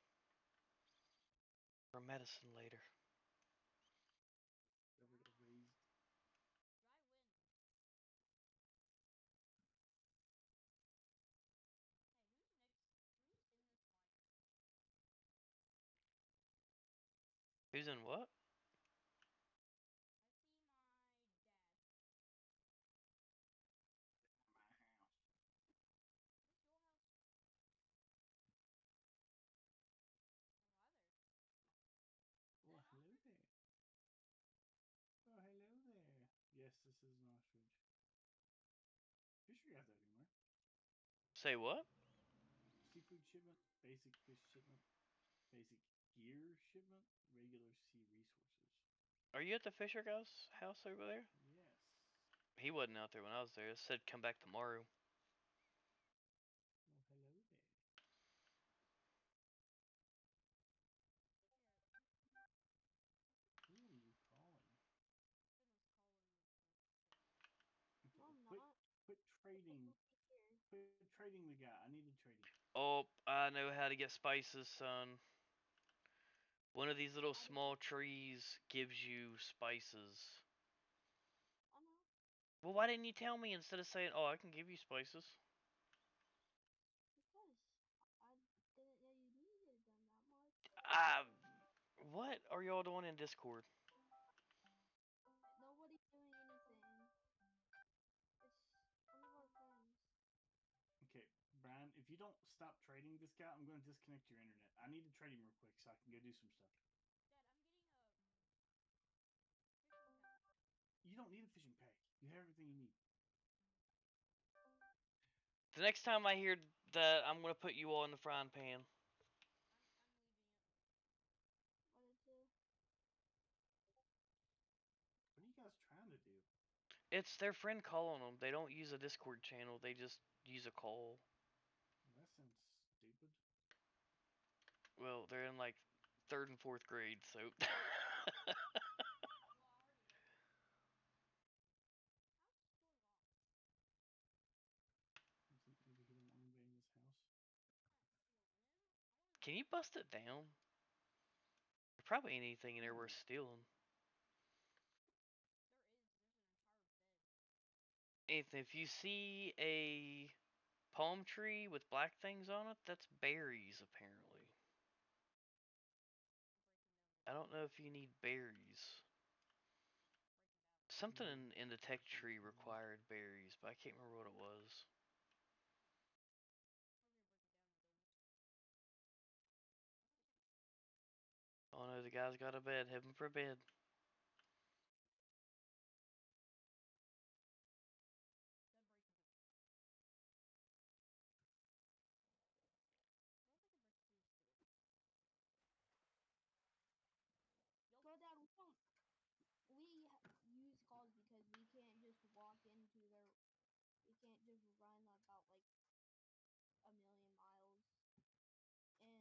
for medicine later. Raised. Dry wind. Hey, who's in this fight? Who's in what? I see my dad. My house. Is this your house? Oh, hi there. Oh, hello there. Oh, hello there. Yes, this is an ostrich. Fisher got that anywhere. Say what? Seafood shipment, basic fish shipment, basic gear shipment, regular sea resources. Are you at the Fisher guy's house over there? Yes. He wasn't out there when I was there. It said come back tomorrow. Oh, hello there. Who are you calling? Finn was calling me to No, I'm Quit, not. quit trading. Quit trading the guy. I need to trade him. Oh, I know how to get spices, son. One of these little small trees gives you spices. I know. Well, why didn't you tell me instead of saying, oh, I can give you spices? Because I didn't know you needed them that much. What are y'all doing in Discord? Nobody's doing anything. It's one of our friends. Okay, Brian, if you don't stop trading this guy, I'm going to disconnect your internet. I need to trade him real quick so I can go do some stuff. Dad, I'm getting a fishing pack. You don't need a fishing pack. You have everything you need. The next time I hear that, I'm gonna put you all in the frying pan. I'm leaving it. What did it do? What are you guys trying to do? It's their friend calling them. They don't use a Discord channel. They just use a call. That sounds stupid. Well, they're in like 3rd and 4th grade, so. Well, I already left. How's this door locked? Maybe he didn't want anybody in Can you bust it down? There probably ain't anything in there worth stealing. There is. There's an entire bed. Anthony, if you see a palm tree with black things on it, that's berries, apparently. I don't know if you need berries. Something in the tech tree required berries, but I can't remember what it was. Oh no, the guy's got a bed. Heaven forbid. Go down. We use calls because we can't just walk into their. We can't just run about like a million miles and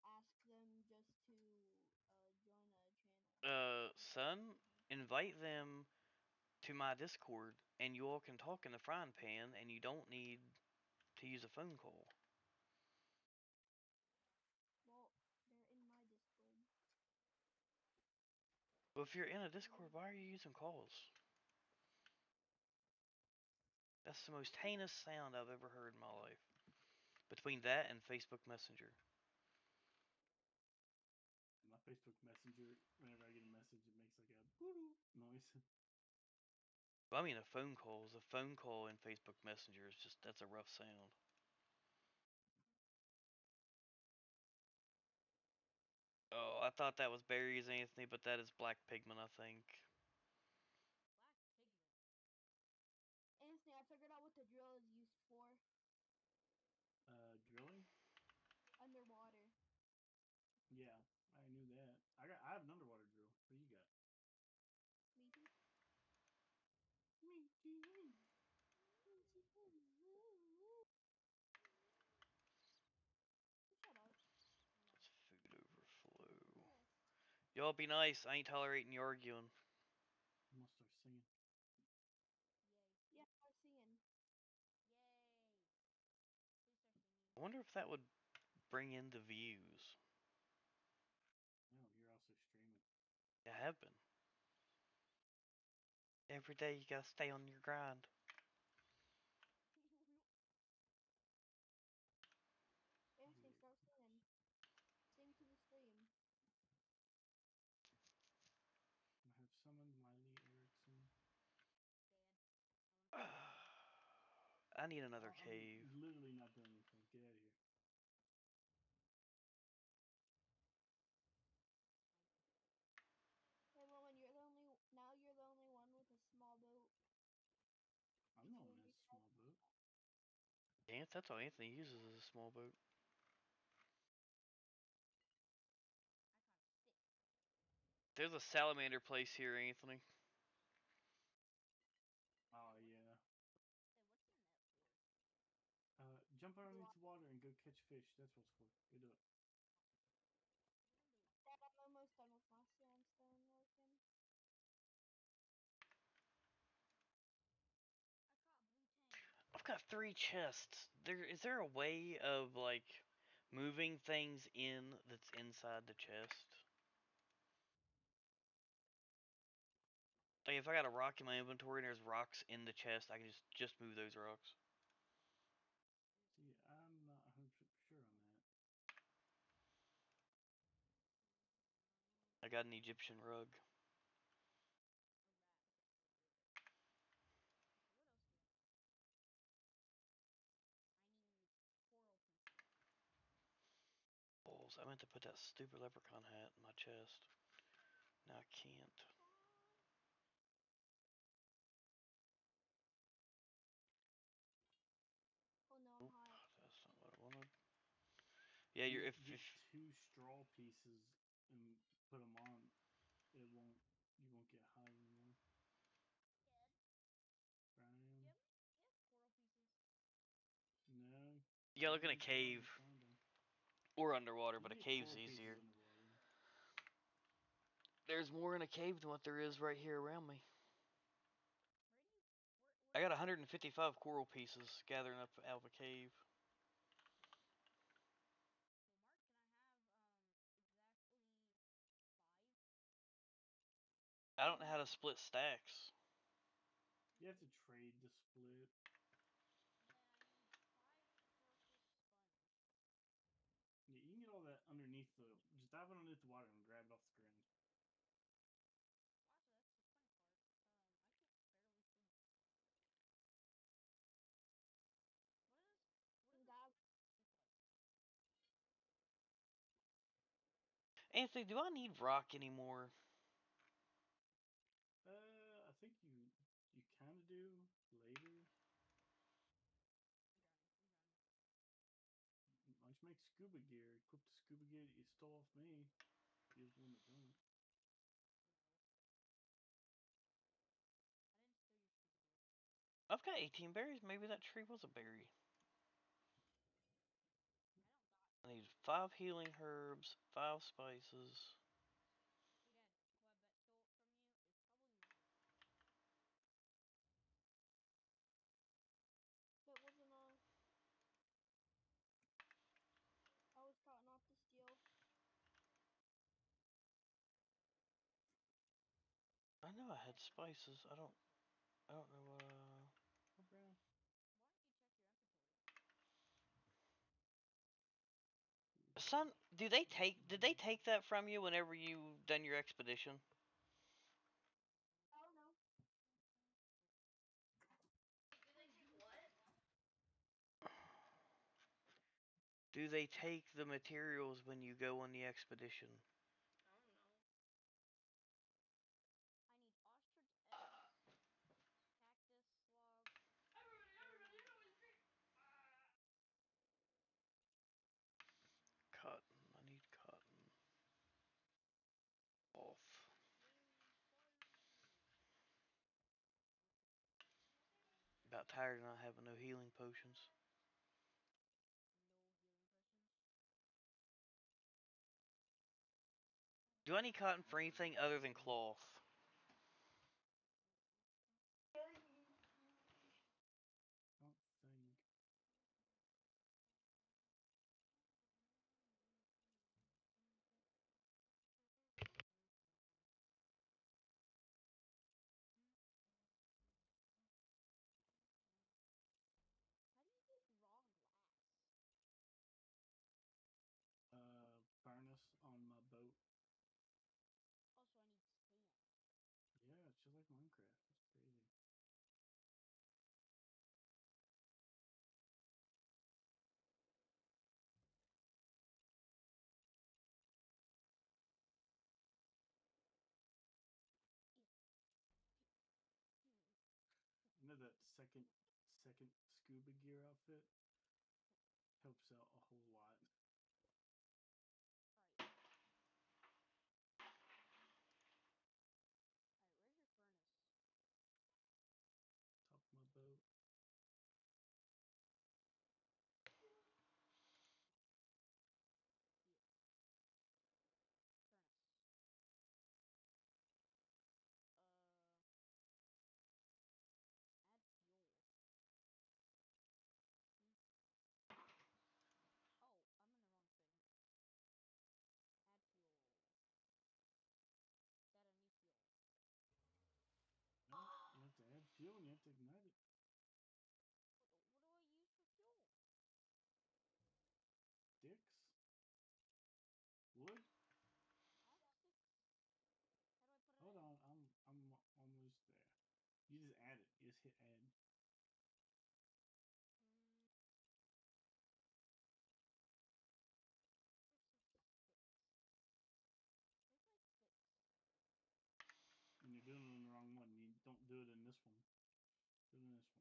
ask them just to join a channel. Son, invite them to my Discord, and you all can talk in the frying pan, and you don't need to use a phone call. Well, they're in my Discord. Well, if you're in a Discord, why are you using calls? That's the most heinous sound I've ever heard in my life. Between that and Facebook Messenger. My Facebook Messenger, whenever I get a message, it makes like a boo noise. Well, I mean, a phone call is a phone call in Facebook Messenger. It's just, that's a rough sound. Oh, I thought that was berries, Anthony, but that is black pigment, I think. Black pigment. Anthony, I figured out what the drill is used for. Drilling? Underwater. Yeah, I knew that. I have an underwater drill. What do you got? Me too. Shut up. That's food overflow. Yes. Y'all be nice. I ain't tolerating you arguing. I'm gonna start singing. Yay. Yeah, I was seeing. Yay. Please start singing. I wonder if that would bring in the views. No, you're also streaming. I have been. Every day you gotta stay on your grind. Anthony, start singing. Sing to the stream. I have summoned Miley Erickson. Dan. I need another I'm cave. literally not doing anything. Get out of here. Hey, Roman, you're the only. Now you're the only one with a small boat. I'm Did not you in and a your small boat. That's all Anthony uses is a small boat. I caught a 6. There's a salamander place here, Anthony. Oh yeah. Hey, what's your net for? Jump underneath the water and go catch fish. That's what's for. Go do it. Dad, I'm almost done with my sandstone working. I caught blue tang. I've got 3 chests. Is there a way of like moving things in that's inside the chest? Like if I got a rock in my inventory and there's rocks in the chest, I can just move those rocks. See, I'm not 100% sure on that. I got an Egyptian rug. What else do I need? I need coral pincers. Balls. I meant to put that stupid leprechaun hat in my chest. Now I can't. Oh no, I'm Oop, hot. that's not what I wanted. Yeah, you're if Get 2 straw pieces and put them on. It won't. You won't get hot anymore. Dad, Brian. do you have coral pieces? No. you gotta look in a Need to go out and cave find 'em. or underwater, You but can a get cave's coral pieces easier. underwater. There's more in a cave than what there is right here around me. Where do you? I got 155 coral pieces gathering up out of a cave. Well, Mark and I I don't know how to split stacks. You have to trade to split. And then I need 5 purple sponge. Yeah, you can get all that underneath the. Just dive underneath the water and grab it off the ground. Well, actually, that's the funny part. I can barely swim. What is That this like? Anthony, do I need rock anymore? I think you kind of do later. I'm drowning. Why don't you make scuba gear? Equip the scuba gear that you stole off me. You're the one that don't. No. I didn't steal your stupid gear. I've got 18 berries. Maybe that tree was a berry. I don't got. I need 5 healing herbs, 5 spices. Hey, Dad. Who I bet stole it from you is probably me. that wasn't a. I was taught not to steal. I know I had spices. I don't know. Oh, Brown. Why don't you check your inventory? Son, did they take that from you whenever you done your expedition? I don't know. Do they take the materials when you go on the expedition? I need ostrich eggs, cactus logs, Cotton. I need cotton. Off. About tired of not having no healing potions. no healing potions. Do I need cotton for anything other than cloth? Don't think. How do you get raw glass? Furnace on my boat. Also, I need sand. Yeah, it's just like Minecraft. It's crazy. You know that second scuba gear outfit helps out a whole lot. Alright. Alright, where's your furnace? Top of my boat. Here. Furnace. Add fuel. Oh, I'm in the wrong thing. Add fuel. Dad, I need fuel. Well, you have to add fuel and you have to ignite it. What do I use for fuel? Sticks. Wood. I have sticks. How do I put it Hold in? on, I'm almost there. You just add it. You just hit add. Um, where's the sticks? Where's my sticks? And you're doing it in the wrong one. You don't do it in this one. Do it in this one.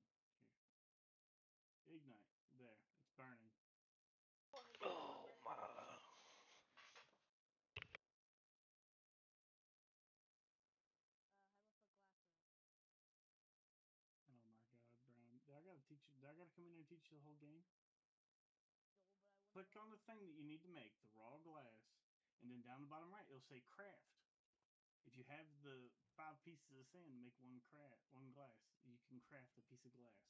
Here. Ignite. There. It's burning. Oh my. How do I put glass in it? Oh my god, Brown. Do I gotta teach you? Do I gotta come in here and teach you the whole game? No, but I want to Click know. on the thing that you need to make, the raw glass, and then down the bottom right, it'll say craft. If you have the 5 pieces of sand, make one glass. You can craft a piece of glass.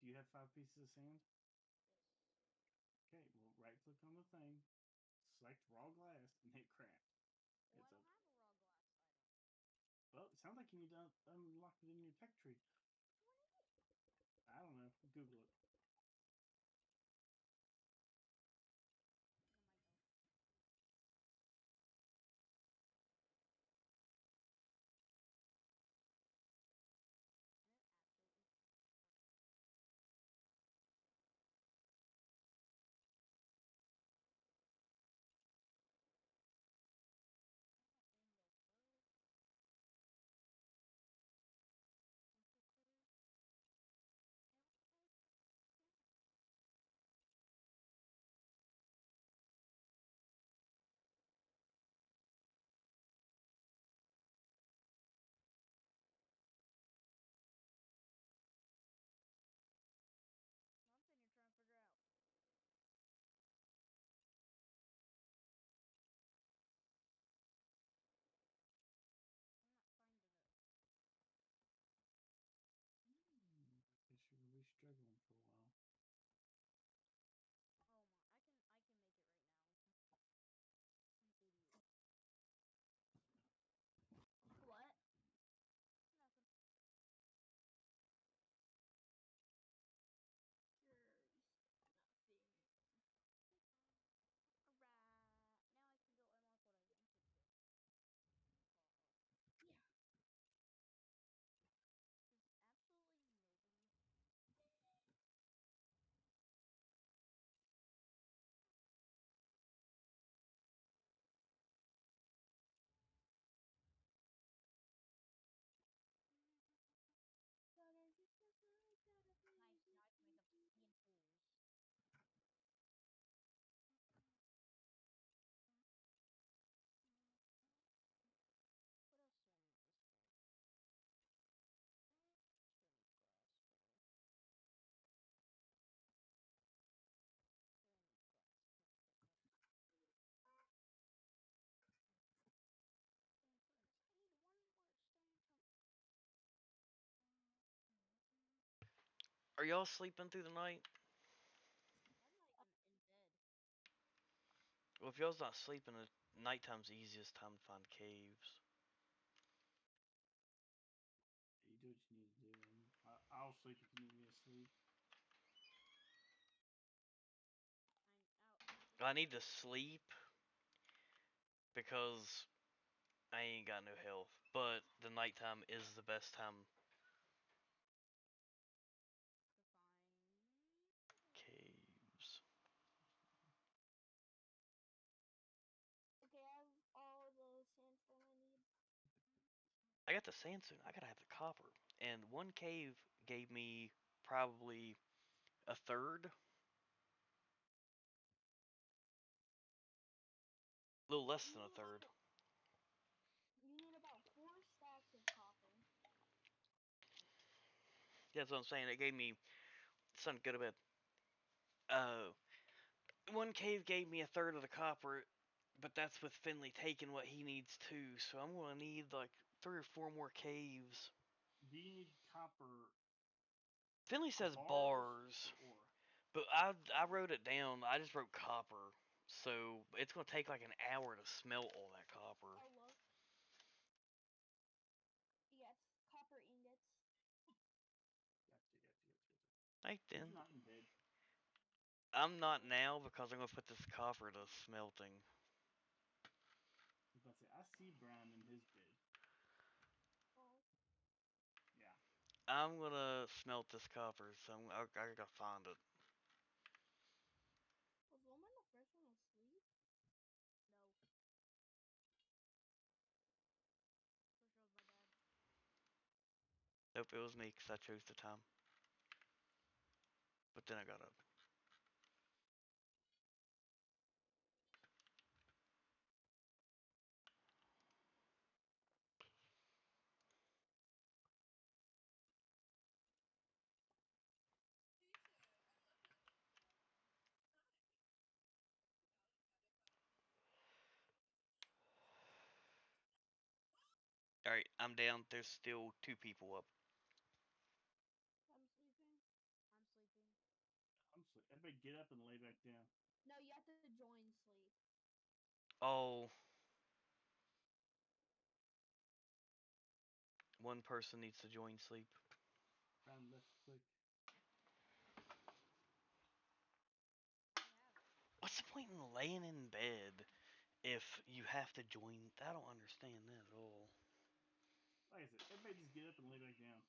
Do you have 5 pieces of sand? Yes. Okay, well, right click on the thing, select raw glass, and hit craft. Well, I It's don't up. have a raw glass item. can you unlock it in your tech tree? I don't know. Google it. Guess you're really struggling for a while. Oh my, I can make it right now. I'm an idiot. What? Nothing. There's nothing. Alright, now I can go unlock what I wanted to. Yeah. There's absolutely nobody. Nice, now I can make a million tools. What else do I need this for? Still need glass though. Still need glass. Stone furnace. I need one more stone chunk. Are y'all sleeping through the night? I'm not even in bed. Well, if y'all's not sleeping, nighttime's the easiest time to find caves. You do what you need to do. I'll sleep if you need me to sleep. I need to sleep because I ain't got no health. But the nighttime is the best time. To find Caves. Okay, I have all the sandstone I need. I got the sandstone. I gotta have the copper. And one cave gave me probably a third. A little less than a third. You need about 4 stacks of copper. Yeah, that's what I'm saying. It gave me something good about. One cave gave me a third of the copper, but that's with Finley taking what he needs too. So I'm gonna need like 3 or 4 more caves. Do you need copper? Finley says bars, or but I wrote it down. I just wrote copper, so it's gonna take like an hour to smelt all that copper. I'll look. Yes, copper ingots. Gotcha. Right Who's then. not in bed? I'm not now because I'm gonna put this copper to smelting. I was about to say, I see Brown in his bed. Oh. Yeah. I'm gonna smelt this copper, so I gotta find it. Was Woman the first one asleep? no. For sure, my dad. Nope, it was me because I chose the time. But then I got up. Alright, I'm down. There's still 2 people up. I'm sleeping. I'm sleeping. Everybody get up and lay back down. No, you have to join sleep. Oh. One person needs to join sleep. Brown left click. We have. What's the point in laying in bed if you have to join? I don't understand that at all. Like I said, everybody just get up and lay back down.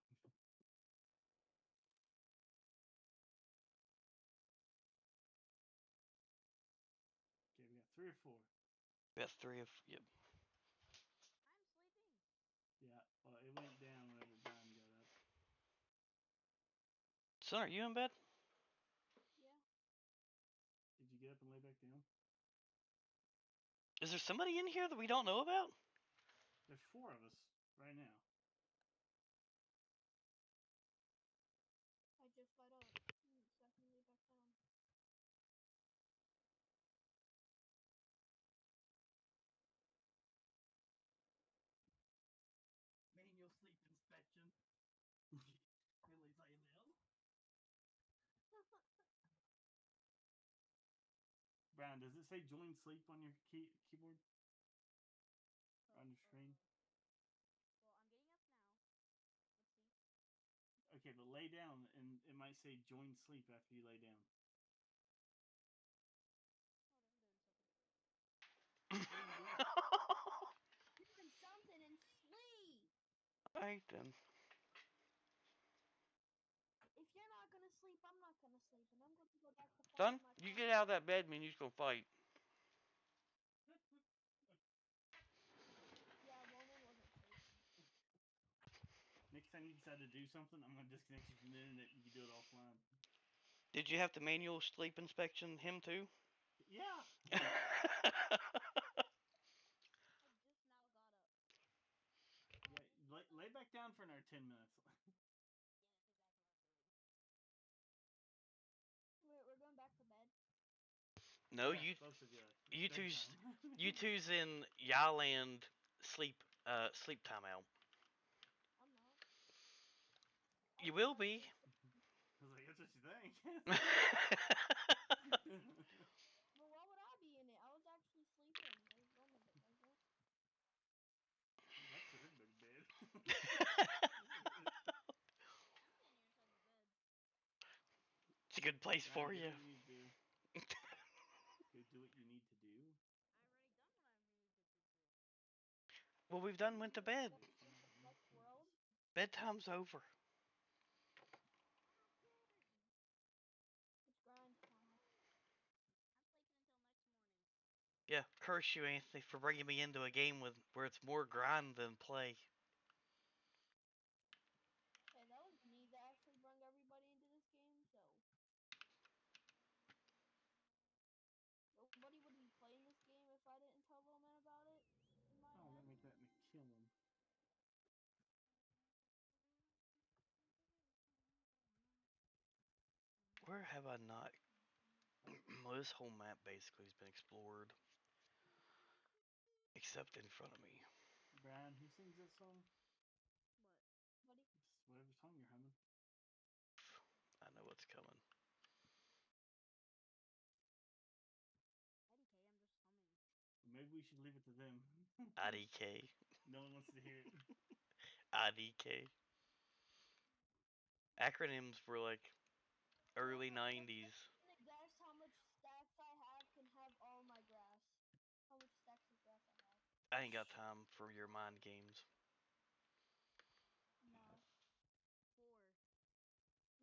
Okay, we got 3 or 4. We got 3 of. Yep. I'm sleeping. Yeah, well, it went down whenever Brian got up. Son, are you in bed? Yeah. Did you get up and lay back down? Is there somebody in here that we don't know about? There's 4 of us right now. I just got up. So I can lay back down. Manual sleep inspection. Finley's laying down. Brown, does it say join sleep on your keyboard? Or on your screen? Well, I'm getting up now. Let's see. Okay, but lay down, and it might say join sleep after you lay down. Hold on, I'm doing something. What are you doing? Doing something and sleep. Alright then. If you're not gonna sleep, I'm not gonna sleep, and I'm going to go back to Son, fighting my you car. get out of that bed, man. You just go fight. Yeah, Ronan wasn't sleeping. Next time you decide to do something, I'm gonna disconnect you from the internet. You can do it offline. Did you have to manual sleep inspection him too? Yeah. I just now got up. Yeah. Lay back down for another 10 minutes. Yeah, that's exactly what I'm doing. Wait, we're going back to bed. No, Yeah, you both of you. you Bedtime. two's you two's in Yaland sleep timeout. I'm not. You I'll will actually be. I was like, that's what you think. Well, why would I be in it? I was actually sleeping. As Ronan wasn't. That's for everybody's bed. I'm sitting here inside the bed. It's a good place Ryan, for do you. what you need to do. Go do what you need to do. I already done what I needed to do. Well, we've done went to bed. Next world. Bedtime's over. It's grind time. I'm sleeping until next morning. Yeah, curse you, Anthony, for bringing me into a game where it's more grind than play. Hey, that was me that actually brought everybody into this game, so nobody would be playing this game if I didn't tell Roman about it. In my Oh, let head. me let me kill him. Where have I not? Well, this whole map basically has been explored. Except in front of me. Brian, who sings that song? What? Buddy. It's whatever song you're humming. I know what's coming. IDK, I'm just humming. Maybe we should leave it to them. IDK. No one wants to hear it. IDK. Acronyms were like early 90s. Guess how much stacks I have can have all my grass. How much stacks of grass I have? I ain't got time for your mind games. No. 4.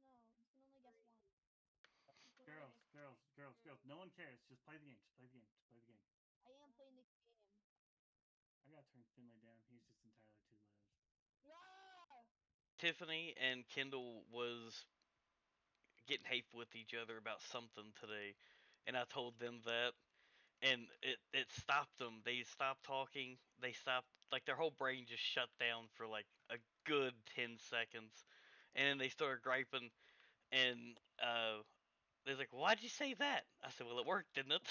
No, you can only guess one. Girls. No one cares. Just play the game. Just play the game. Just play the game. I am playing the game. I gotta turn Finley down. He's just entirely too loud. Yeah! Tiffany and Kendall was getting hateful with each other about something today, and I told them that, and it stopped them. They stopped talking. They stopped, like, their whole brain just shut down for like a good 10 seconds, and then they started griping, and they're like, "Why'd you say that?" I said, "Well, it worked, didn't it?"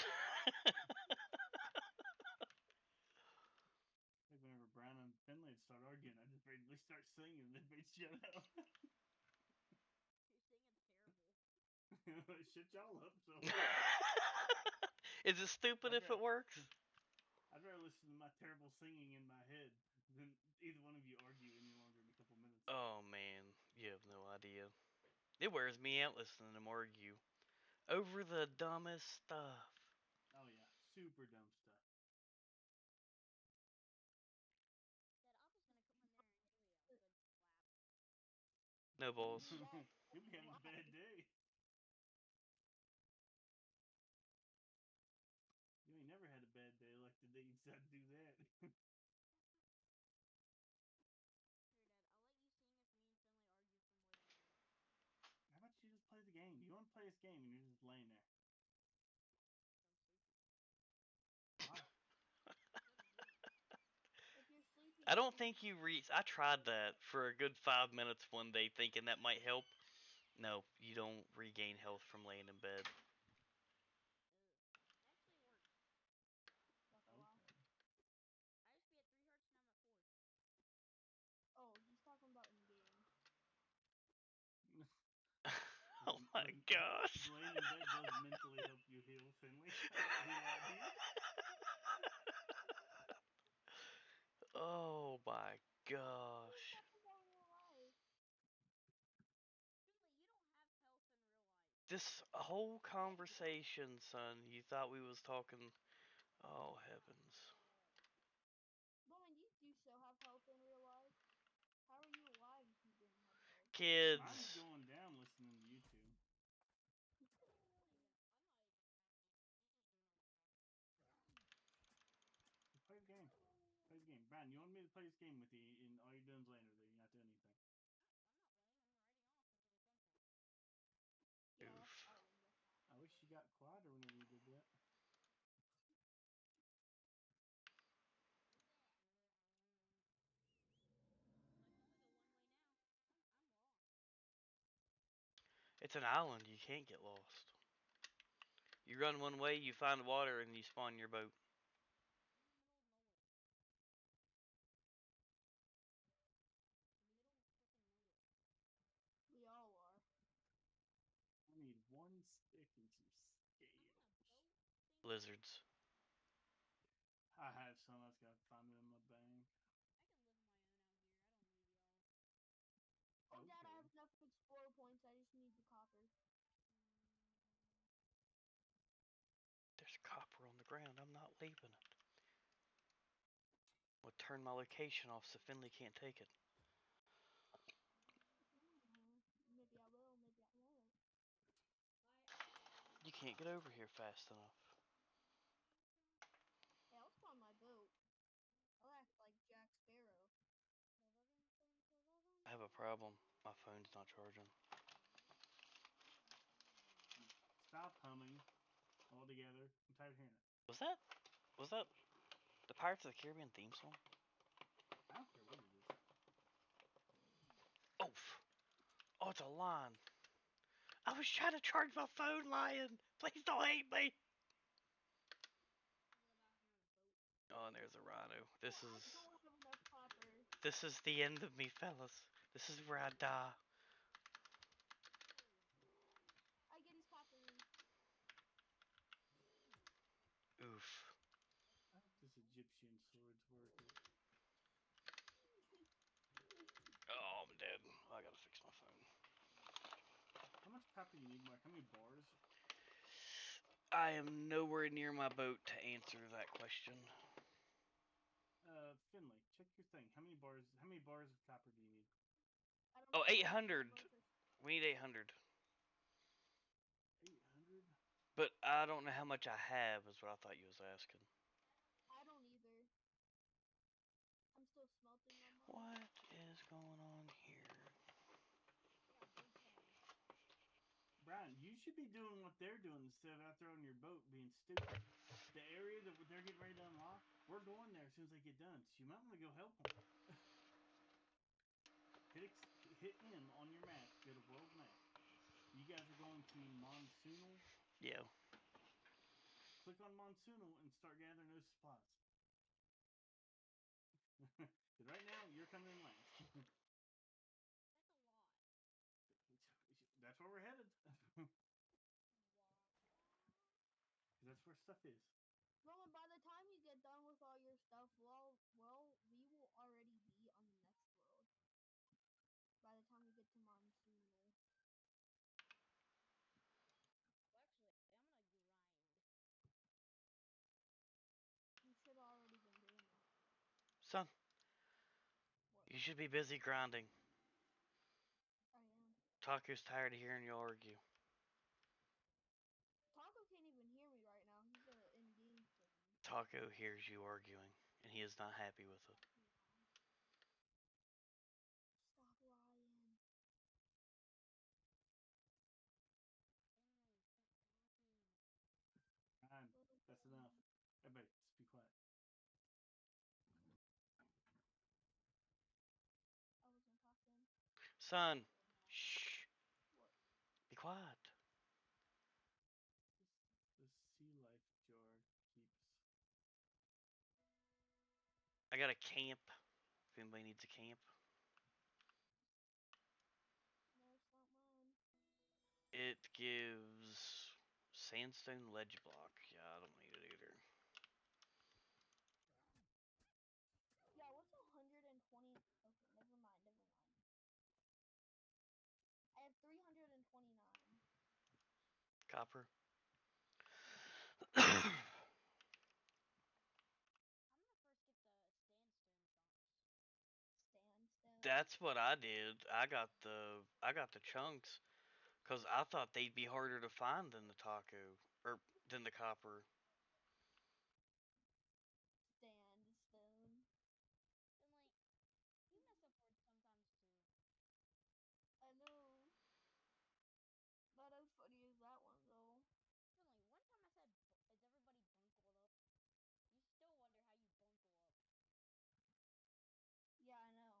Like whenever Brian and Finley would start arguing, I just randomly start singing and then they'd shut up. You're singing terrible. Shut y'all up. So Is it stupid if it works? I'd rather listen to my terrible singing in my head than either one of you argue any longer idea. It wears me out listening to them argue over the dumbest stuff. Oh yeah, super dumb stuff. Said, I'm just gonna come in there and give you a good slap. No balls. Do that. You'll be having a bad day. You ain't never had a bad day like the day you decided to do that. Here, Dad, I'll let you sing if me and Finley argue for more than a minute. How about you just play the game? You want to play this game and you're just laying there. So I'm sleepy. Why? If you're sleepy, I don't think you reach. I tried that for a good 5 minutes one day, thinking that might help. No, you don't regain health from laying in bed. Actually, it works. That's a lie. Okay. I used to be at 3 hearts, now I'm at 4. Oh, he's talking about in game. Oh my gosh. Laying in bed does mentally help you heal, Finley. I won't do that to you. Oh my He's gosh. talking about in real life. Finley, you don't have health in real life. This whole conversation, son, you thought we was talking. Oh heavens. Roman, you do still have health in real life. How are you alive if you didn't have health? Mine's Kids. going down listening to YouTube. Play the game. Play the game. Brian, you want me to play this game with you, and all you're doing is laying there. You're not doing anything. Yeah, Oof. that's Island. I wish you got quieter whenever you did that. It's an island. You can't get lost. You run one way, you find water, and you spawn your boat. We all are. I need one stick and some scales. Lizards. I have some. I just gotta find them in my bag. Oh, Dad, I Okay. have enough explorer points. I just need the copper. There's copper on the ground. I'm not leaving it. I'll turn my location off so Finley can't take it. Maybe I will, maybe I won't. You can't get over here fast enough. Hey, I'll spawn my boat. I'll act like Jack Sparrow. I have a problem. My phone's not charging. Stop humming altogether. I'm tired of hearing it. Was that the Pirates of the Caribbean theme song? I don't care what it is. Oh, oh, it's a line. I was trying to charge my phone, Lion. Please don't hate me. Oh, and there's a rhino. I don't have enough copper. This is the end of me, fellas. This is where I die. I get his copper. Oof. I hope this Egyptian sword's worth it. Oh, I'm dead. I gotta fix my phone. How much copper you need, Mark? How many bars? I am nowhere near my boat to answer that question. Finley, check your thing. How many bars? How many bars of copper do you need? I don't Oh, know. 800. We need 800. 800. But I don't know how much I have, is what I thought you was asking. I don't either. I'm still smelting on mine. What is going on here? Brian, you should be doing what they're doing instead of out there on your boat being stupid. The area that they're getting ready to unlock, we're going there as soon as they get done. So you might want to go help them. hit M on your map. Go to world map. You guys are going to Monsoonal. Yeah. Click on Monsoonal and start gathering those supplies. Because right now you're coming in last. That's where we're headed. That's where stuff is. Roman, by the time you get done with all your stuff, we will already be on the next world. By the time we get to Monsoonal. You should be busy grinding. I am. Taco's tired of hearing you argue. Taco can't even hear me right now. He's in game stream. Taco hears you arguing, and he is not happy with it. Stop lying. Fine. That's enough. Everybody, just be quiet. I wasn't talking. Son, shh. What? Be quiet. The sea life jar keeps. I got a camp. If anybody needs a camp. No, it's not mine. It gives sandstone ledge block. Yeah, I don't need it either. Yeah, what's 120? Okay, never mind. I have 329. Copper. Yeah. I'm gonna first get the sandstone chunks. Sandstone. That's what I did. I got the chunks because I thought they'd be harder to find than the taco or than the copper. Sandstone. Finley, you mess up words sometimes too. I know. Not as funny as that one though. Finley, one time I said, "Is everybody buncled up?" You still wonder how you bunkle up. Yeah, I know.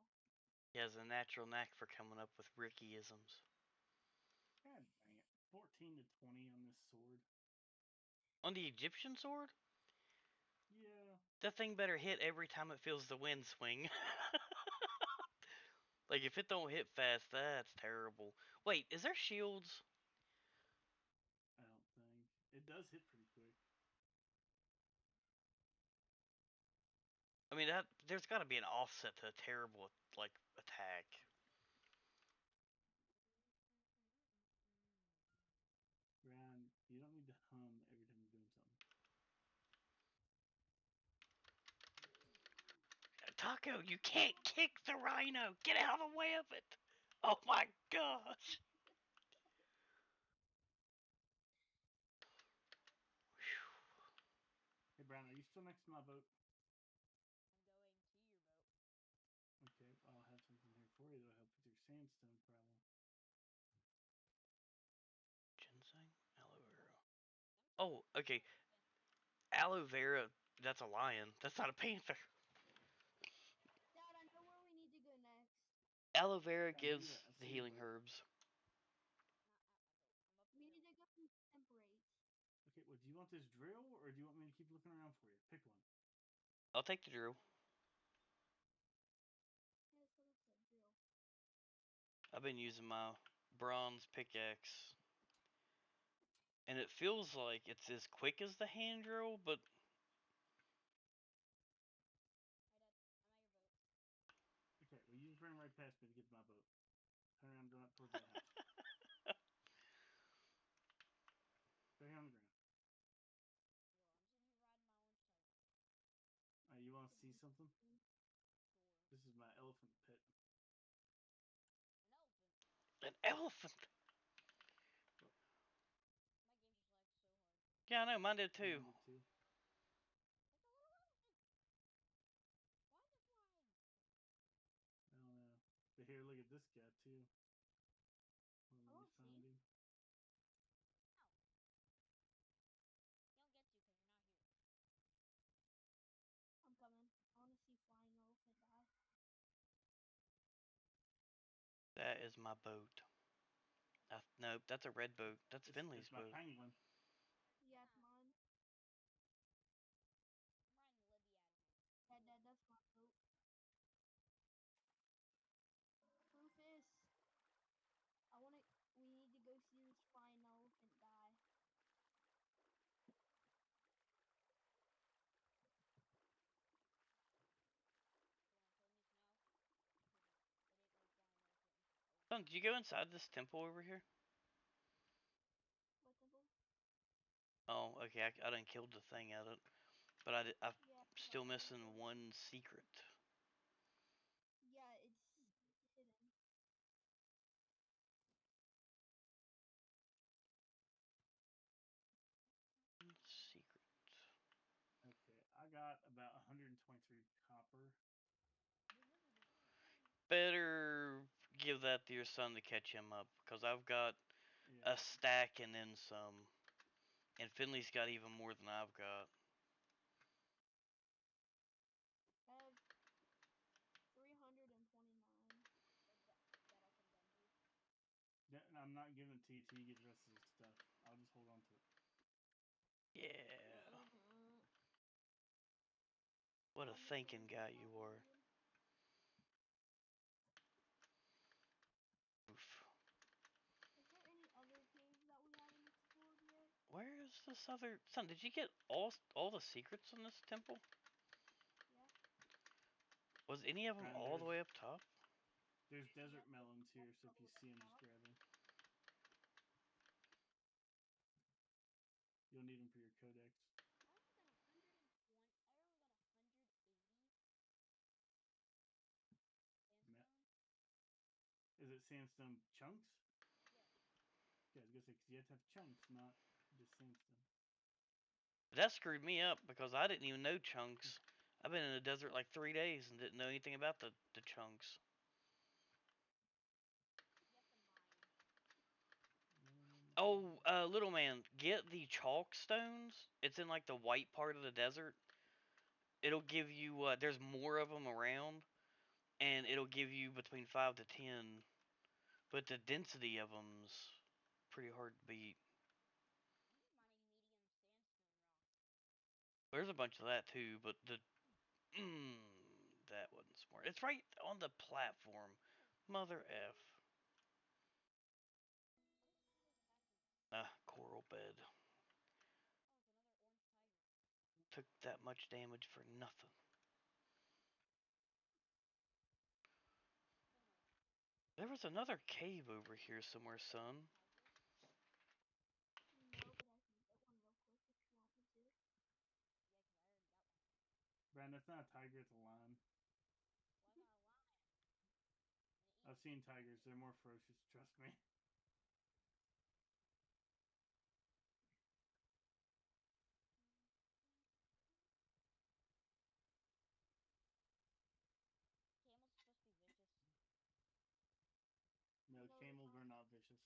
He has a natural knack for coming up with Rickyisms. God dang it. 14 to 20 on this sword. On the Egyptian sword, Yeah. that thing better hit every time it feels the wind swing. Like if it don't hit fast, that's terrible. Wait, is there shields? I don't think. It does hit pretty quick. I mean, that there's got to be an offset to a terrible like attack. Ryan, you don't need to hum every time you're doing something. Taco, you can't kick the rhino. Get out of the way of it. Oh my gosh. Hey, Brian, are you still next to my boat? I'm going to your boat. Okay, I'll have something here for you that'll help with your sandstone problem. Ginseng, aloe vera. Oh, okay. Aloe vera. That's a lion. That's not a panther. Dad, I know where we need to go next. Aloe vera Yeah, look at gives that. I've the seen healing the boat. herbs. Not at my boat. I'm up We here. need to go to Temperate. Okay, well, do you want this drill or do you want me to keep looking around for you? Pick one. I'll take the drill. Yeah, that's what I said, drill. I've been using my bronze pickaxe. And it feels like it's as quick as the hand drill, but Hi, Dad. I'm at your boat. Okay, well, you just ran right past me to get to my boat. Turn around and run up towards that house. Stay on the ground. Well, I'm sitting here riding my own cycle. You want to see something? Sure. This is my elephant pit. An elephant. an elephant. My game just lagged so hard. Yeah, I know, mine did too. Mine did too. That's a little elephant. Why is it flying? I don't know. But here, look at this guy too. Let me Oh, find see? him. No. You don't get to because you're not here. I'm coming. I want to see flying elephant die. That is my boat. Nope, that's a red boat. That's Finley's It's my boat. penguin. Yeah, it's mine. I'm riding Libby out of here. Dad, that's my boat. Rufus. We need to go see this flying elephant die. You want to tell me this now? Because it ain't no flying elephant. Son, did you go inside this temple over here? What temple? Oh, okay, I done killed the thing at it. But I'm Yeah, still but missing one secret. yeah, it's 23 copper. Better give that to your son to catch him up, because I've got Yeah. a stack and then some. And Finley's got even more than I've got. I have 329. I'm not giving it to you till you get the rest of the stuff. I'll just hold on to it. Yeah. Mhm. What a I'm just thinking gonna guy do you that, are. dude. Oof. Is there any other caves that we haven't explored yet? Where is this other son? Did you get all the secrets in this temple? Yeah. Was any of them Brian, all the way up top? There's desert melons here, so if you see them, just grab them. You'll need them for your codex. Is it sandstone chunks? Yeah, I was gonna say, because you have to have chunks, not just sandstone. That screwed me up because I didn't even know chunks. I've been in the desert like 3 days and didn't know anything about the chunks. Oh, little man, get the chalk stones. It's in like the white part of the desert. It'll give you, there's more of them around, and it'll give you between 5 to 10. But the density of them's pretty hard to beat. There's a bunch of that too, but that wasn't smart. It's right on the platform. Mother F. Coral bed. Took that much damage for nothing. There was another cave over here somewhere, son. No, but I can get one real quick if you want me to. Brian, that's not a tiger, it's a lion. I've seen tigers, they're more ferocious, trust me. No, No, they're camels not. are not vicious.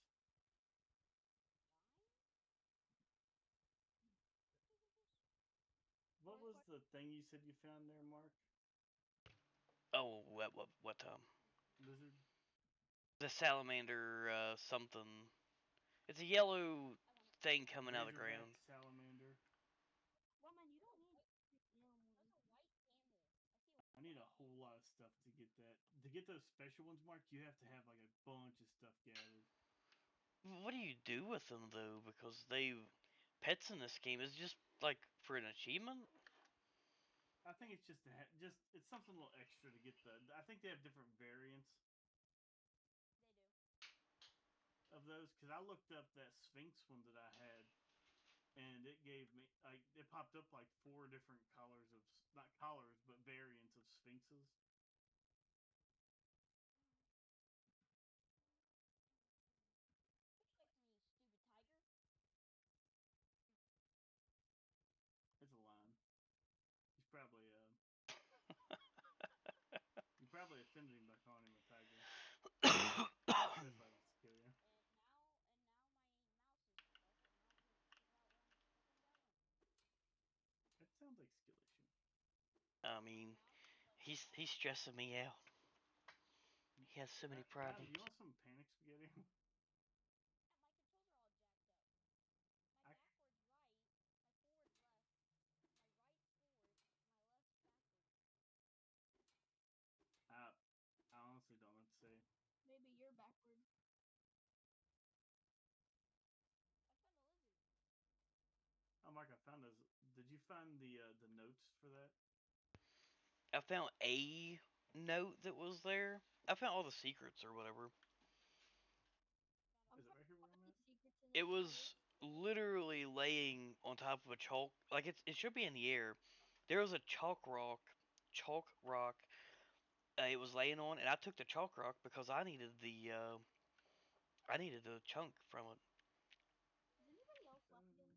What My was question- the thing you said you found there, Mark? Oh, what Lizard? The salamander, something. It's a yellow thing coming out of the Razorback ground. salamander. Well, man, you don't need animals. I need a whole lot of stuff to get that. To get those special ones, Mark, you have to have like a bunch of stuff gathered. What do you do with them though? Because pets in this game is just like for an achievement. I think it's just it's something a little extra to get the. I think they have different variants of those because I looked up that Sphinx one that I had, and it gave me like it popped up like 4 different colors of not collars but variants of Sphinxes. It's a lion. He's probably you probably offended him by calling him a tiger. That's why he wants to kill you. That sounds like skill issue. I mean, he's stressing me out. He has so many Brian, do problems. you want some panic spaghetti? I, I, I honestly don't know what to say. Maybe you're backward. Oh, Mark, I found those. Did you find the notes for that? I found a note that was there. I found all the secrets or whatever. I'm Is it trying right here to where find I'm the at? secrets in It this was literally laying on top of a chalk, like it should be in the air. There was a chalk rock. It was laying on, and I took the chalk rock because I needed the chunk from it. Is anybody else left again?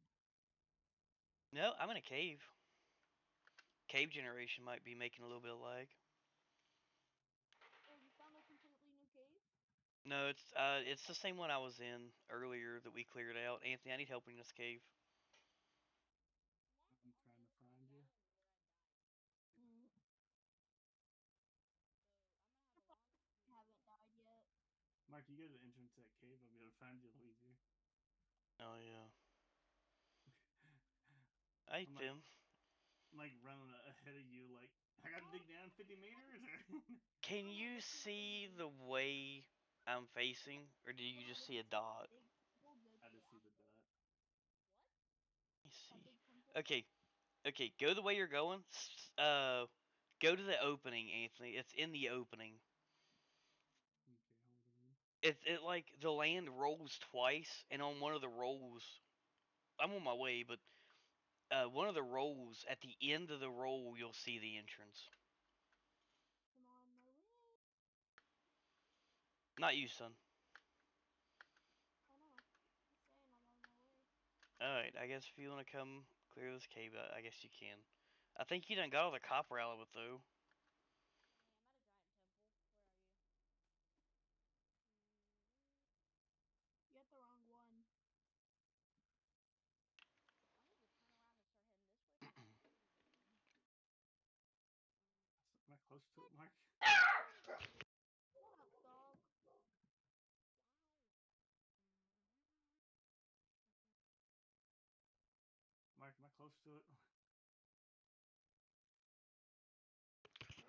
No, I'm in a cave. cave generation might be making a little bit of lag. Oh, you found a completely new cave? No, it's the same one I was in earlier that we cleared out. Anthony, I need help in this cave. I'm trying to find you. Mm. Haven't died yet. Mark, you go to the entrance to that cave, I'll be able to find you a little easier. Oh yeah. I I'm Tim. like running ahead of you, like, I gotta dig down 50 meters? Or Can you see the way I'm facing, or do you just see a dot? Big temple, go I to just see the Aqua. dot. Let me That see. big temple. Okay, okay, go the way you're going. Go to the opening, Anthony. It's in the opening. Okay, hold on. It like the land rolls twice, and on one of the rolls, I'm on my way, but one of the rolls at the end of the roll, you'll see the entrance. I'm on my way. Not you, son. I know. I'm saying I'm on my way. Alright, I guess if you want to come clear this cave, I guess you can. I think you done got all the copper out of it, though. Hey, I'm at a giant temple. Where are you? You got the wrong one. I need to turn around and start heading this way so I can see the Am I close to it, Mark? Shut up, dog. Mark, am I close to it?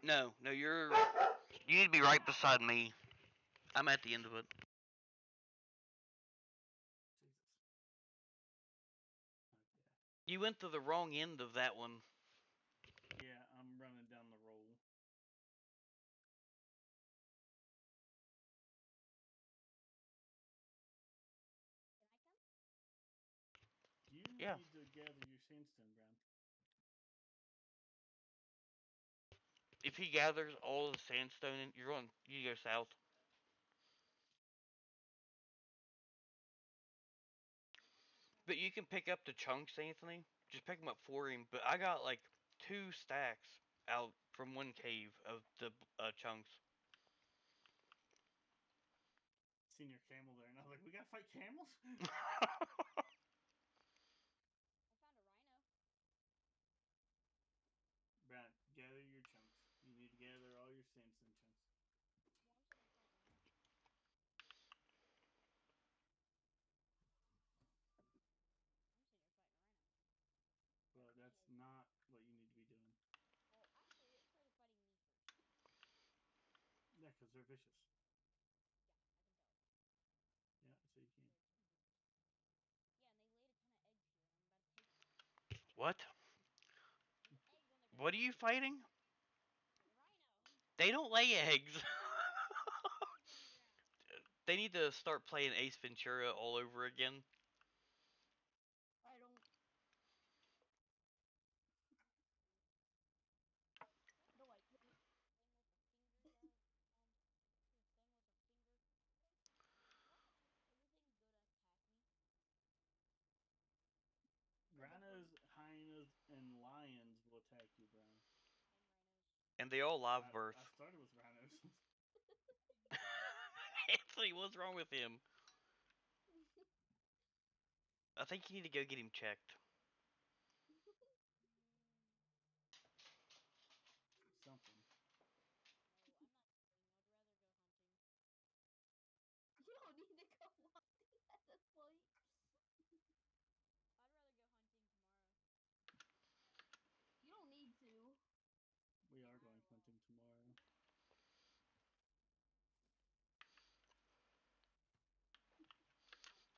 No, you need to be right beside me. I'm at the end of it. Jesus. Okay. You went to the wrong end of that one. Yeah, I'm running down the roll. Can I come? You Yeah. need to gather your sandstone, Brown. If he gathers all the sandstone, you go south. But you can pick up the chunks, Anthony. Just pick them up for him. But I got like 2 stacks out from one cave of the chunks. Seen your camel there, and I was like, we gotta fight camels? I found a rhino. Brown, gather your chunks. You need to gather all your sandstone chunks. Well, I'm sitting here fighting a rhino. Well, that's not what you need to be doing. Well, actually, it started fighting me first. Yeah, because they're vicious. Yeah, I can tell. Yeah, so you can. Yeah, and they laid a ton of eggs here, and I'm about to take them. What? There's eggs on the ground. What are you fighting? The rhino. They don't lay eggs. Eggs on the ground. They need to start playing Ace Ventura all over again. I don't. No, I hate. Thing with the fingers out. This thing with a finger. What? Anything good attack me? Rhinos, hyenas, and lions will attack you, Brown. And rhinos. And they all live birth. I started with rhinos. Anthony, what's wrong with him? I think you need to go get him checked. Something. No, I'm not cheating. I'd rather go hunting. You don't need to go hunting at this point. I'd rather go hunting tomorrow. You don't need to. We are going hunting tomorrow.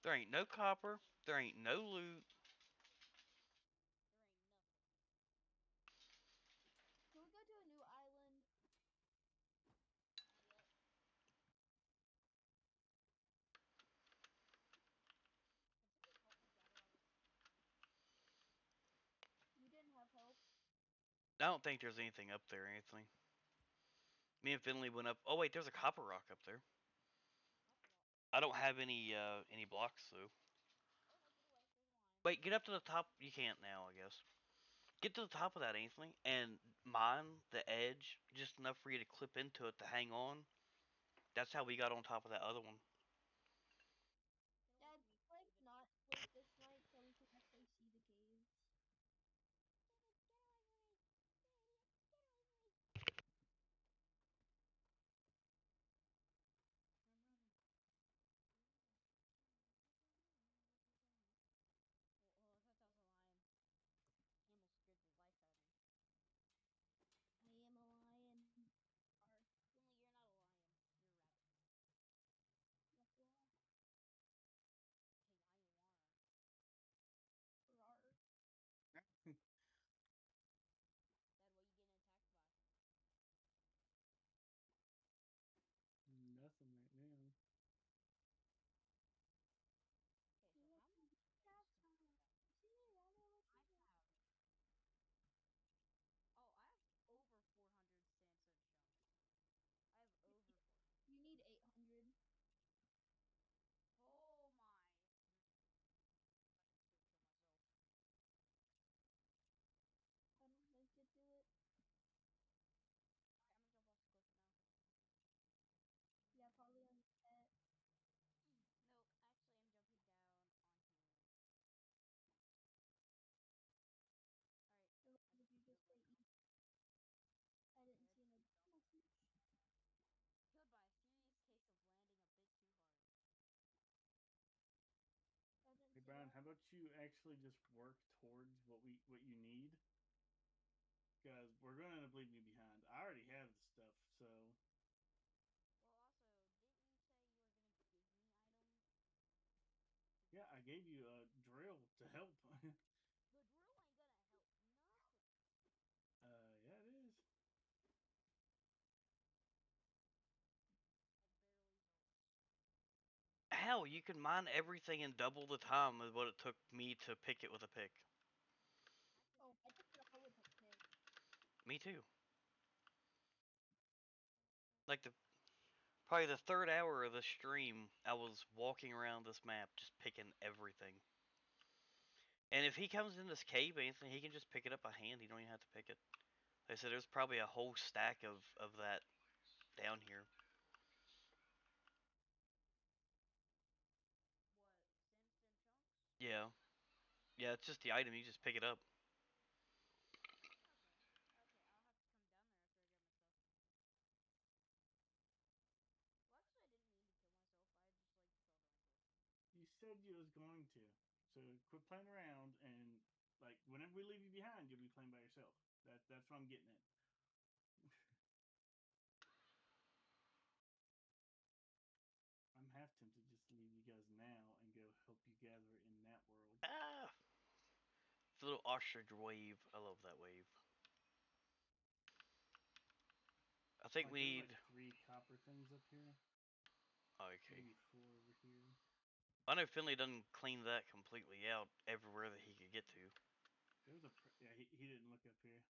There ain't no copper. There ain't no loot. There ain't nothing. Can we go to a new island? Not yet. Can somebody help me gather all this? We didn't have help. I don't think there's anything up there, Anthony. Me and Finley went up. Oh wait, there's a copper rock up there. Copper rock. I don't have any blocks though. Oh no, get away. There's a lion. Wait, get up to the top. You can't now, I guess. Get to the top of that, Anthony, and mine the edge just enough for you to clip into it to hang on. That's how we got on top of that other one. Get away Yeah, from me, it's like stupid. not split this night so we can actually see the caves. Stupid, get away from me. You idiot, get away from me. I'm running. Well, I thought that was a lion. He almost scared the life out of me. I am a lion. Finley, you're not a lion. You're a rabbit. Yes, you are. Hey, I'm a war. Rawr. Dad, what are you getting attacked by? Nothing right now. Okay, so You how look much like a sand cat. do I have? You see me run over I to have. Oh, I have over 400 sandstone chunks. I have over 400. You need 800. Oh my. I'm about to kill myself. I don't make it to it. Alright, I'm gonna jump off the cliff now. Yeah, probably on your pet. Nope, actually, I'm jumping down on here. Alright, Or I would just you killed just say myself. eat? I didn't Okay, I see just no jumped. message. Killed by a serious case of landing a bit too hard. I didn't Hey see Brian, that. how about you actually just work towards what you need? Because we're going to end up leaving you behind. I already have the stuff, so Well, also, didn't you say you were gonna give me items? yeah, I gave you a drill to help. The drill ain't gonna help nothing. Yeah, it is. It barely helps. Hell, you can mine everything in double the time of what it took me to pick it with a pick. Actually, Oh, I picked it up with a pick. Me too. Like probably the third hour of the stream, I was walking around this map just picking everything. And if he comes in this cave, Anthony, he can just pick it up by hand. He don't even have to pick it. Like I said, there's probably a whole stack of that down here. what? Sandstone chunks? Yeah. Yeah, it's just the item. You just pick it up. Okay. Okay, I'll have to come down there after I get my stuff. Well, actually, I didn't mean to kill myself. I just, like, fell down a cliff. You said you was going to. So quit playing around and like whenever we leave you behind, you'll be playing by yourself. That's what I'm getting at. I'm half tempted just to leave you guys now and go help you gather in that world. Ah! It's a little ostrich wave. I love that wave. I think Like we there's need. like 3 copper things up here. Okay. Maybe 4 over here. I know Finley doesn't clean that completely out everywhere that he could get to. There's a yeah. He didn't look up here.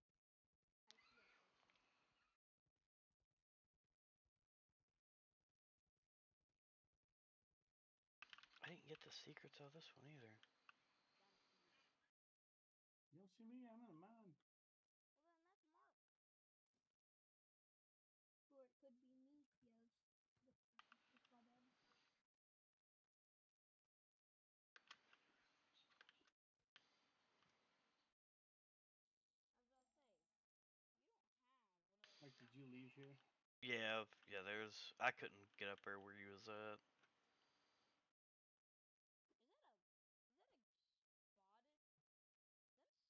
I see a person. I didn't get the secrets of this one either. Yeah, I don't see you. You don't see me? I'm in a mine. Well, then that's Mark. Or it could be me. Yes. That's my bad. I was about to say, you don't have one of those Like, did you things. leave here? Yeah, yeah. There's. I couldn't get up there where you was at. Is that a spotted? Is that a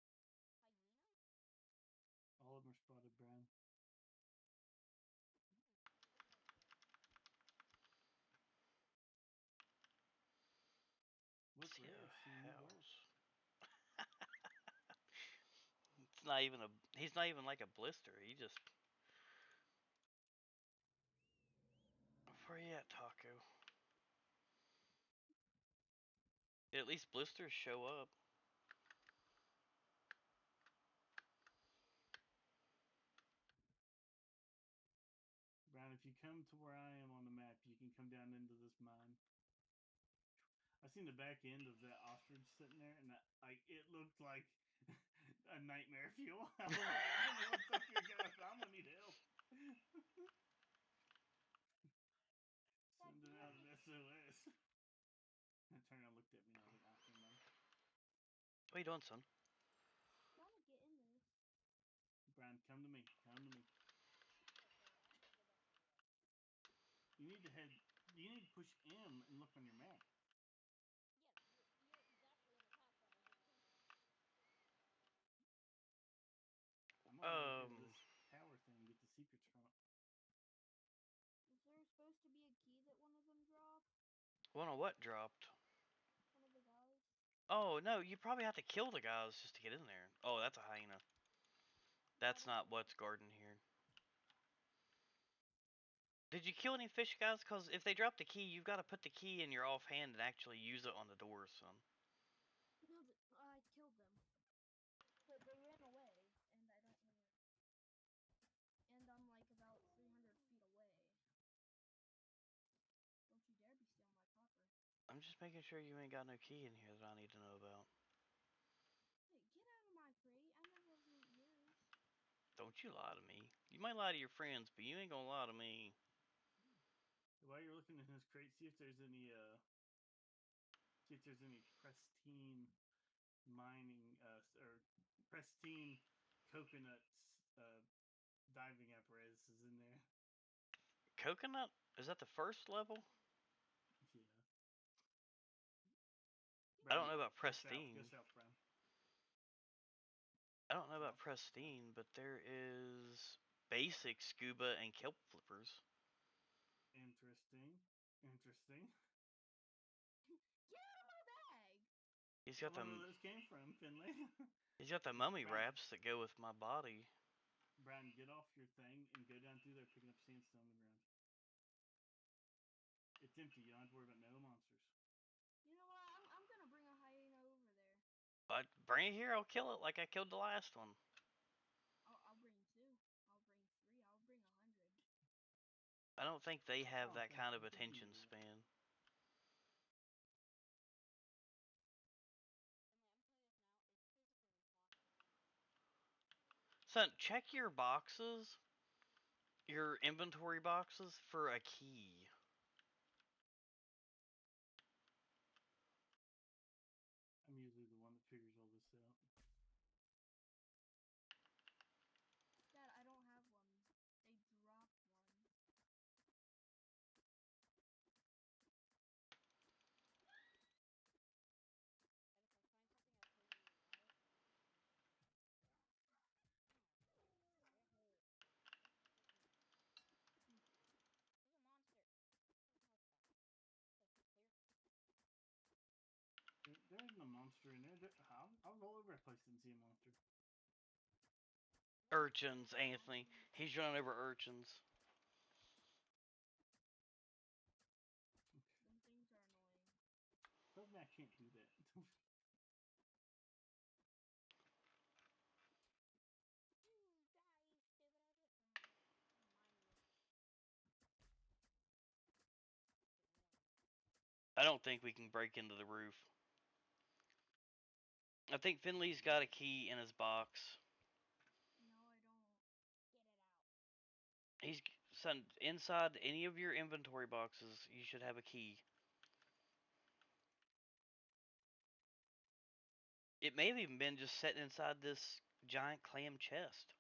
spotted hyena? All of them are spotted brown. I didn't know that. What's See rare? Seeing a you work. house. It's not even a. He's not even like a blister. He just. Where you at, Taco? At least blisters show up. Brown, if you come to where I am on the map, you can come down into this mine. I seen the back end of that ostrich sitting there, and like it looked like a nightmare fuel. I don't know what the fuck you're going. I'm gonna need help. Sending out an SOS. I turned and looked at me and I was like, never mind. What are you doing, son? Trying to get in this. Brian, come to me. Come to me. You need to head. You need to push M and look on your map. Yes, you're exactly in the Pathfinder. Just can't. I'm gonna go here to this tower thing and get the secrets from it. Is there supposed to be a key that one of them dropped? One of what dropped? One of the guys? Oh, no, you probably have to kill the guys just to get in there. Oh, that's a hyena. That's not what's guarding here. Did you kill any fish guys? Because if they drop the key, you've got to put the key in your offhand and actually use it on the doors, son. No, I killed them. But they ran away, and I don't know where. And I'm like about 300 feet away. Don't you dare be stealing my copper. I'm just making sure you ain't got no key in here that I need to know about. Hey, get out of my crate. I know those ain't yours. Don't you lie to me. You might lie to your friends, but you ain't gonna lie to me. While you're looking in his crate, see if there's any pristine mining or pristine coconuts diving apparatuses in there. Coconut? Is that the first level? Yeah. I don't know about Go south, pristine. Brian. I don't know about pristine, but there is basic scuba and kelp flippers. Interesting. Get out of my bag! He's got I wonder the where those came from, Finley. he's got the mummy Brian. wraps that go with my body. Brian, get off your thing and go down through there picking up sandstone on the ground. It's empty. You don't have to worry about no monsters. You know what? I'm gonna bring a hyena over there. But bring it here, I'll kill it like I killed the last one. I'll bring 2. I'll bring 3. I'll bring 100. I don't think they have that kind of I think you attention need to do span. Finley, I'm telling you this now. It's physically impossible. Son, check your boxes, your inventory boxes, for a key. I'm usually the one that figures all this out. Dad, I don't have one. They dropped one. There's a monster. Clear. There isn't a monster in there. I'll roll over a place and see a monster. Urchins, Anthony. He's running over urchins. Some things are annoying. Doesn't mean I can't do that. I don't think we can break into the roof. I think Finley's got a key in his box. No, I don't. Get it out. He's son inside any of your inventory boxes. You should have a key. It may have even been just sitting inside this giant clam chest.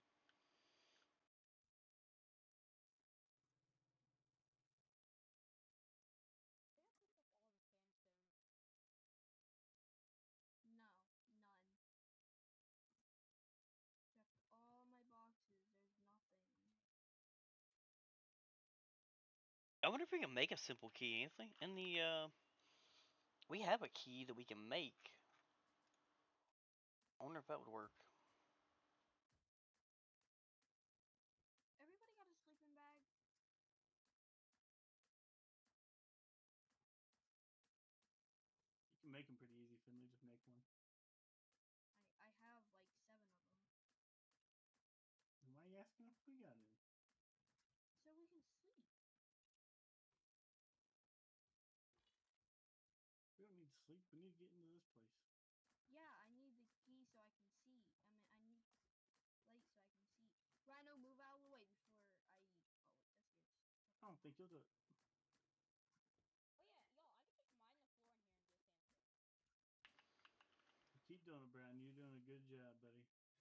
Did I pick up all the sandstone? No, none. Checked all my boxes. There's nothing. I wonder if we can make a simple key, Anthony. In the we have a key that we can make. I wonder if that would work. Everybody got a sleeping bag? You can make them pretty easy, Finley. Just make one. I have like 7 of them. And why are you asking if we got any? So we can sleep. We don't need to sleep. We need to get into this place. Yeah, I need the key so I can see. I think you'll do it. Oh yeah, y'all, I could just mine the floor in here and do a sandstone. Keep doing it, Brian. You're doing a good job, buddy. Nice, that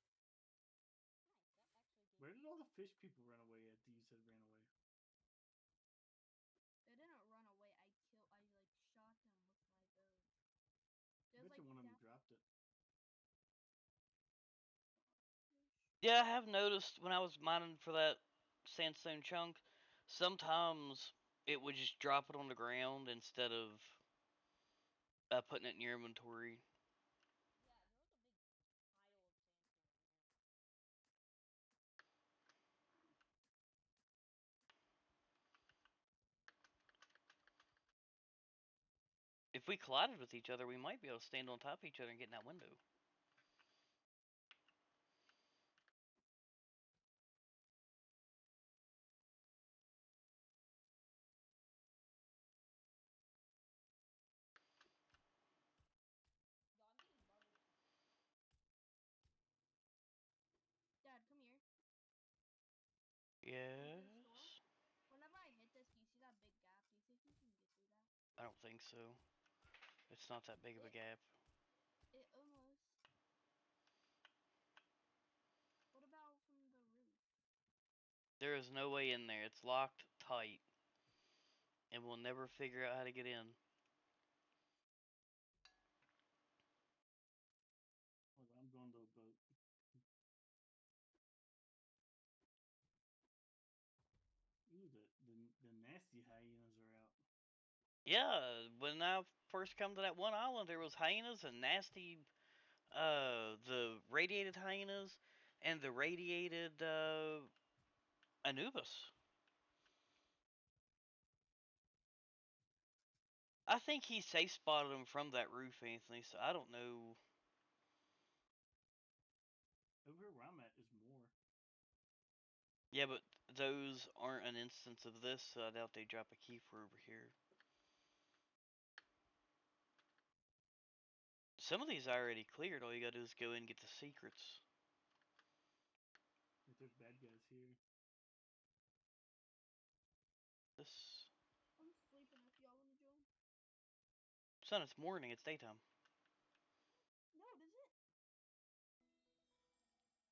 actually did. Where did all the fish people run away at? You said ran away. They didn't run away. I like shot them with my bow. I There's bet like you one of them down dropped it. Yeah, I have noticed when I was mining for that sandstone chunk, sometimes it would just drop it on the ground instead of putting it in your inventory. Yeah, there was a big pile of sandstone in here. If we collided with each other, we might be able to stand on top of each other and get in that window. Y'all, I'm getting bubble tea. Dad, come here. Yes. Whenever I hit this, do you see that big gap? Do you think you can get through that? I don't think so. It's not that big of a gap. It almost. What about from the roof? There is no way in there. It's locked tight. And we'll never figure out how to get in. Hold on, I'm going to a boat. Ooh, the nasty hyenas are out. Yeah, when I first come to that one island, there was hyenas and nasty, the radiated hyenas and the radiated, Anubis. I think he safe spotted them from that roof, Anthony, so I don't know. Over here where I'm at is more. Yeah, but those aren't an instance of this, so I doubt they drop a key for over here. Some of these I already cleared. All you gotta do is go in and get the secrets. If there's bad guys here. This. I'm sleeping if y'all wanna join. Son, it's morning. It's daytime. No, it isn't.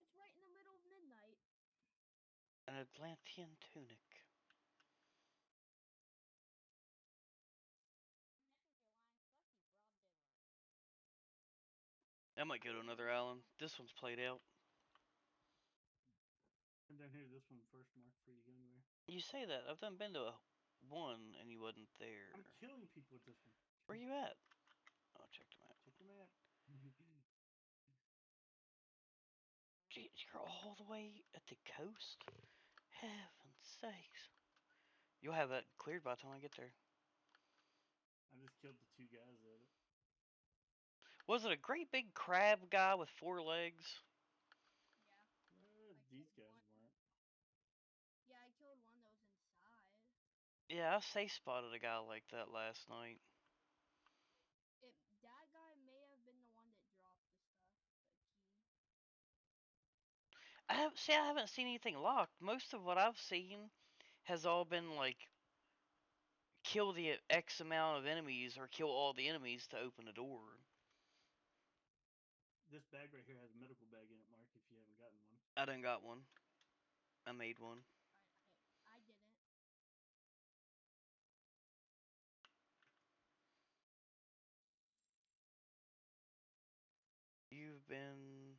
It's right in the middle of midnight. An Atlantean tunic. Heck, you're lying, 'cause I see broad daylight. I might go to another island. This one's played out. Come down here to this one first, Mark, before you go anywhere. You say that. I've done been to one and you wasn't there. I'm killing people with this one. Where you at? Oh, check the map. Check the map. Jeez, you're all the way at the coast? Heaven's sakes. You'll have that cleared by the time I get there. I just killed the two guys at it. Was it a great big crab guy with 4 legs? Yeah. These killed guys one. weren't. Yeah, I killed one that was inside. Yeah, I safe spotted a guy like that last night. That guy may have been the one that dropped the stuff, the key. I haven't seen anything locked. Most of what I've seen has all been like kill the X amount of enemies or kill all the enemies to open the door. This bag right here has a medical bag in it, Mark, if you haven't gotten one. I done got one. I made one. I didn't. You've been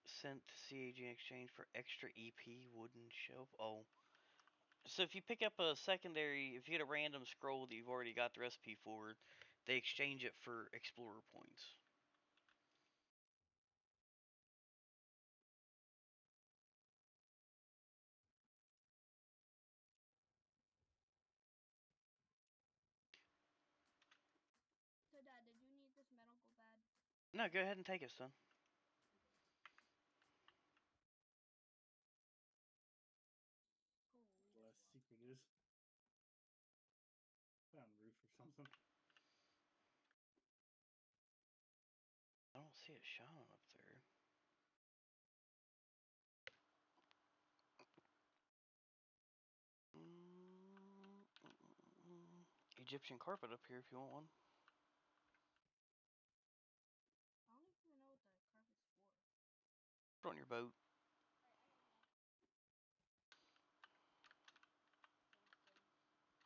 sent to CAG in exchange for extra EP wooden shelf. Oh. So if you pick up a secondary, if you get a random scroll that you've already got the recipe for, they exchange it for explorer points. So, Dad, did you need this medical bag? No, go ahead and take it, son. Holy, The that's last a lot. secret is. Put on the roof or something. I don't see it shining up there. Egyptian carpet up here if you want one. I don't even know what the carpet's for. Put it on your boat. Alright, I got a map. Camping. The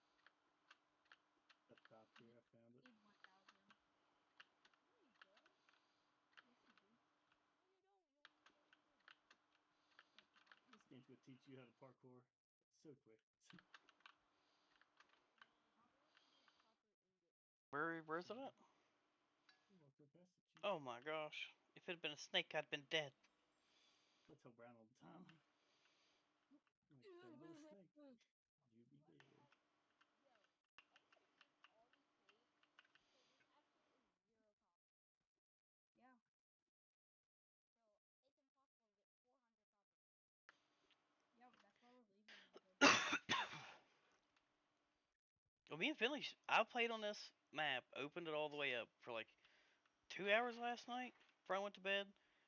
800. Up top here, I found it. Need 1,000. No, you don't. Yes, you do. No, you don't. You only need 800. Good job. This game's gonna teach you how to parkour so quick. No, the 400 copper ingots. Where's it at? Walk right past it. Cheap. Oh my gosh. If it had been a snake, I'd been dead. I tell Brown all the time. Like, there goes a snake. You be What? dead. Yo, I'm gonna search all these caves because there's absolutely 0 copper. Yeah. So it's impossible to get 400 copper. Yeah, but that's why we're leaving you, dude. Well, me and Finley, I played on this map, opened it all the way up for like 2 hours last night before I went to bed.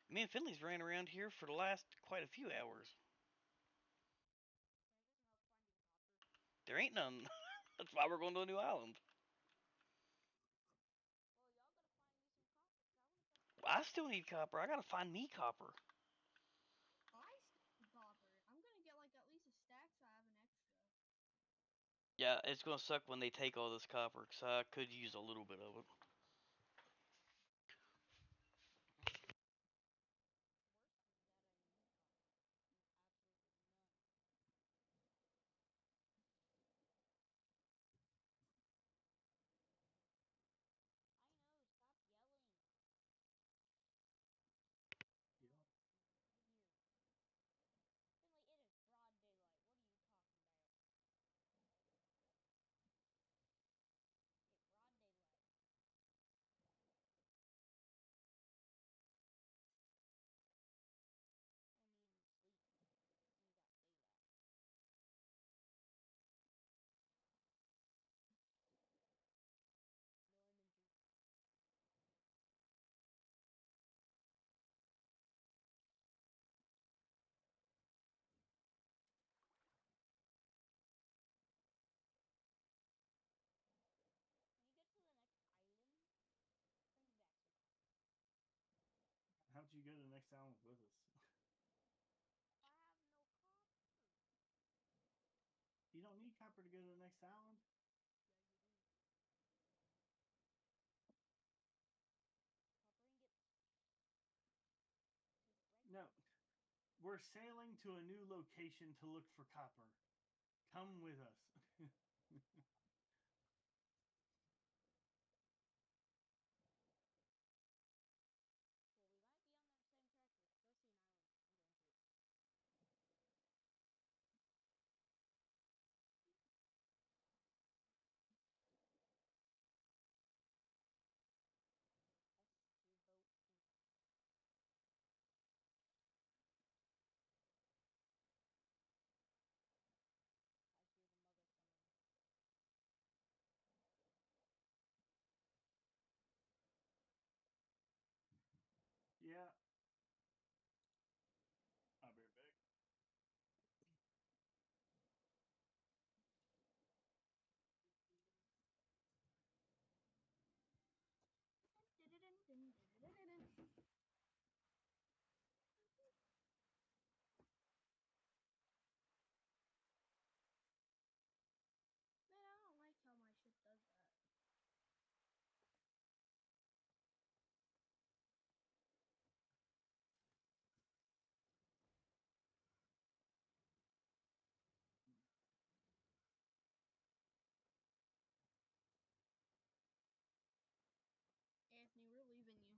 Me and Finley's ran around here for the last quite a few hours. There's just no finding copper. There ain't none. That's why we're going to a new island. Well, y'all gotta find me some copper because I wanna start crafting. I still need copper. I gotta find me copper. I still need copper. I'm gonna get like at least a stack so I have an extra. Yeah, it's gonna suck when they take all this copper, because I could use a little bit of it. Worst is that I need copper and absolutely none. I know, stop yelling. Yeah. Right here. Finley, it is broad daylight. What are you talking about? Okay, broad daylight. I mean, sleep. You ain't gotta say that. No, I'm in sleep. When you get to the next island, bring me back some copper. How'd you go to the next island with us? I have no copper. You don't need copper to go to the next island. Yeah, you do. Copper ingots. Take it right No. there. We're sailing to a new location to look for copper. Come with us. Well, we might be on that same track. Let's go see an island. I'm going to. Off your boat and I hear the mother coming. Yeah. I'll be right back. Man, I don't like how my ship does that. Anthony, we're leaving you.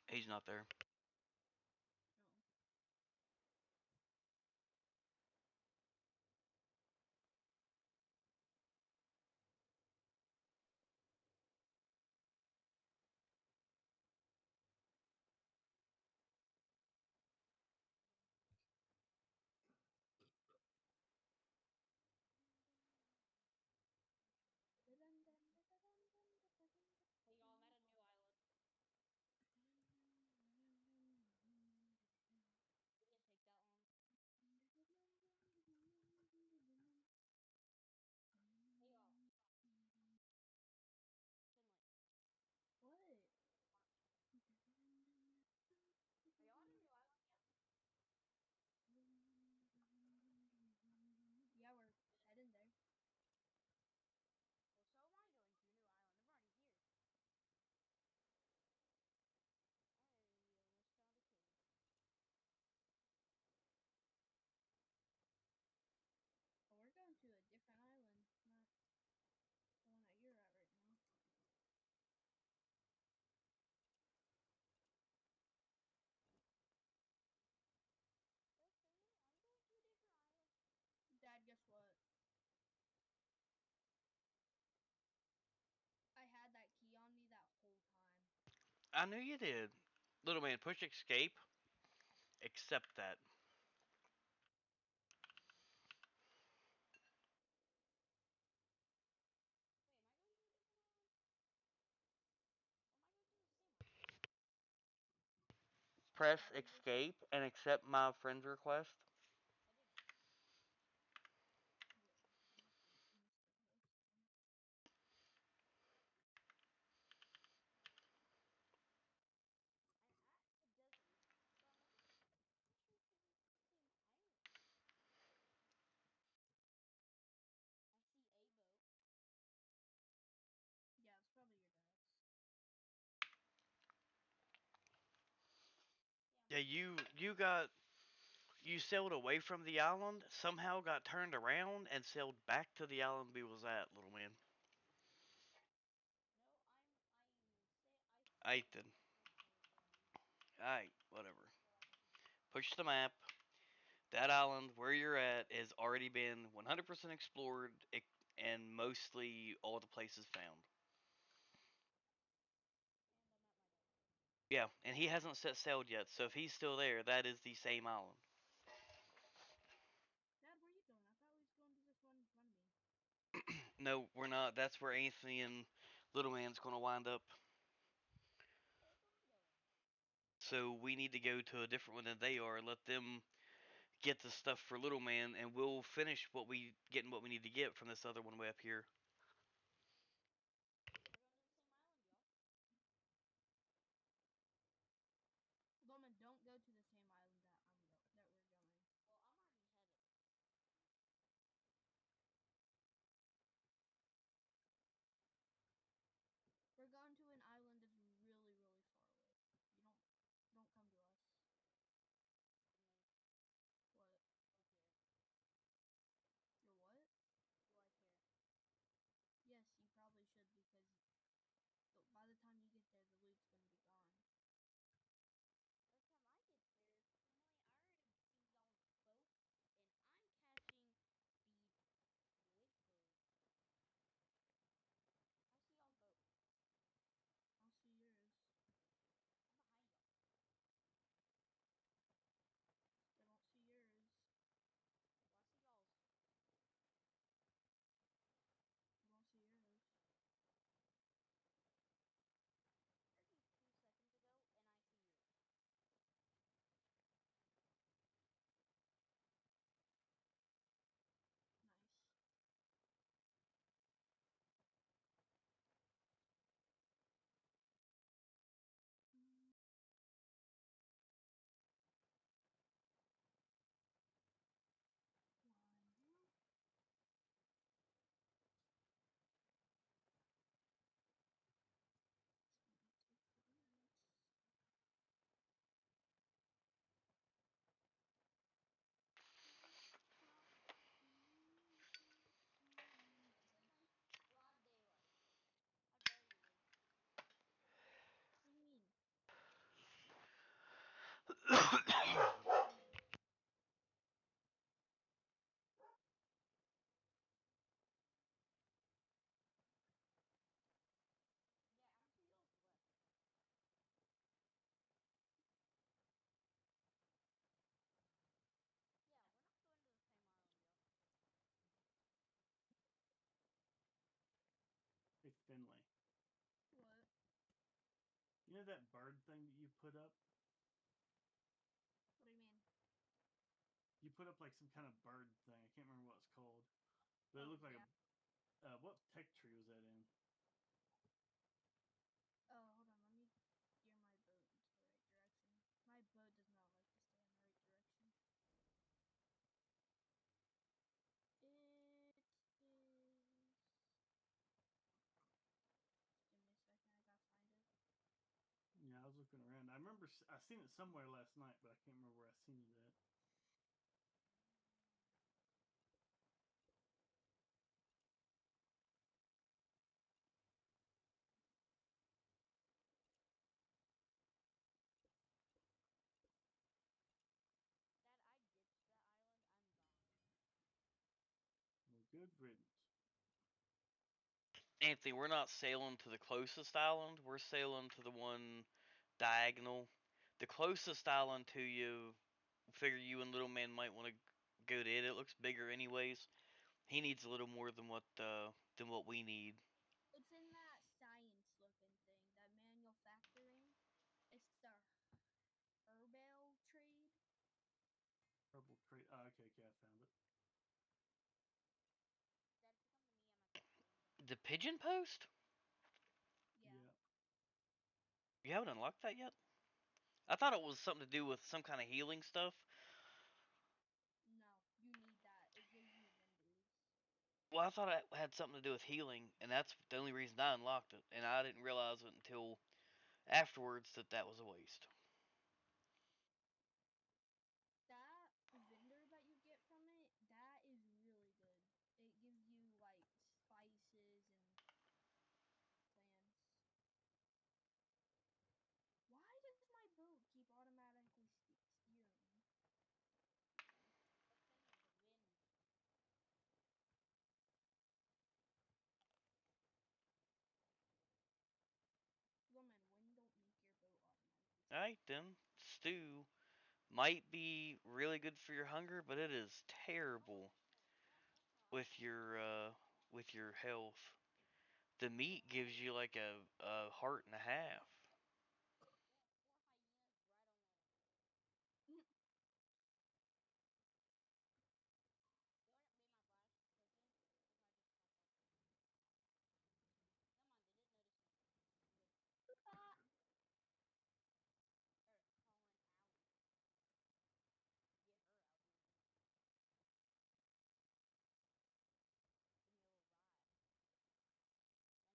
He's not there. No. Hey, y'all, I'm at a new island. I knew you did. Little man, push escape. Accept that. Wait, am I going to a different island? Or am I going to the same island? Press Yeah, you just escape and accept my friend's request. I did. wait, let me start this. I'm at the desert, but I'm also not sure if this is the same island. I see a boat. Yeah, it's probably your dad's. Yeah, I'm Yeah, pretty sure. you sailed away from the island, somehow got turned around and sailed back to the island we was at, little man. No, I Aight sailed then. back around. Aight, whatever. So I could get Push the map. That island where you're at has already been 100% explored and mostly all the places found. and I'm at my dad's house. Yeah, and he hasn't set sailed yet, so if he's still there, that is the same island. Dad, where are you going? I thought we was going to this one in front of me. No, we're not. That's where Anthony and Little Man's gonna wind up. Oh, that's where I'm going. So we need to go to a different one than they are. Let them get the stuff for Little Man, and we'll finish what we need to get from this other one way up here. We're going to the same island, y'all. Loman, don't go to the same island that we're going. Well, I'm already headed there. We're going to an island that's really, really far away. You don't come to us. Finley, What? do I care? You're what? Do I care? Yes, you probably should because by the time you get there, the loot's gonna be gone. By the time I get there, Finley, I already see y'all's boat, and I'm catching speed quicker. I see y'all's boat. I'll see yours. I'm behind y'all. I don't see yours. Well, I see y'all's. I don't see yours. Heard you 2 seconds ago, and I see yours. Nice. Mm, One here. It's gonna take this. Finley, broad daylight. How dare you waste it? What do you mean? Yeah, I'm to y'all's left. Yeah, we're not going to the same island, y'all. Hey, Finley. What? You know that bird thing that you put up? What do you mean? You put up like some kind of bird thing. I can't remember what it's called. But it Oh looked like yeah. a. What tech tree was that in? Oh, hold on. Let me gear my boat into the right direction. My boat does not like to stay in the right direction. It is. Just give me a second. I gotta find it. Yeah, I was looking around. I remember I seen it somewhere last night, but I can't remember where I seen it at. Dad, I ditched that island. I'm gone. Well, good riddance. Anthony, we're not sailing to the closest island. We're sailing to the one diagonal. The closest island to you, figure you and Little Man might want to go to it. It looks bigger anyways. He needs a little more than what we need. It's in that science looking thing, that manufacturing. It's the herbal trade. Purple tree. Oh, okay, okay, I found it. Dad, if you come to me, I'm at the stand. The pigeon post? Yeah. You haven't unlocked that yet? I thought it was something to do with some kind of healing stuff. No, you need that. It gives you wonders. Well, I thought it had something to do with healing, and that's the only reason I unlocked it. And I didn't realize it until afterwards that that was a waste. That vendor that you get from it, that is really good. It gives you like spices and plants. Why does my boat keep automatically steering? That's because of the wind. Woman, wind don't make your boat automatically steer. Alright then, stew might be really good for your hunger, but it is terrible That's not with your health. The meat gives you like a heart and a half. We have 4 hyenas right on land. You want to be my flash quickly? If I just pop up. Come on, they didn't notice me. I'm good. Ah, Or calling Allie. Get her out here. Give me a little ride. Thank you.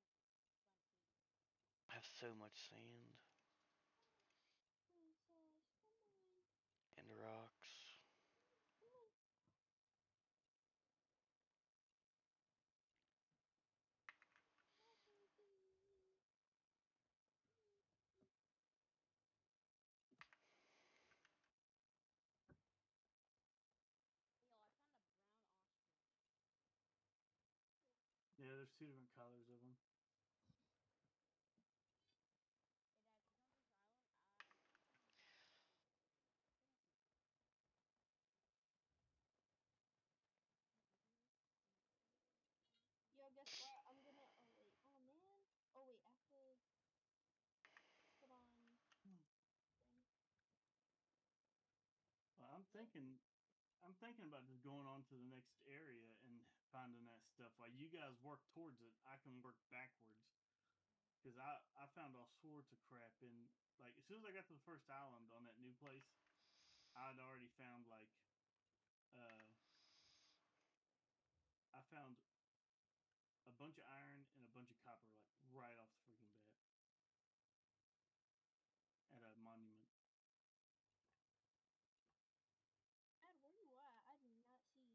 Trying to kill you. I have so much sand princess, come on. and rocks. Come on. Yo, I found a brown ostrich. Yeah, there's two different colors of them. Hey, Dad, if you come to this island, I'm gonna give you a treat. Come with me. Yo, guess what? I'm gonna. Oh wait. Oh man. Oh wait. I have to put on. Thing. Well, I'm thinking about just going on to the next area and finding that stuff. While you guys work towards it, I can work backwards. Because I found all sorts of crap in, like, as soon as I got to the first island on that new place, I'd already found like I found a bunch of iron and a bunch of copper, like right off the freaking bat at a monument. Dad, where you at? I did not see you.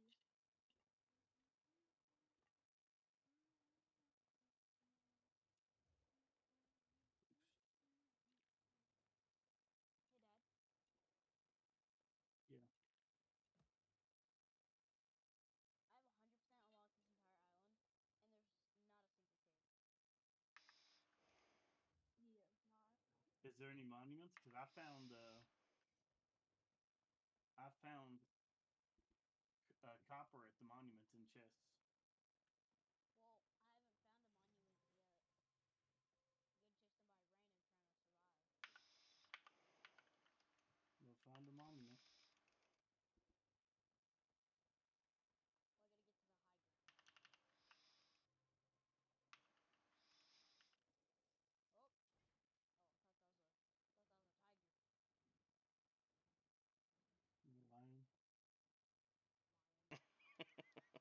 Hey, Dad. Yeah. I have 100% unlocked this entire island, and there's not a single cave. He is not. Is there any monuments? Because I found copper at the monuments in chests. Well, I haven't found a monument yet. I'm getting chased by random trying to survive. We'll find a monument. Well, I gotta get to the high ground. Oh, oh, thought that was a tiger. Lion. Lion. I'm saying stuff weird, and I don't understand it. Oh, to the backside of this island. Here we go. No, this island had a backside. Weird.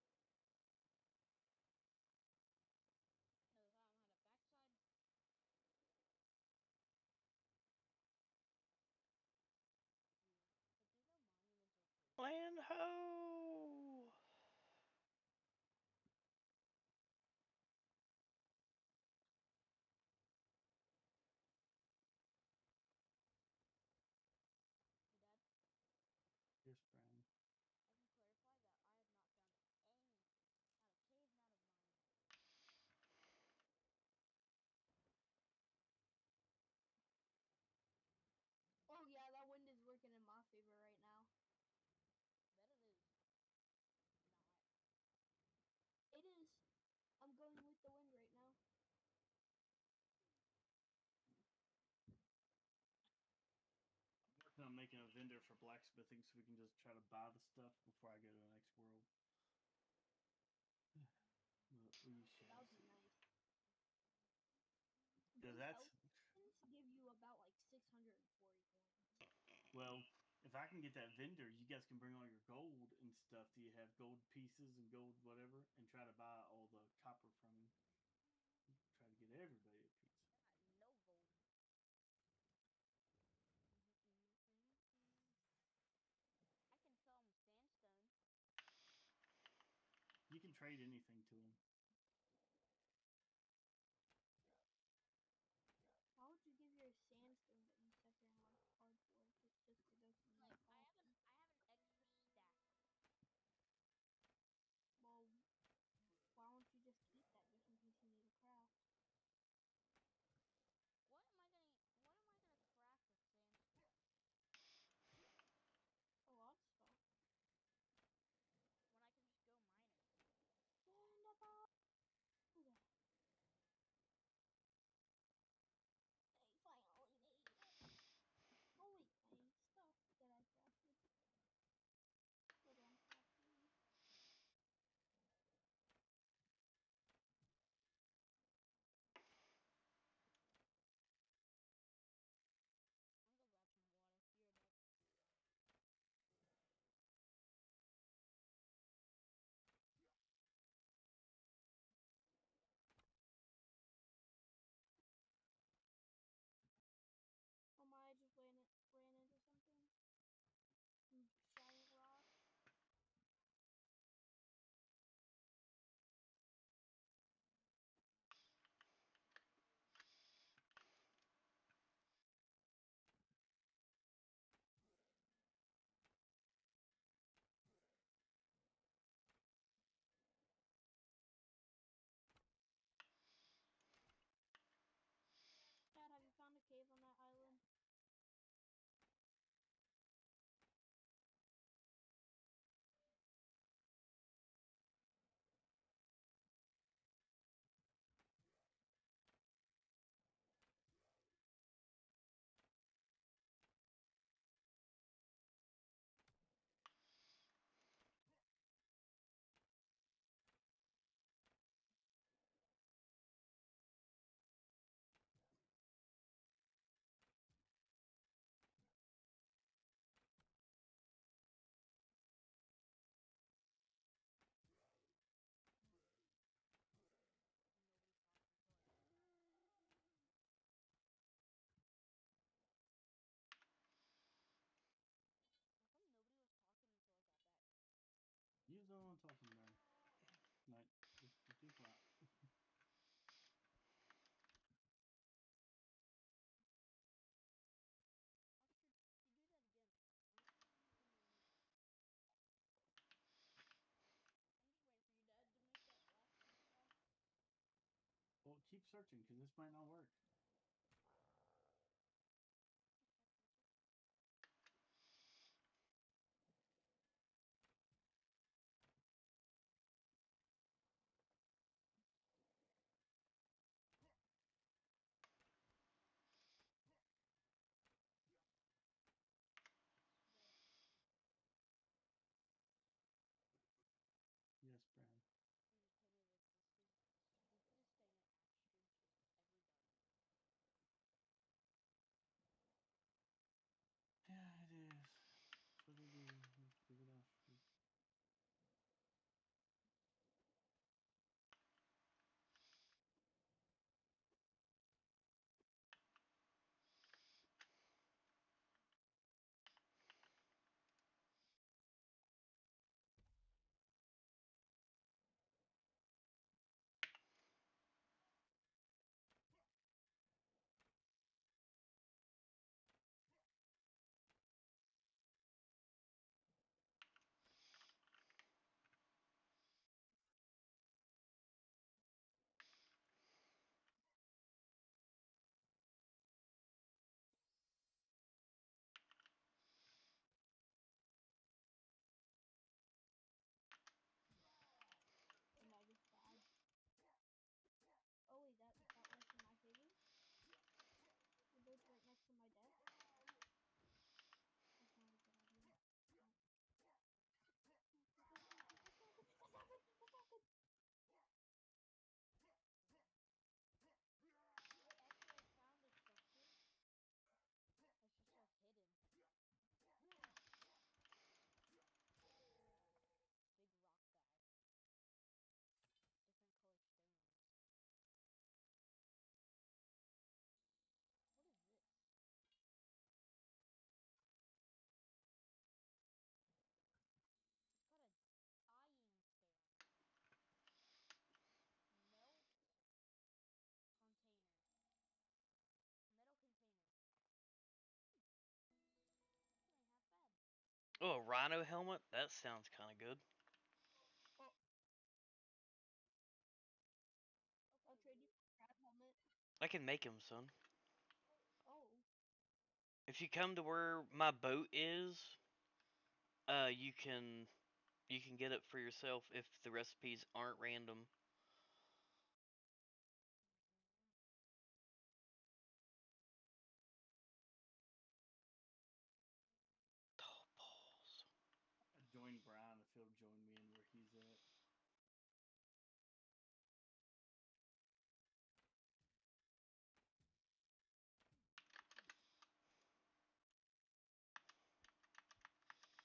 But these are monumental trees. Land ho! making a vendor for blacksmithing so we can just try to buy the stuff before I go to the next world. But we shall That would be see. nice. Because Those that's elephants give you about like 640 coins. well, if I can get that vendor, you guys can bring all your gold and stuff. Do you have gold pieces and gold whatever, and try to buy all the copper from him? Try to get everybody a piece. I got no gold. I can sell him sandstone. You can trade anything to him. Why would you give your sandstone but you sit there and like cardboard just to go to the Like coffee? I have an extra stack. Well, why don't you just keep that just in case you need a craft? What am I gonna craft with sandstone? A lot of stuff. When I can just go mining. Sandoval! They finally made it. Oh wait, my stuff that I crafted. Hold on, crafting. I'm gonna grab some water. Be right back. Oh my, I just ran into something. Some giant rock. Dad, have you found a cave on that island? Nobody's talking until I say that. How come nobody was talking until I got back? You was the one talking about him. Like, just be quiet. Oscar, you do that again. I'm just waiting for you to make. I'm just waiting for your dad to make that blasphemy sound. Well, keep searching because this might not work. Dad, Yes, Brad. can you tell me the truth, please? This is saying it off stream so everybody knows. Oh, a rhino helmet? That sounds kind of good. I'll trade you for a crab helmet. I can make him, son. Oh, If you come to where my boat is, you can get it for yourself if the recipes aren't random. Oh, balls. I joined Brian if he'll join me in where he's at.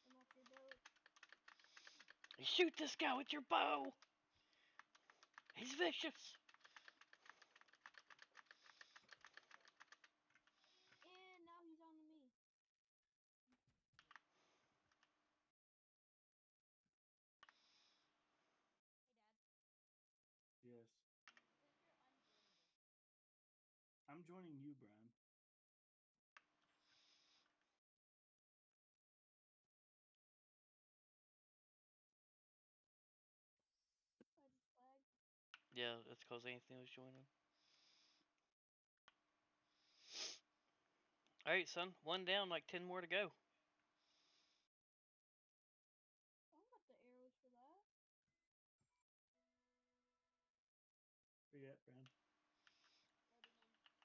I'm off your boat. Shoot this guy with your bow. He's vicious. And now he's on to me. Hey, Dad. Yes. Since you're unjoinable. I'm joining you, Brian. I just flagged. Yeah, that's because Anthony was joining. Alright, son. One down, like 10 more to go. I don't got the arrows for that. Where you at, Brian? Loading in.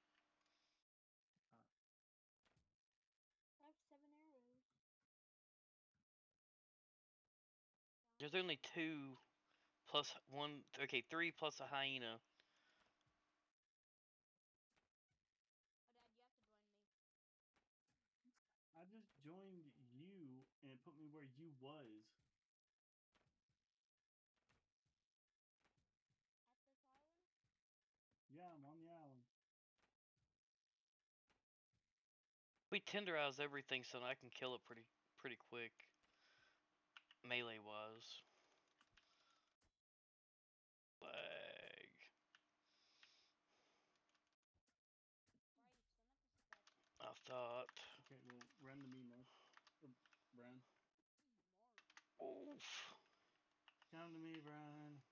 I have 7 arrows. There's only 2 plus 1. Okay, 3 plus a hyena. Oh, Dad, you have to join me. I just joined you and it put me where you was. At this island? Yeah, I'm on the island. We tenderize everything so I can kill it pretty quick. Melee wise. Lag. Why are you swimming at the statue? I thought. Okay, well, run to me, Mark. Or Brian. Mark. Oof. Come to me, Brian.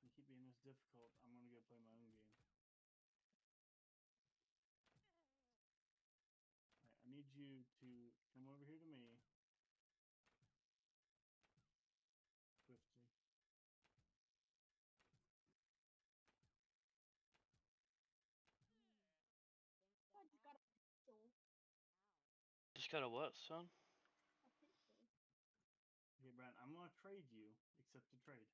You keep being this difficult. I'm gonna go play my own game. Alright, I need you to come over here to me. Swiftly. Think I that. just got a pistol. Ow. Just got a what, son? A pistol. Okay, Brian, I'm gonna trade you. Accept the trade.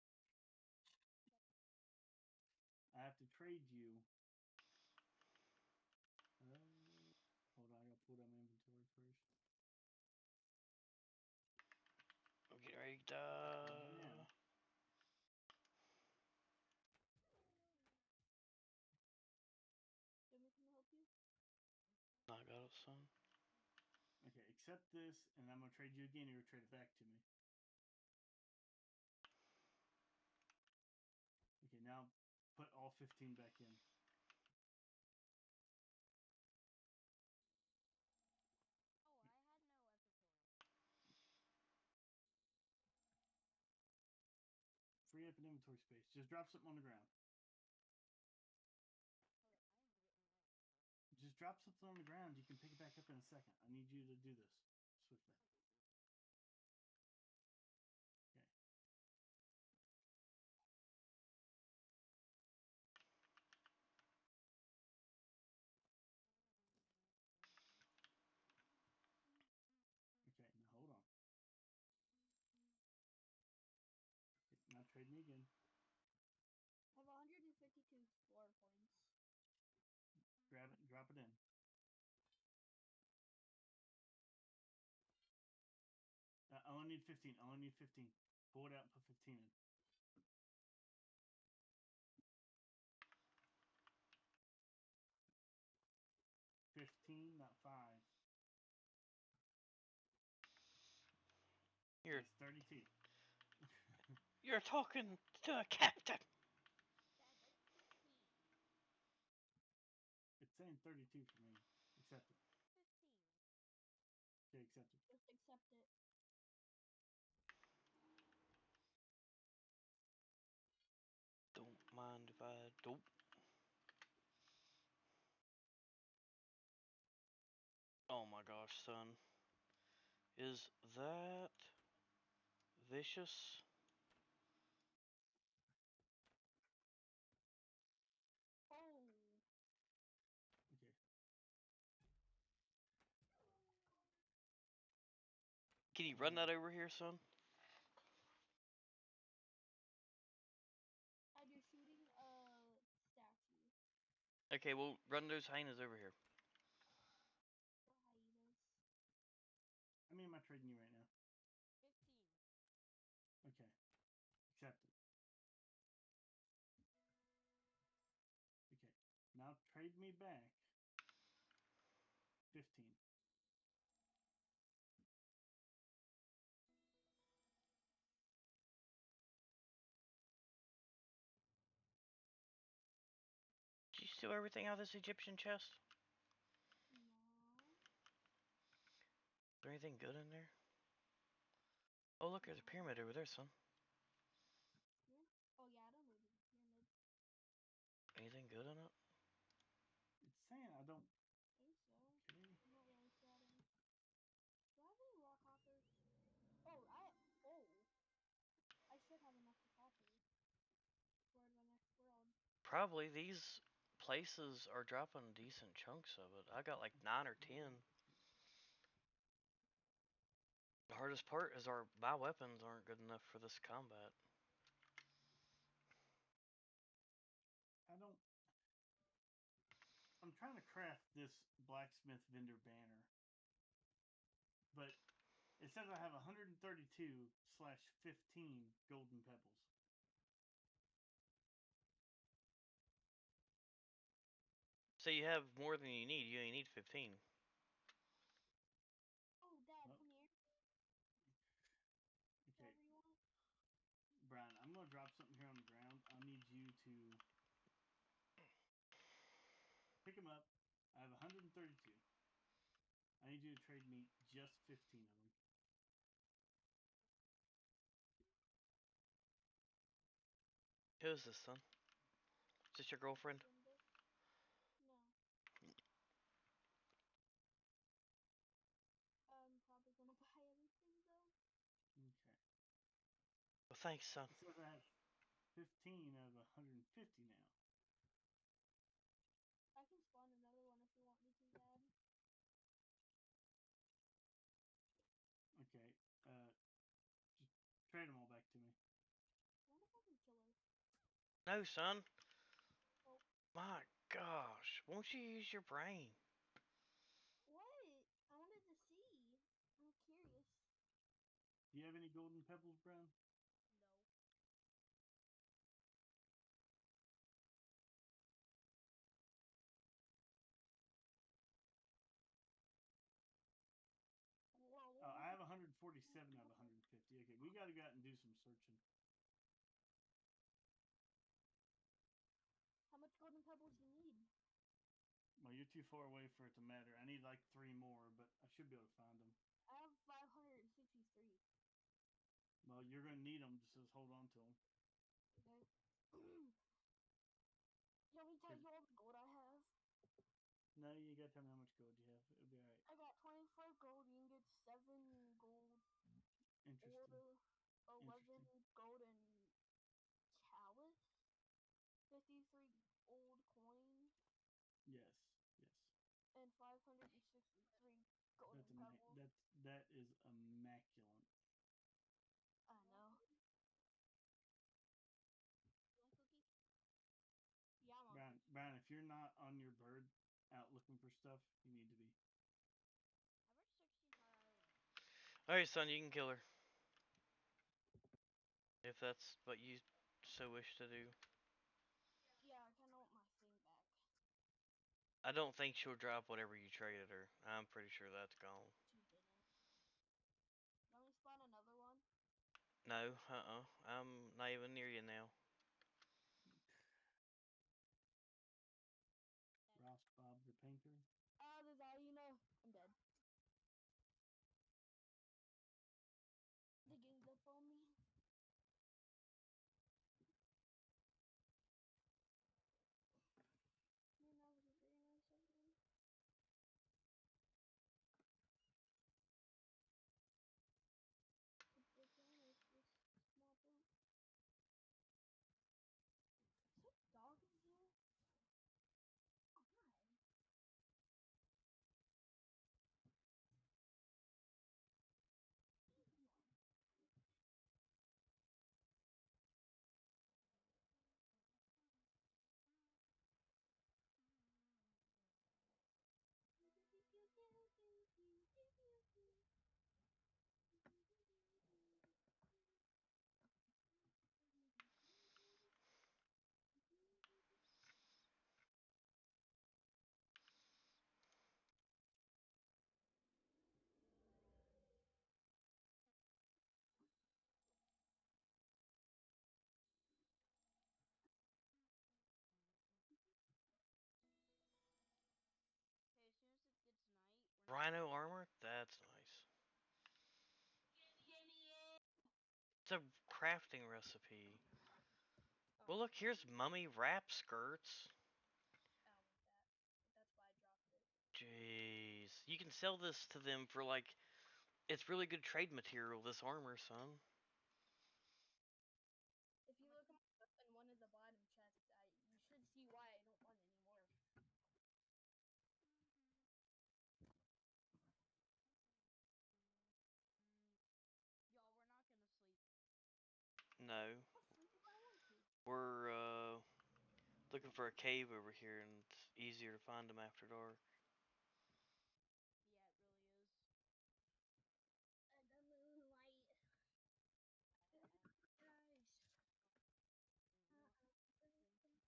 I have to trade you. Hold on, I gotta pull down my inventory first. I'm getting ready to Hold die. on. Do you want me to come help you? I got it, son. Okay, accept this, and I'm gonna trade you again, or trade it back to me. Okay, now put all 15 back in. Oh, I had no inventory. Free up an inventory space. Just drop something on the ground. Okay, I am getting that. Just drop something on the ground. You can pick it back up in a second. I need you to do this. Switch back. Okay. Okay, now hold on. Okay, now trade me again. I have 152 explore points. Grab it and drop it in. I only need 15. I only need 15. Pull it out and put 15 in. Not 5. You're That's 32. you're talking to a captain. Dad, that's 15. It's saying 32 for me. Accept it. 15. Okay, Accepted. Just accept it. Don't mind if I don't. Oh my gosh, son. Is that vicious? Oh. Okay. Can you run that over here, son? And you're shooting a statue. Okay, well, run those hyenas over here. The hyenas. How many am I trading you right now? 15. Okay. Accepted. Okay. Now trade me back 15. Did you steal everything out of this Egyptian chest? No. Is there anything good in there? Oh, look, there's a pyramid over there, son. Yeah. Oh yeah, I don't looted the pyramid. Anything good in it? It's saying I don't. I think so. Okay. I'm not really sure. Do I have any raw copper? Oh, I should have enough for copper for the next world. Probably. These places are dropping decent chunks of it. I got like 9 or 10. The hardest part is my weapons aren't good enough for this combat. I don't. I'm trying to craft this blacksmith vendor banner, but it says I have 132/15 golden pebbles. So you have more than you need. You only need 15. Oh, Dad, Well, come here. okay, Whatever you want. Brian, I'm gonna drop something here on the ground. I need you to pick them up. I have 132. I need you to trade me just 15 of them. Who is this, son? Is this your girlfriend? Linda. No. I'm probably gonna buy everything though. Okay. Well, thanks, son. It says I have 15 out of 150 now. I can spawn another one if you want me to, Dad. Okay. Just trade them all back to me. I wonder if I can kill her. No, son. Oh. My gosh. Won't you use your brain? What? I wanted to see. I'm curious. Do you have any golden pebbles, Brian? No. Whoa, Oh, I have 147 out of 150. Okay, we got to go out and do some searching. How much golden pebbles do you need? Well, you're too far away for it to matter. I need like 3 more, but I should be able to find them. I have 563. Well, you're going to need them, just hold on to them. Okay. Let me tell you all the gold I have. No, you got to tell me how much gold you have. It'll be alright. I got 24 gold ingots, 7 gold Interesting. ore, 11 Interesting. golden chalice, 53 old coins, Yes, yes. and 563 golden That's pebbles. that is immaculate. I know. You want cookie? Yeah, I'm on. Brian, if you're not on your bird out looking for stuff, you need to be. I've already searched the entire island. Alright, son, you can kill her. If that's what you so wish to do. Yeah, I kind of want my thing back. I don't think she'll drop whatever you traded her. I'm pretty sure that's gone. She didn't. Let me spawn another one. No, I'm not even near you now. Ross Bob the painter. Ah, there's Alina. I'm dead. Rhino armor? That's nice. It's a crafting recipe. Well, look, here's mummy wrap skirts. I don't want that. That's why I dropped it. Jeez. You can sell this to them for like, it's really good trade material, this armor, son. If you look up in one of the bottom chests, you should see why I don't want anymore. Y'all, we're not gonna sleep. No. I'll sleep if I want to. We're, looking for a cave over here, and it's easier to find them after dark. Yeah, it really is. And the moonlight.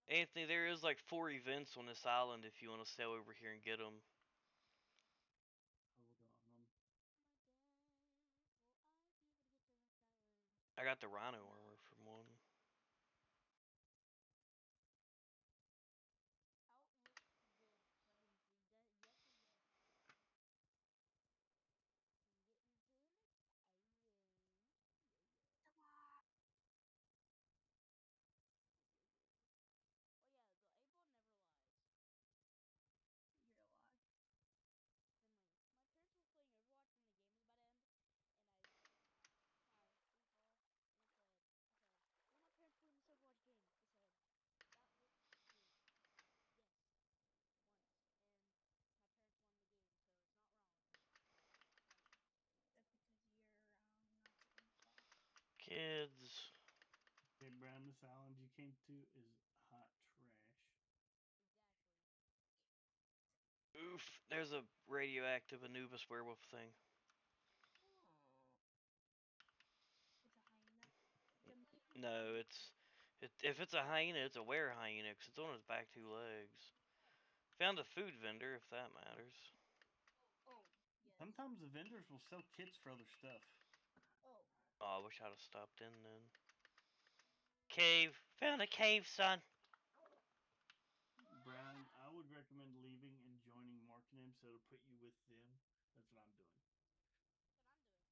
Guys. Anthony, there is like 4 events on this island if you want to sail over here and get them. Hold on. Will I be able to get to the next island? I got the rhino armor from one. Outlook good friends. Yes, it is. Getting to the next island. Yeah, yeah. Oh yeah, the 8-ball never lies. You're a lie. Finley, my parents were playing Overwatch and the game was about to end, and I hi 8-ball, and I said, will my parents play in this Overwatch game? They said, that looks good. Yes, once, and my parents won the game, so it's not wrong. Like, That's because you're not getting soft. Kids. Okay, Brown, this island you came to is hot trash. exactly. Oof, there's a radioactive Anubis werewolf thing. Oh. It's a hyena. It's a mutant No, hyena. if it's a hyena, it's a were hyena, 'cause it's on its back 2 legs. Found a food vendor, if that matters. Oh, yes. Sometimes the vendors will sell kits for other stuff. Oh. Oh, I wish I'd have stopped in then. Cave. Found a cave, son. Brown, I would recommend leaving and joining Mark and him so to put you with them. That's what I'm doing. That's what I'm doing.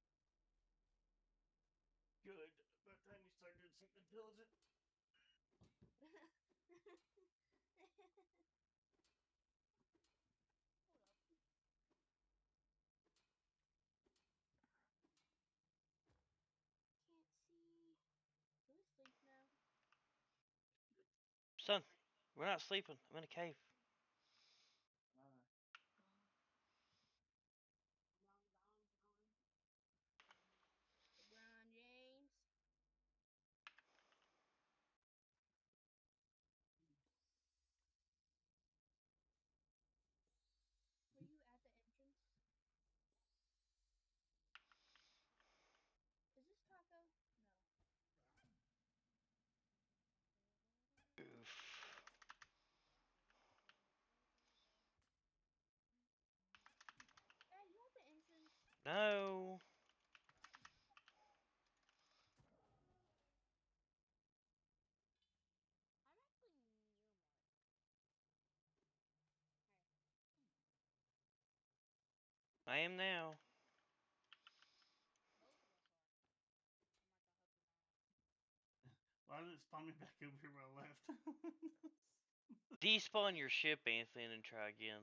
Good. By the time you start doing something intelligent. Hold up. Can't see. Go to sleep now. Son, we're not sleeping. I'm in a cave. LeBron James. Were you at the entrance? Is this taco? No. Oof. Hey, you at the entrance? No. I'm actually near Mark. Hey. I am now. Both of us are. And Mark, I'll help you now. Why did it spawn me back over here where I left? Despawn your ship, Anthony, and try again.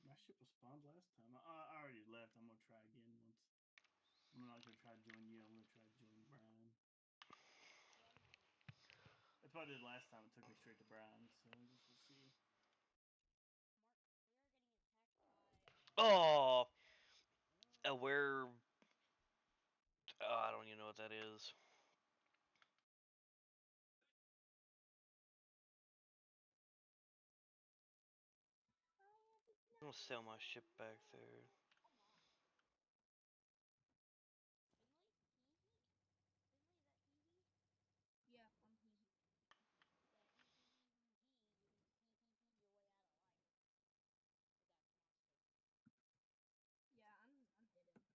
My ship was spawned last time. I already left. I'm gonna try again once. I'm not gonna try to join you. I'm gonna try to join Brian. Yeah, I'm ready. That's what I did last time. It took me straight to Brian. So I guess we'll see. Mark, we are getting attacked by Oh, where? Oh, I don't even know what that is. I'm gonna sell my ship back there. Finley? Hee hee? Finley, is that hee hee? Yeah, I'm hee. Yeah, hee hee hee hee hee. You can hee hee hee your way out of life. With that monster. Yeah, I'm hidden. He can't see me.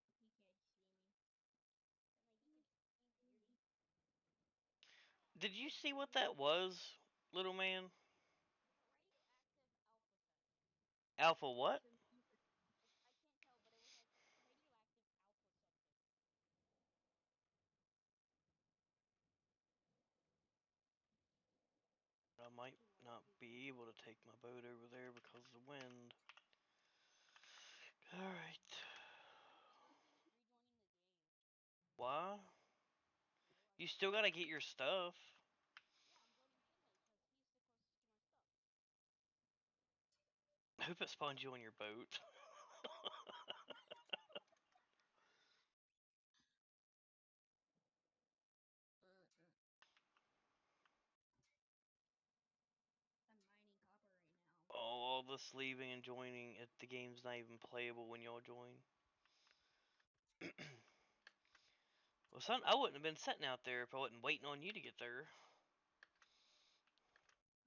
Finley, he can hear you. Did you see what that was, little man? It's a radioactive alpha test. Alpha what? So you I be able to take my boat over there because of the wind. Alright. Rejoining the game. Why? No, You still gotta get your stuff. yeah, I'm joining Finley because he's the closest to my stuff. I hope it spawns you on your boat. I'm mining copper right now. All this leaving and joining, the game's not even playable when y'all join. Well, son, I wouldn't have been sitting out there if I wasn't waiting on you to get there.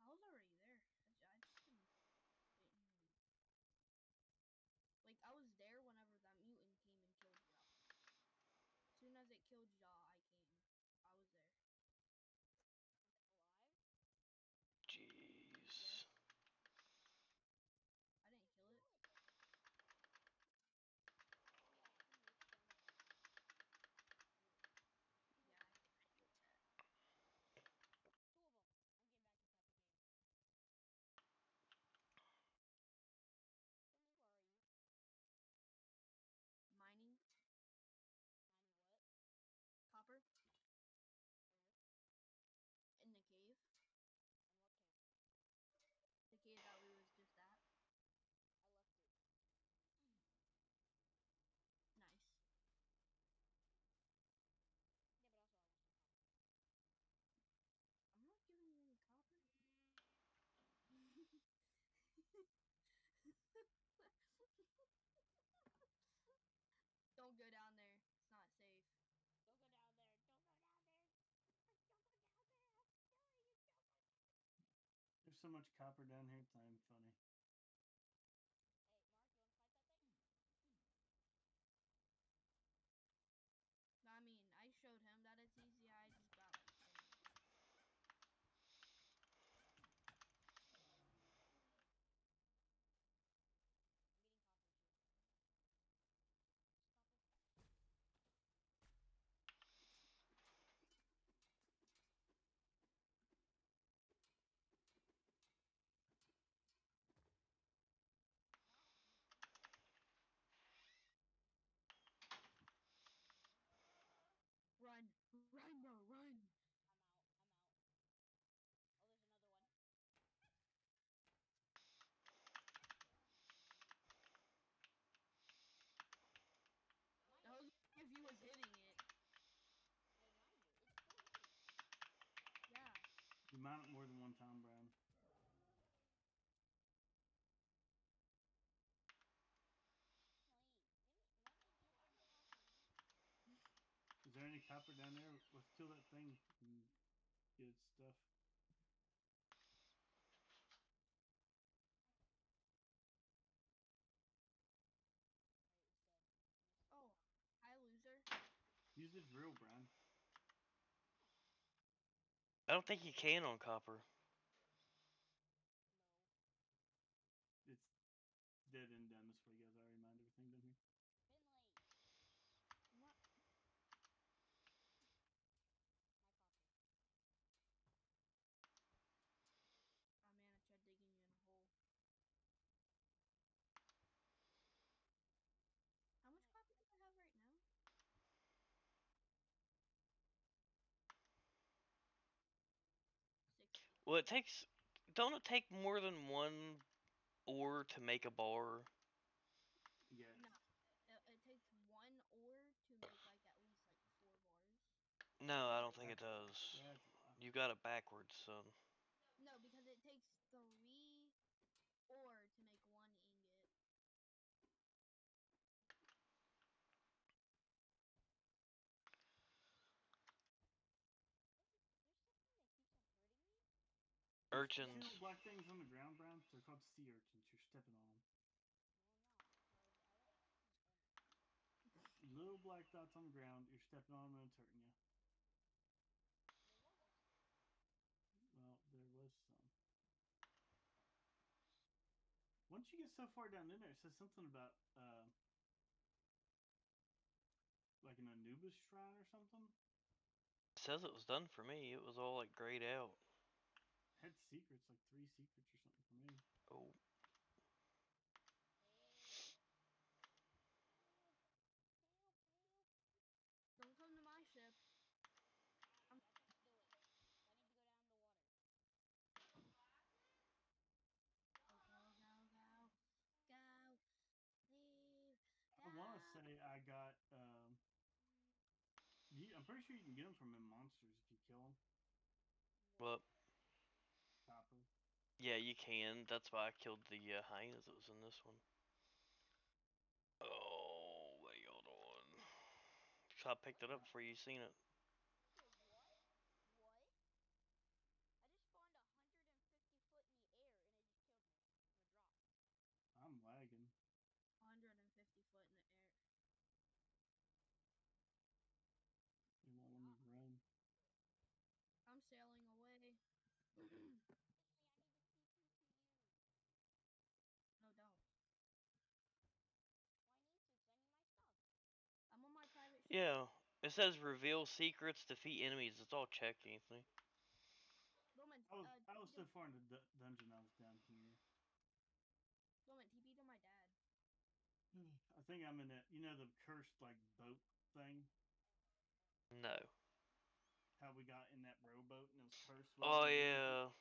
I was already there. I just been waiting. Like I was there whenever that mutant came and killed y'all. As soon as it killed y'all, I came. I was there. Alive? Jeez. Yes. I didn't kill it. Yeah, Finley, it's done. Yeah, I did that. Two of them. I'm getting back inside the game. Finley, where are you? Mining Mining what? copper Where? in the cave. In what cave? The cave that we was just at. I left it. Nice. Yeah, but also I want some copper. I'm not giving you any copper. Don't go down there. It's not safe. Don't go down there. Don't go down there. Don't go down there. I'm telling you, don't go down there. There's so much copper down here, it's not even funny. Hey, Mark, you want to fight that thing? I mean, I showed him that it's easy. I just got like 10 minutes. I'm getting copper too. What's copper? Run, run, bro, run. I'm out. I'm out. Oh, there's another one. Mine That it. was if you was hitting it. No, mine it. It's still hitting. Yeah. You mount it more than one time, Brian. Finley, let me get some copper. Is there any copper down there? Let's kill that thing and get its stuff. Alright, it's dead. Missed. Oh, hi, loser. Use the drill, Brian. I don't think you can on copper. No. It's dead end down this way, guys. I already mined everything down here. Finley, What? my copper. Oh man, I tried digging you in a hole. How much Finley, copper do I have right now? 60. Well, it takes. Don't it take more than one ore to make a bar? Yeah. No, it takes one ore to make like at least like 4 bars. No, I don't think it That's a lot. does. That's a lot. You got it backwards, son. No, because it takes 3 ore to make 1 ingot. there's something that keeps on hurting me. See Urchins. little black things on the ground, Brian? They're called sea urchins. You're stepping on them. No, I'm not, because I like some damage. Little black dots on the ground. You're stepping on them and it's hurting you. There wasn't some. Well, there was some. Once you get so far down in there, it says something about like an Anubis shrine or something. It says it was done for me. It was all like grayed out. had secrets, like 3 secrets or something for me. Oh. Don't come to my ship. Guess what I'm doing? I need to go down the water. Go, go, go, go. Go. Leave. I want to Go. say I got. I'm pretty sure you can get them from in monsters if you kill them. Well, Copper. yeah, you can. That's why I killed the hyenas that was in this one. Oh, wait, hold on. So I picked it up before you seen it. Okay, what? What? I just spawned 150 foot in the air and it just killed me from a drop. I'm lagging. 150 foot in the air. It won't let me run. I'm sailing away. Finley, I need to TP to you. No, don't. Why need to? Cause I need my stuff. I'm on my private ship. Yeah, it says reveal secrets, defeat enemies. It's all checked, Anthony. Roman, I was TP so far in the dungeon. I was down here. Roman, TP to my dad. I think I'm in that. You know the cursed like boat thing. No. How we got in that rowboat and it was cursed. Oh yeah. I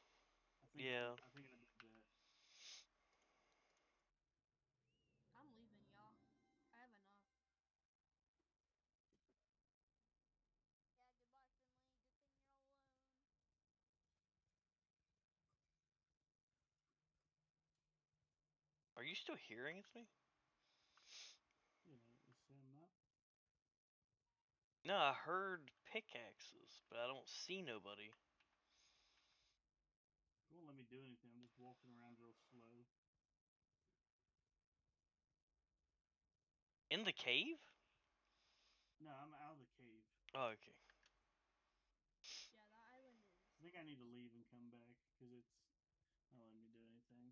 think Yeah. I think I did that. I'm leaving, y'all. I have enough. Yeah, goodbye, Finley. Good thing you're all alone. Are you still here, Anthony? You know, I'm not. No, I heard pickaxes, but I don't see nobody. It won't let me do anything. I'm just walking around real slow. In the cave? No, I'm out of the cave. Oh, okay. Yeah, that island is. I think I need to leave and come back because it's not letting me do anything.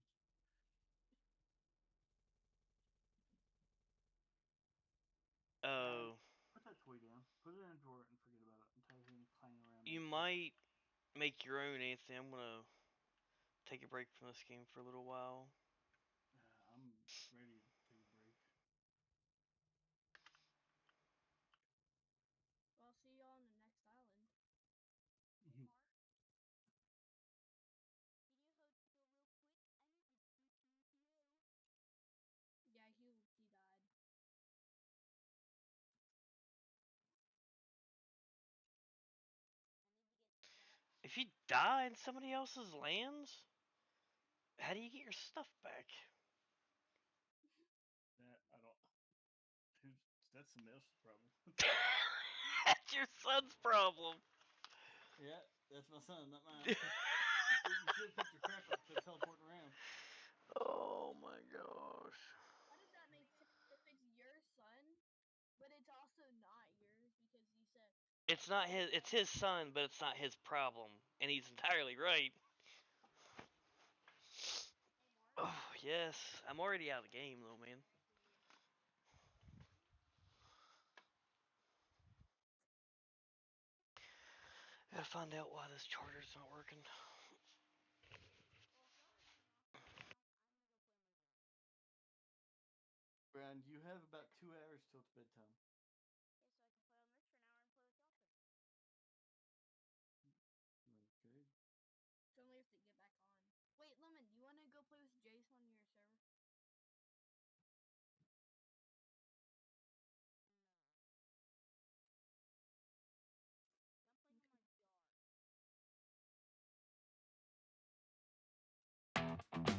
Oh. Put that toy down. Put it in a drawer and forget about it. I'm tired of hearing it clang around. You might make your own, Anthony. I'm gonna take a break from this game for a little while. I'm ready to take a break. Well, I'll see y'all on the next island. Hey, Mark. Can you hold still real quick? I need to poo. Yeah, he died. I need to get stuff. If you die in somebody else's lands, how do you get your stuff back? That I don't. That's somebody else's problem. That's your son's problem. Yeah, that's my son, not mine. You should have picked your crap up. Quit teleporting around. Oh my gosh. How does that make sense if it's your son, but it's also not yours because you said It's not his. It's his son, but it's not his problem, and he's entirely right. Hey, Mark. Oh yes, I'm already out of the game though, man. For you. Gotta find out why this charger's not working. Well, if y'all are turning off right now, I'm gonna go play more games. Brand, you have about 2 hours till it's bedtime. Okay, so I can play on this for an hour and play with y'all for. Okay. it's only if they get back on. Wait, Lemon, you want to go play with Jace on your server? No. I'm playing on my jar.